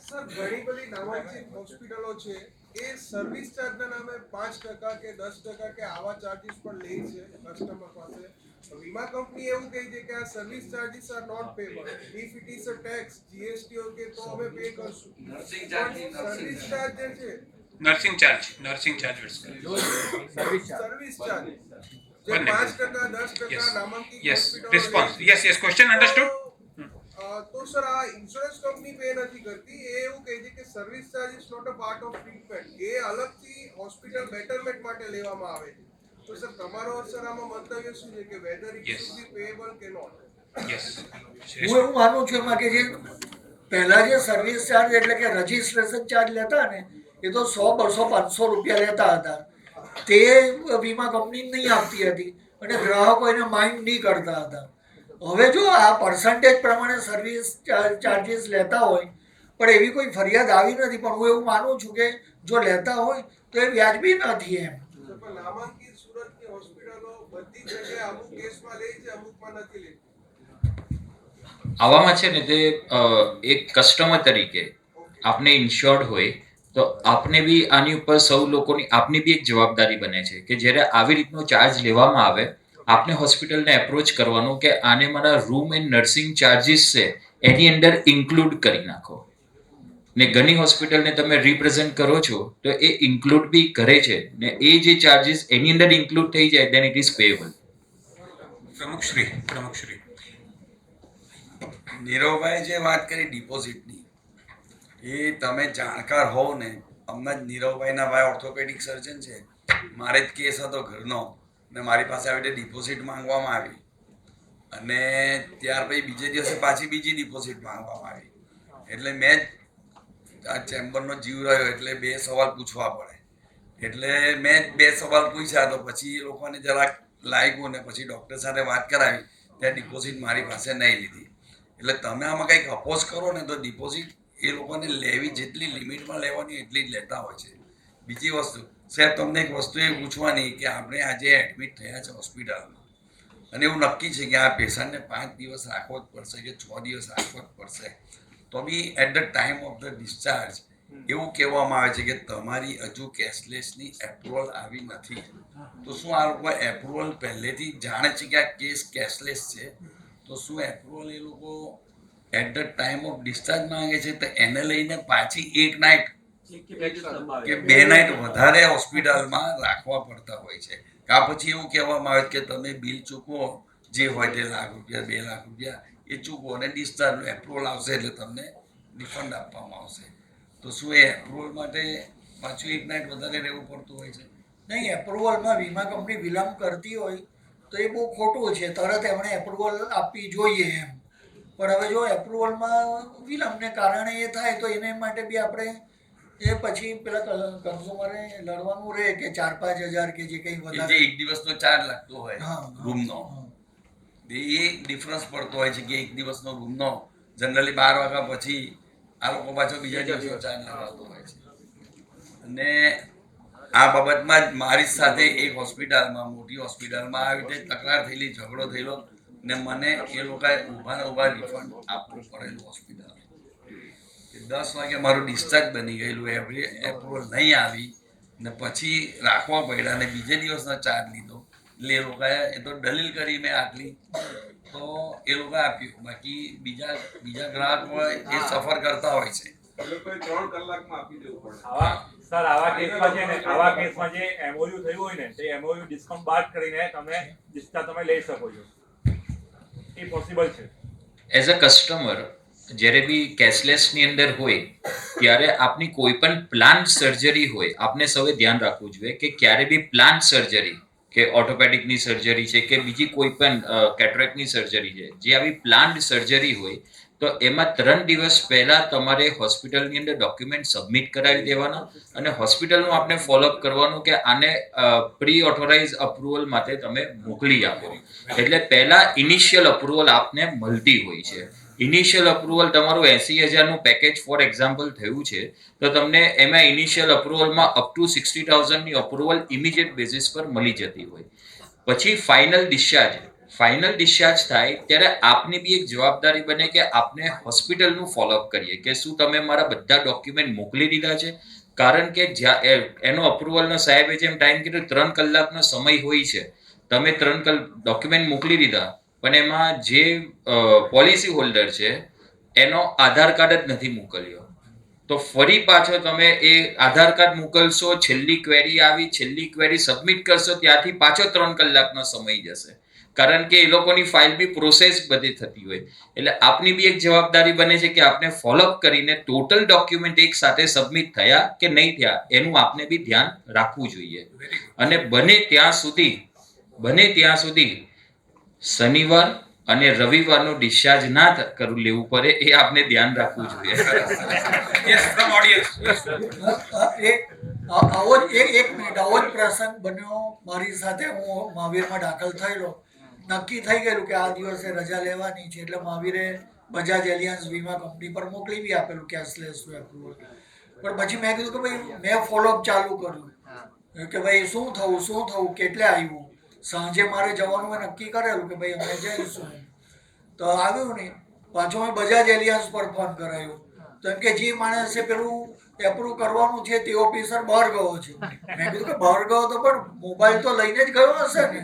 સર, ઘણી બધી નામાંકિત હોસ્પિટલો છે એ સર્વિસ ચાર્જના નામે 5% કે 10% કે આવા ચાર્જીસ પણ લે છે કસ્ટમર પાસે. વીમા કંપની એવું કહે છે કે આ service charges are not payable. If it is a tax, GST okay તો અમે પે કરશું. સર્વિસ ચાર્જ જે છે, નર્સિંગ ચાર્જ સર્વિસ ચાર્જ જે 5% 10% નામાંકિત યસ હોસ્પિટલો રિસ્પોન્સ. Yes question understood. તો સર આ ઇન્સ્યોરન્સ કંપની પે નથી કરતી. એ એવું કહે છે કે service charge is not a part of treatment. એ અલગથી હોસ્પિટલ બેટરમેન્ટ માટે લેવામાં આવે છે. તો સર તમારો સર આમાં મંતવ્ય શું છે કે weather it should be payable કે નોટ? યસ. હું એવું માનું છું એમાં કે જે પહેલા જે સર્વિસ ચાર્જ એટલે કે રજિસ્ટ્રેશન ચાર્જ લેતા ને એ તો 100, 200, 500 રૂપિયા લેતા હતા. તે વીમા કંપની નહીં આપતી હતી. અને ગ્રાહકો એને માઇન્ડ નહીં કરતા હતા. હવે જો આ પર્સન્ટેજ પ્રમાણે સર્વિસ ચાર્જીસ લેતા હોય પણ એવી કોઈ ફરિયાદ આવી નથી, પણ હું એવું માનું છું કે જો લેતા હોય તો એ વ્યાજબી નથી એમ. પણ નામાંકિત સુરતની હોસ્પિટલો બધી જગ્યાએ અમુક કેસમાં લે છે, અમુકમાં નથી લેતી. આવામાં છે ને તે એક કસ્ટમર તરીકે આપને ઇન્શ્યોર્ડ હોય તો આપને બી આની ઉપર સૌ લોકોની આપની બી એક જવાબદારી બને છે કે જ્યારે આવી રીતનો ચાર્જ લેવામાં આવે આપને હોસ્પિટલને એપ્રોચ કરવાનું કે આને મારા રૂમ એન્ડ નર્સિંગ ચાર્જીસ છે એની અંદર ઇન્ક્લુડ કરી નાખો. ને ઘણી હોસ્પિટલને તમે રિપ્રેઝેન્ટ કરો છો તો એ ઇન્ક્લુડ બી કરે છે ને એ જે ચાર્જીસ એની અંદર ઇન્ક્લુડ થઈ જાય દેન ઇટ ઇઝ પેએબલ. પ્રમુખશ્રી નીરવભાઈ જે વાત કરી ડિપોઝિટની, એ તમે જાણકાર હોવ ને, હમણાં જ નીરવભાઈના ભાઈ ઓર્થોપેડિક સર્જન છે, મારે જ કેસ હતો ઘરનો ને મારી પાસે આવી રીતે ડિપોઝિટ માંગવામાં આવી અને ત્યાર પછી બીજે દિવસે પાછી બીજી ડિપોઝિટ માંગવામાં આવી. એટલે મેં આ ચેમ્બરનો જીવ રહ્યો એટલે 2 સવાલ પૂછવા પડે. એટલે મેં 2 સવાલ પૂછ્યા તો પછી એ લોકોને જરાક લાગ્યું ને પછી ડૉક્ટર સાથે વાત કરાવી ત્યાં ડિપોઝિટ મારી પાસે નહીં લીધી. એટલે તમે આમાં કંઈક અપોઝ કરો ને તો ડિપોઝિટ એ લોકોને લેવી જેટલી લિમિટમાં લેવાની એટલી જ લેતા હોય છે. બીજી વસ્તુ સાહેબ, તમને એક વસ્તુ એ પૂછવાની કે આપણે આજે એડમિટ થયા છે હોસ્પિટલમાં અને એવું નક્કી છે કે આ પેશન્ટને 5 દિવસ રાખવો જ પડશે કે 6 દિવસ રાખવો જ પડશે, તો be at the time of the discharge એવું કહેવામાં આવે છે કે તમારી હજુ કેશલેસની એપ્રુવલ આવી નથી. તો શું આ લોકો એપ્રુવલ પહેલેથી જાણે છે કે આ કેસ કેશલેસ છે? તો શું એપ્રુવલ એ લોકો at the time of discharge માંગે છે તો એને લઈને પાછી 1 નાઇટ કે 2 નાઇટ વધારે હોસ્પિટલમાં રાખવા પડતા હોય છે. કા પછી એવું કહેવામાં આવે કે તમે બિલ ચૂકવો જે હોય તે ₹1,00,000 ₹2,00,000 એ ચૂકવો અને ડિસ્ચાર્જનું એપ્રુવલ આવશે એટલે તમને રિફંડ આપવામાં આવશે. તો શું એ એપ્રુવલ માટે પાછું 1 નાઇટ વધારે રહેવું પડતું હોય છે? નહીં, એપ્રુવલમાં વીમા કંપની વિલંબ કરતી હોય તો એ બહુ ખોટું છે. તરત એમણે એપ્રુવલ આપવી જોઈએ એમ. પણ હવે જો એપ્રુવલમાં વિલંબને કારણે એ થાય તો એને માટે બી આપણે એ પછી પેલા કન્ઝ્યુમરે લડવાનું રહે કે 4-5 હજાર કે જે કંઈ જે વધારે 1 દિવસનો ચાર્જ લાગતો હોય હા, રૂમનો, એ ડિફરન્સ પડતો હોય છે કે 1 દિવસનો રૂમનો જનરલી 12 વાગ્યા પછી આ લોકો પાછો બીજા દિવસનો ચાર્જ લગાવતો હોય છે. અને આ બાબતમાં જ મારી સાથે એક હોસ્પિટલમાં, મોટી હોસ્પિટલમાં આવી રીતે તકરાર થયેલી, ઝઘડો થયેલો ને મને એ લોકોએ ઊભા રિફંડ આપવું પડેલું હોસ્પિટલ. 10 વાગે મારું ડિસ્ચાર્જ બની ગયેલું, એપ્રુવલ નહીં આવી ને પછી રાખવા પડ્યા અને બીજે દિવસનો ચાર્જ લીધો. એટલે એ લોકોએ એ તો દલીલ કરી મેં આટલી તો એ લોકોએ આપ્યું. બાકી બીજા ગ્રાહક હોય એ સફર કરતા હોય છે. એ લોકોએ 3 કલાકમાં આપી દેવું પડે. સર આવા કેસમાં છે ને, આવા કેસમાં જે એમઓયુ થયું હોય ને તે એમઓયુ ડિસ્કાઉન્ટ બાદ કરીને તમે ડિસ્ચાર્જ તમે લઈ શકો છો. એ પોસિબલ છે. એઝ અ કસ્ટમર જ્યારે બી કેશલેસની અંદર હોય ત્યારે આપની કોઈ પણ પ્લાન સર્જરી હોય આપને સૌએ ધ્યાન રાખવું જોઈએ કે ક્યારે બી પ્લાન સર્જરી કે ઓર્થોપેડિકની સર્જરી છે કે બીજી કોઈ પણ કેટરેક્ટની સર્જરી છે, જે આવી પ્લાન્ડ સર્જરી હોય તો એમાં 3 દિવસ પહેલા તમારે હોસ્પિટલની અંદર ડોક્યુમેન્ટ સબમિટ કરાવી દેવાના અને હોસ્પિટલનું આપણે ફોલોઅપ કરવાનું કે આને પ્રી ઓથોરાઇઝ અપ્રુવલ માટે તમે મોકલી આપો. એટલે પહેલા ઇનિશિયલ અપ્રુવલ આપને મળતી હોય છે. ઇનિશિયલ અપ્રુવલ તમારું 80,000નું પેકેજ ફોર એક્ઝામ્પલ થયું છે તો તમને એમાં ઇનિશિયલ અપ્રુવલમાં અપ ટુ 60,000ની અપ્રુવલ ઇમિડિયેટ બેઝિસ પર મળી જતી હોય. પછી ફાઇનલ ડિસ્ચાર્જ થાય ત્યારે આપની બી એક જવાબદારી બને કે આપને હોસ્પિટલનું ફોલોઅપ કરીએ કે શું તમે મારા બધા ડોક્યુમેન્ટ મોકલી દીધા છે. કારણ કે એનો અપ્રુવલનો સાહેબે જેમ ટાઈમ કીધું 3 કલાકનો સમય હોય છે. તમે 3 ડોક્યુમેન્ટ મોકલી દીધા પણ એમાં જે પોલિસી હોલ્ડર છે એનો આધાર કાર્ડ જ નથી મોકલ્યો તો ફરી પાછો તમે એ આધાર કાર્ડ મોકલશો, છેલ્લી ક્વેરી સબમિટ કરશો ત્યાંથી પાછો 3 કલાકનો સમય જશે. કારણ કે એ લોકોની ફાઇલ બી પ્રોસેસ બધી થતી હોય. એટલે આપની બી એક જવાબદારી બને છે કે આપને ફોલોઅપ કરીને ટોટલ ડોક્યુમેન્ટ એક સાથે સબમિટ થયા કે નહીં થયા એનું આપને બી ધ્યાન રાખવું જોઈએ. અને બને ત્યાં સુધી શનિવાર અને રવિવારનો ડિસ્ચાર્જ ના લેવું પડે એ આપને ધ્યાન રાખવું જોઈએ. આવો જ એક મિનિટ, આવો જ પ્રસંગ બન્યો મારી સાથે. હું મહાવીરમાં દાખલ થયેલો, નક્કી થઈ ગયેલું કે આ દિવસે રજા લેવાની છે, એટલે મહાવીરે બજાજ એલિયન્સ વીમા કંપની પર મોકલી બી આપેલું કેશલેસ એપ્રુવલ. પણ પછી મેં કીધું કે ભાઈ મેં ફોલોઅપ ચાલુ કર્યું કે ભાઈ શું થવું, કેટલે આવ્યું. સાંજે મારે જવાનું મેં નક્કી કરેલું કે ભાઈ અમે જઈશું, તો આવ્યું નહીં. પાછો મેં બજાજ એલિયન્સ પર ફોન કરાયો, તો એમ કે જે માણસે પેલું એપ્રુવ કરવાનું છે તે ઓફિસર બહાર ગયો છે. મેં કીધું કે બહાર ગયો તો પણ મોબાઈલ તો લઈને જ ગયો હશે ને,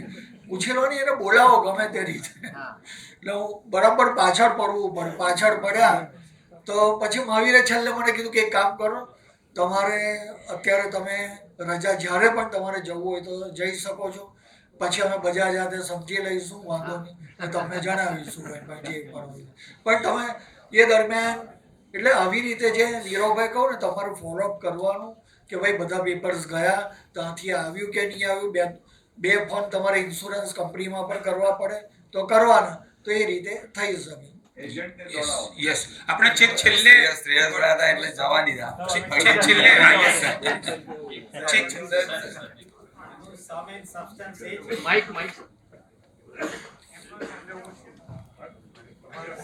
પૂછી લો ને, એને બોલાવો ગમે તે રીતે. એટલે હું બરાબર પાછળ પડવું પડે. પાછળ પડ્યા તો પછી મહાવીરે છેલ્લે મને કીધું કે એક કામ કરો, તમારે અત્યારે તમે રજા જ્યારે પણ તમારે જવું હોય તો જઈ શકો છો, પછી અમે બજાર જાતે સમજી લઈશું, વાંધો નહીં, અને તમને જણાવીશું જે પણ હોય. પણ તમે એ દરમિયાન એટલે આવી રીતે જે નીરવભાઈ કહું ને, તમારું ફોલોઅપ કરવાનું કે ભાઈ બધા પેપર્સ ગયા, ત્યાંથી આવ્યું કે નહીં આવ્યું. બે ફોન તમારે ઇન્સ્યોરન્સ કંપનીમાં પણ કરવા પડે તો કરવાના, તો એ રીતે થઈ શકે. યસ, આપણે છેલ્લે શ્રેયસ હતા એટલે જવા દીધા. છેલ્લે Sum and substance H.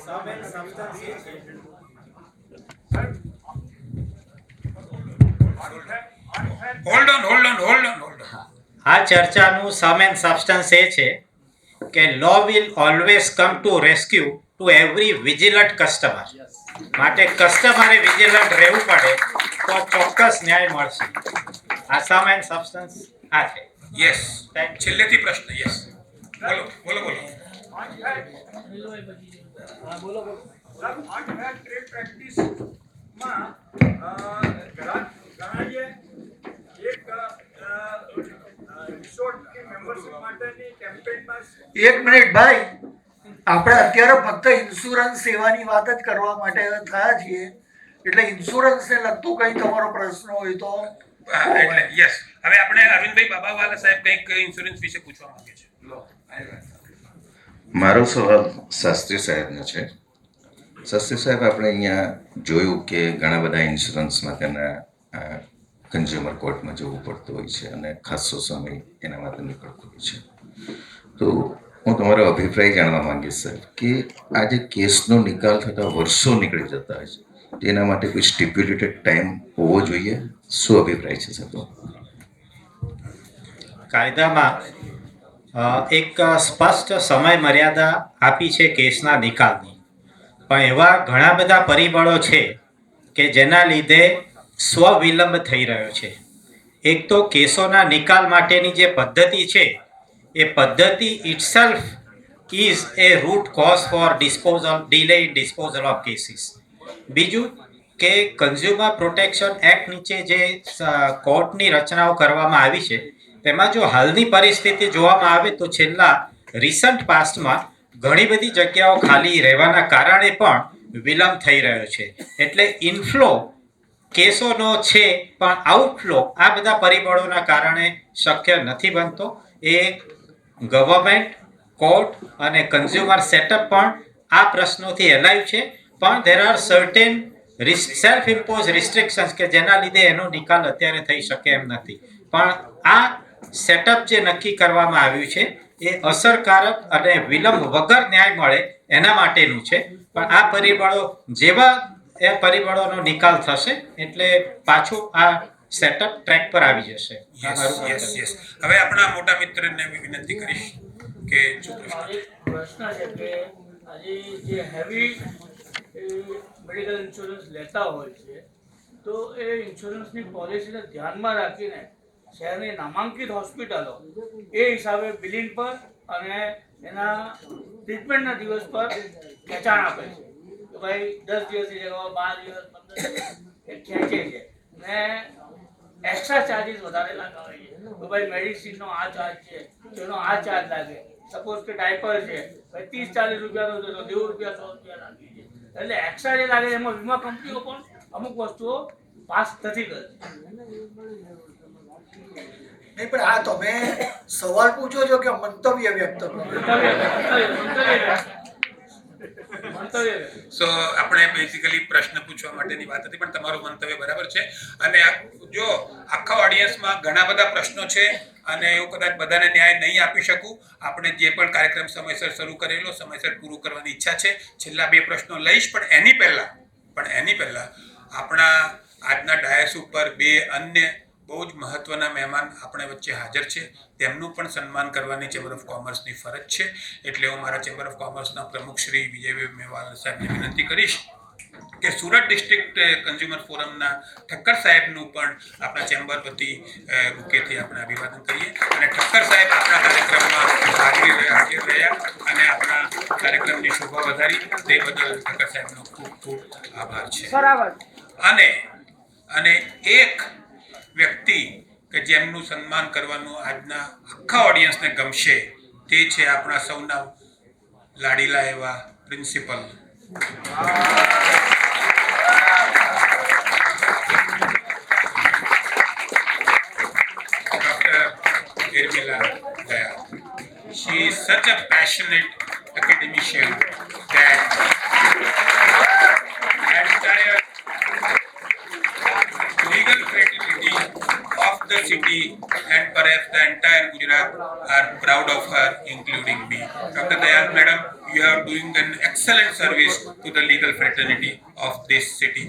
Sum and substance H. Hold on. આ ચર્ચાનું સમ એન્ડ સબસ્ટન્સ એ છે કે law will always come to rescue to every vigilant customer. માટે કસ્ટમરે વિજિલન્ટ રહેવું પડે તો ચોક્કસ ન્યાય મળશે. આ સમ એન્ડ સબસ્ટન્સ આ છે. યસ, છેલ્લેથી પ્રશ્ન. યસ, બોલો. એક મિનિટ ભાઈ, આપણે અત્યારે ફક્ત ઇન્સ્યોરન્સ સેવાની વાત જ કરવા માટે થયા છીએ, એટલે ઇન્સ્યોરન્સને લગતું કંઈ તમારો પ્રશ્ન હોય તો. એટલે યસ, હવે આપણે અરવિંદભાઈ બાબાવાલા સાહેબ કંઈક ઇન્સ્યોરન્સ વિશે પૂછવા માંગે છે. મારો સવાલ શાસ્ત્રી સાહેબનો છે. શાસ્ત્રી સાહેબ, આપણે અહીંયા જોયું કે ઘણા બધા ઇન્સ્યોરન્સ માટેના કન્ઝ્યુમર કોર્ટમાં જવું પડતું હોય છે અને ખાસો સમય એના માટે નીકળતો હોય છે. તો હું તમારો અભિપ્રાય જાણવા માંગીશ સર કે આ જે કેસનો નિકાલ થતા વર્ષો નીકળી જતા હોય છે, તેના માટે કોઈ સ્ટિપ્યુલેટેડ ટાઈમ હોવો જોઈએ. શું અભિપ્રાય છે સર? કાયદામાં એક સ્પષ્ટ સમય મર્યાદા આપી છે કેસના નિકાલની, પણ એવા ઘણા બધા પરિબળો છે કે જેના લીધે સ્વવિલંબ થઈ રહ્યો છે. એક તો કેસોના નિકાલ માટેની જે પદ્ધતિ છે એ પદ્ધતિ itself is a root cause for delay in disposal of cases. બીજું કે કન્ઝ્યુમર પ્રોટેક્શન એક્ટ નીચે જે કોર્ટની રચનાઓ કરવામાં આવી છે તેમાં જો હાલની પરિસ્થિતિ જોવામાં આવે તો છેલ્લા રિસન્ટ પાસ્ટમાં ઘણી બધી જગ્યાઓ ખાલી રહેવાના કારણે પણ વિલંબ થઈ રહ્યો છે. એટલે ઇનફ્લો કેસોનો છે પણ આઉટફ્લો આ બધા પરિબળોના કારણે શક્ય નથી બનતો. એ ગવર્મેન્ટ, કોર્ટ અને કન્ઝ્યુમર સેટઅપ પણ આ પ્રશ્નોથી એલાયું છે, પણ there are certain self impose restrictions કે જેના લીધે એનો નિકાલ અત્યારે થઈ શકે એમ નથી. પણ આ સેટઅપ જે નક્કી કરવામાં આવ્યું છે એ અસરકારક અને વિલંબ વગર ન્યાય મળે એના માટેનું છે. પણ આ પરિબળો જેવા એ પરિબળોનો નિકાલ થશે એટલે પાછું આ સેટઅપ ટ્રેક પર આવી જશે. યસ. હવે આપણા મોટા મિત્રને વિનંતી કરીશ કે પ્રશ્ન છે કે આજે જે હેવી મેડિકલ ઇન્સ્યોરન્સ લેતા હોય છે તો એ ઇન્સ્યોરન્સની પોલિસીને ધ્યાનમાં રાખીને શહેરની નામાંકિત હોસ્પિટલો એ હિસાબે બિલિંગ પર અને એના ટ્રીટમેન્ટના દિવસ પર ખેંચાણ આપે છે કે ભાઈ 10 દિવસની જગ્યાએ 12 દિવસ 15 દિવસ એ ખેંચે છે ને એક્સ્ટ્રા ચાર્જીસ વધારે લગાવે છે તો ભાઈ મેડિસિનનો આ ચાર્જ છે, તેનો આ ચાર્જ લાગે. સપોઝ કે ડાયપર છે ભાઈ 30-40 રૂપિયાનો તો 90 રૂપિયા 100 રૂપિયા લાગી છે. એટલે એક્સ્ટ્રા જે લાગે એમાં વીમા કંપનીઓ પણ અમુક વસ્તુઓ પાસ નથી કરતી. નહીં, પણ આ તમે સવાલ પૂછો છો કે મંતવ્ય વ્યક્ત કરો? મંતવ્ય સો આપણે બેઝિકલી પ્રશ્ન પૂછવા માટેની વાત હતી, પણ તમારું મંતવ્ય બરાબર છે. અને જો આખા ઓડિયન્સમાં ઘણા બધા પ્રશ્નો છે અને હું કદાચ બધાને ન્યાય નહીં આપી શકું. આપણે જે પણ કાર્યક્રમ સમયસર શરૂ કરેલો સમયસર પૂરું કરવાની ઈચ્છા છે. છેલ્લા 2 પ્રશ્નો લઈશ, પણ એની પહેલા આપણા આજના ડાયસ ઉપર 2 અન્ય બહુ જ મહત્વના મહેમાન આપણે વચ્ચે હાજર છે. તેમનું પણ સન્માન કરવાની ચેમ્બર ઓફ કોમર્સની ફરજ છે. એટલે હું મારા ચેમ્બર ઓફ કોમર્સના પ્રમુખ શ્રી વિજયભાઈ મેવાલ સાહેબને વિનંતી કરીશ કે સુરત ડિસ્ટ્રિક્ટ કન્ઝ્યુમર ફોરમના ઠક્કર સાહેબનું પણ આપણા ચેમ્બર વતી બુકેથી આપણે અભિવાદન કરીએ. અને ઠક્કર સાહેબ આપણા કાર્યક્રમમાં હાજર રહ્યા અને આપણા કાર્યક્રમની શોભા વધારી તે બદલ ઠક્કર સાહેબનો ખૂબ ખૂબ આભાર છે. અને એક વ્યક્તિ કે જેમનું સન્માન કરવાનું આજના આખા ઓડિયન્સને ગમશે તે છે આપણા સૌના લાડીલા એવા principal She is such a passionate academician that entire legal fraternity of the city and perhaps the entire Gujarat are proud of her, including me. Dr. Dayal madam, you are doing an excellent service to the legal fraternity of this city.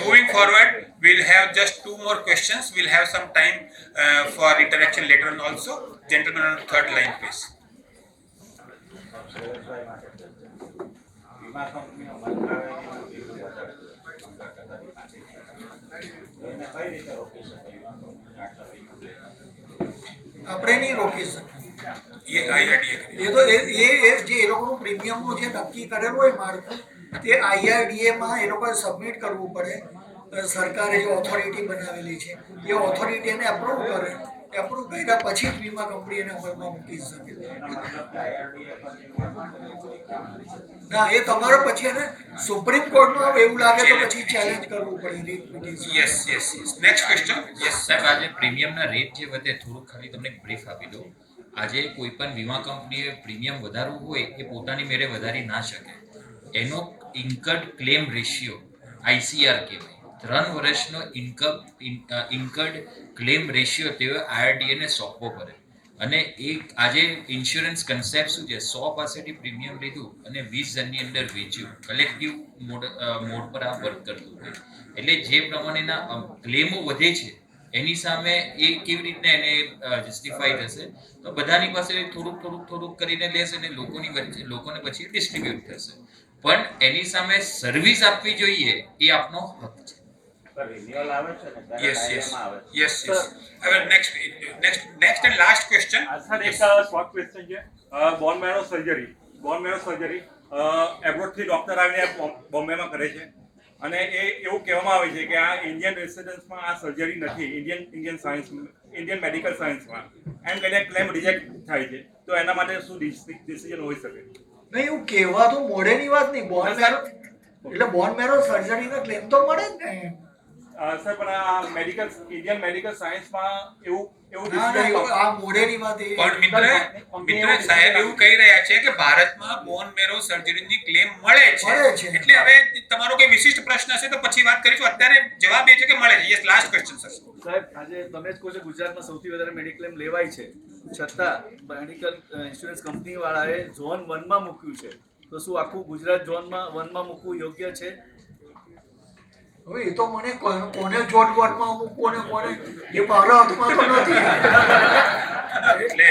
Moving forward, we'll have just 2 more questions. We'll have some time for interaction later on also. Gentlemen on the 3rd line, please. આપણે નહીં રોકી શકીએ. ये IRDA એ તો એ જે એ લોકોનું પ્રીમિયમનું જે નક્કી કરેલું હોય માળખું તે IRDA માં એ લોકોએ સબમિટ કરવું પડે. સરકારે જે ઓથોરિટી બનાવેલી છે એ ઓથોરિટી એને અપ્રૂવ કરે. એપ્રુવ કર્યા પછી જ વીમા કંપની એને અમલમાં મૂકી શકે. ના, એ તમારે પછી એને સુપ્રીમ કોર્ટમાં એવું લાગે તો પછી ચેલેન્જ કરવું પડે. Yes. Next question. Yes. સાહેબ, આજે પ્રીમિયમના રેટ જે વધે થોડુંક ખાલી તમને બ્રીફ આપી દઉં. આજે કોઈ પણ વીમા કંપનીએ પ્રીમિયમ વધારવું હોય એ પોતાની મેળે વધારી ના શકે. એનો ઇન્કર્ડ ક્લેમ રેશિયો ICR કહેવાય. 3 વર્ષનો ઇન્કર્ડ ક્લેમ રેશિયો તેઓ IRDA ને સોંપવો પડે. અને આજે ઇન્સ્યોરન્સ કન્સેપ્ટ શું છે, 100 પાસેથી પ્રીમિયમ લીધું અને 20 જણની અંદર વેચ્યું, કલેક્ટિવ મોડ પર આ વર્ક કરતું હોય. એટલે જે પ્રમાણેના ક્લેમો વધે છે એની સામે એ કેવી રીતના એને જસ્ટિફાઈ થશે? તો બધાની પાસે થોડુંક કરીને લેશે અને લોકોને પછી ડિસ્ટ્રીબ્યુટ થશે. પણ એની સામે સર્વિસ આપવી જોઈએ એ આપનો હક છે. Yes. Next and last question. Sir, એક શોર્ટ ક્વેશ્ચન છે. બોન મેરો સર્જરી એબ્રોડ થી ડોક્ટર આવીને બોમ્બેમાં કરે છે અને એ એવું કહેવામાં આવે છે કે આ ઇન્ડિયન રેસિડન્સમાં આ સર્જરી નથી, ઇન્ડિયન મેડિકલ સાયન્સમાં એમ કહીને ક્લેમ રિજેક્ટ થાય છે. તો એના માટે શું ડિસિઝન હોઈ શકે? નહીં, એવું કહેવા તો મોડેની વાત નહીં. બોન મેરો સર્જરીનો ક્લેમ તો મળે જ ને. સર, પણ આ ઇન્ડિયન મેડિકલ સાયન્સમાં એવું આ મોડેની વાત એ પણ મિત્ર સાહેબ એવું કહી રહ્યા છે કે ભારતમાં બોન મેરો સર્જરીની ક્લેમ મળે છે. એટલે હવે તમારો કોઈ વિશિષ્ટ પ્રશ્ન હશે તો પછી વાત કરીશું. અત્યારે જવાબ એ છે કે મળે છે. Yes, last question sir. સાહેબ, આજે તમે જ કહો છો ગુજરાતમાં સૌથી વધારે મેડિક્લેમ લેવાય છે, છતાં મેડિકલ ઇન્સ્યોરન્સ કંપની વાળાએ ઝોન 1 માં મૂક્યું છે. તો શું આખું ગુજરાત ઝોન 1 માં મૂકવું યોગ્ય છે? હવે એ તો મને કોને જોડ બોર્ડમાં મૂકવું ને કોને એ મારા હાથમાં તો નથી. એટલે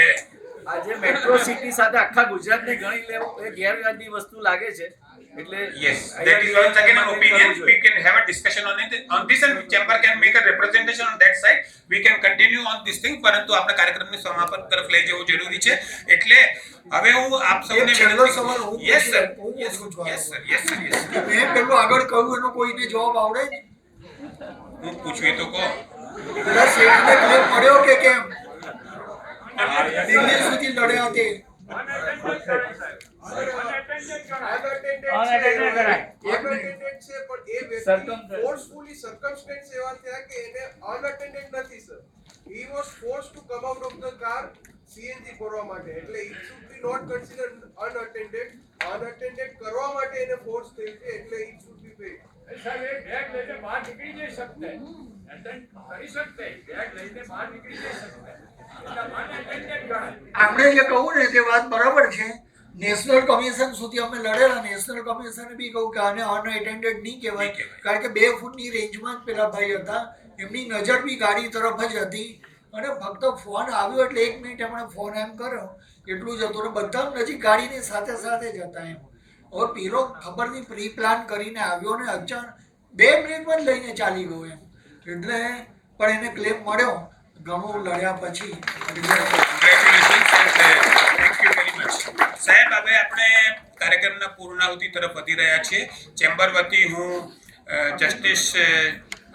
આજે મેટ્રો સિટી સાથે આખા ગુજરાતને ગણી લેવું એ ગેરવ્યાજની વસ્તુ લાગે છે. એટલે yes, that is once again an opinion. We can have a discussion on this and chamber can make a representation on that side. We can continue on this thing. પરંતુ આપણે કાર્યક્રમને સમાપન તરફ લઈ જવું જરૂરી છે. એટલે હવે હું આપ સૌને છેલ્લો સવાલ હું yes sir. મેં પેલું આગળ કહ્યું એનો કોઈને જવાબ આવડે? હું પૂછું તો કહો. પેલા શેઠને ક્લેમ મળ્યો કે કેમ? દિલ્હી સુધી લડ્યા તે CNG ભરવા માટે, એટલે it should be not considered unattended અનઅટેન્ડેડ કરવા માટે એને ફોર્સ થયું છે એટલે ઈ શુડ બી પેડ. સાહેબ એ બેગ લઈને બહાર નીકળી નહીં શકતે એટેન્ડ કરી શકતે બેગ લઈને બહાર નીકળી નહીં શકતે એટલે મને એટેન્ડેડ ગણાય. આપણે જે કહું ને તે વાત બરાબર છે. નેશનલ કમિશન સુધી અમે લડેલા. નેશનલ કમિશને બી કહું કે આને અનએટેન્ડેડ નહીં કહેવાય, કારણ કે 2 ફૂટની રેન્જમાં જ પેલા ભાઈ હતા. એમની નજર બી ગાડી તરફ જ હતી અને ફક્ત ફોન આવ્યો એટલે 1 મિનિટ એમણે ફોન એમ કર્યો એટલું જ હતું. બધા નજીક ગાડીની સાથે સાથે જ હતા એમ. હવે પીરો ખબર નહીં પ્રી પ્લાન કરીને આવ્યો ને અચાનક 2 મિનિટમાં જ લઈને ચાલી ગયો એમ. એટલે પણ એને ક્લેમ મળ્યો ઘણું લડ્યા પછી. સાહેબ હવે આપણે કાર્યક્રમના પૂર્ણાહુતિ તરફ વધી રહ્યા છીએ. ચેમ્બર વતી હું જસ્ટિસ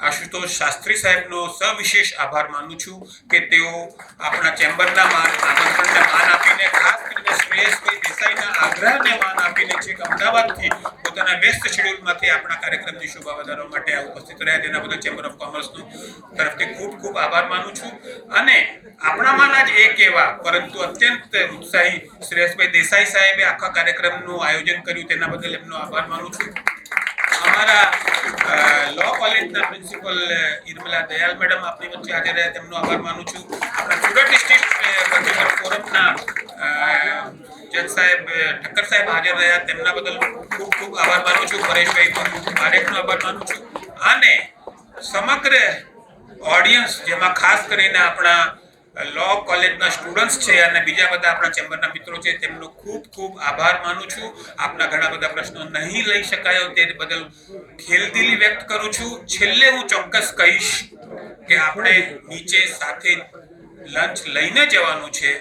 આશુતોષ શાસ્ત્રી સાહેબનો સવિશેષ આભાર માનું છું કે તેઓ આપણા ચેમ્બરના આમંત્રણને માન આપીને, ખાસ કરીને શ્રેયસભાઈ દેસાઈના આગ્રહને માન આપીને છેક અમદાવાદથી પોતાના વ્યસ્ત શેડ્યુલમાંથી આપણા કાર્યક્રમની શોભા વધારવા માટે આ ઉપસ્થિત રહ્યા. તેના બદલ ચેમ્બર ઓફ કોમર્સનો તરફથી ખૂબ ખૂબ આભાર માનું છું. અને આપણામાંના જ એક એવા પરંતુ અત્યંત ઉત્સાહી શ્રેયસભાઈ દેસાઈ સાહેબે આખા કાર્યક્રમનું આયોજન કર્યું, તેના બદલ એમનો આભાર માનું છું. અમારા લો કોલેજના પ્રિન્સિપલ ઇરમલા દયાલ મેડમ આપણી વચ્ચે હાજર રહ્યા, તેમનો આભાર માનું છું. આપણા સુરત ડિસ્ટ્રિક્ટ કન્ઝ્યુમર ફોરમના જજ સાહેબ ઠક્કર સાહેબ હાજર રહ્યા, તેમના બદલ ખૂબ ખૂબ આભાર માનું છું. પરેશભાઈ પારેખનો આભાર માનું છું. અને સમગ્ર ઓડિયન્સ, જેમાં ખાસ કરીને આપણા લો કોલેજના સ્ટુડન્ટ્સ છે અને બીજા બધા આપણા ચેમ્બરના મિત્રો છે, તેમનો ખૂબ ખૂબ આભાર માનું છું. આપના ઘણા બધા પ્રશ્નો નહીં લઈ શકાયો તે બદલ ખેલદિલી વ્યક્ત કરું છું. છેલ્લે હું ચોક્કસ કહીશ કે આપણે નીચે સાથે લંચ લઈને જવાનું છે.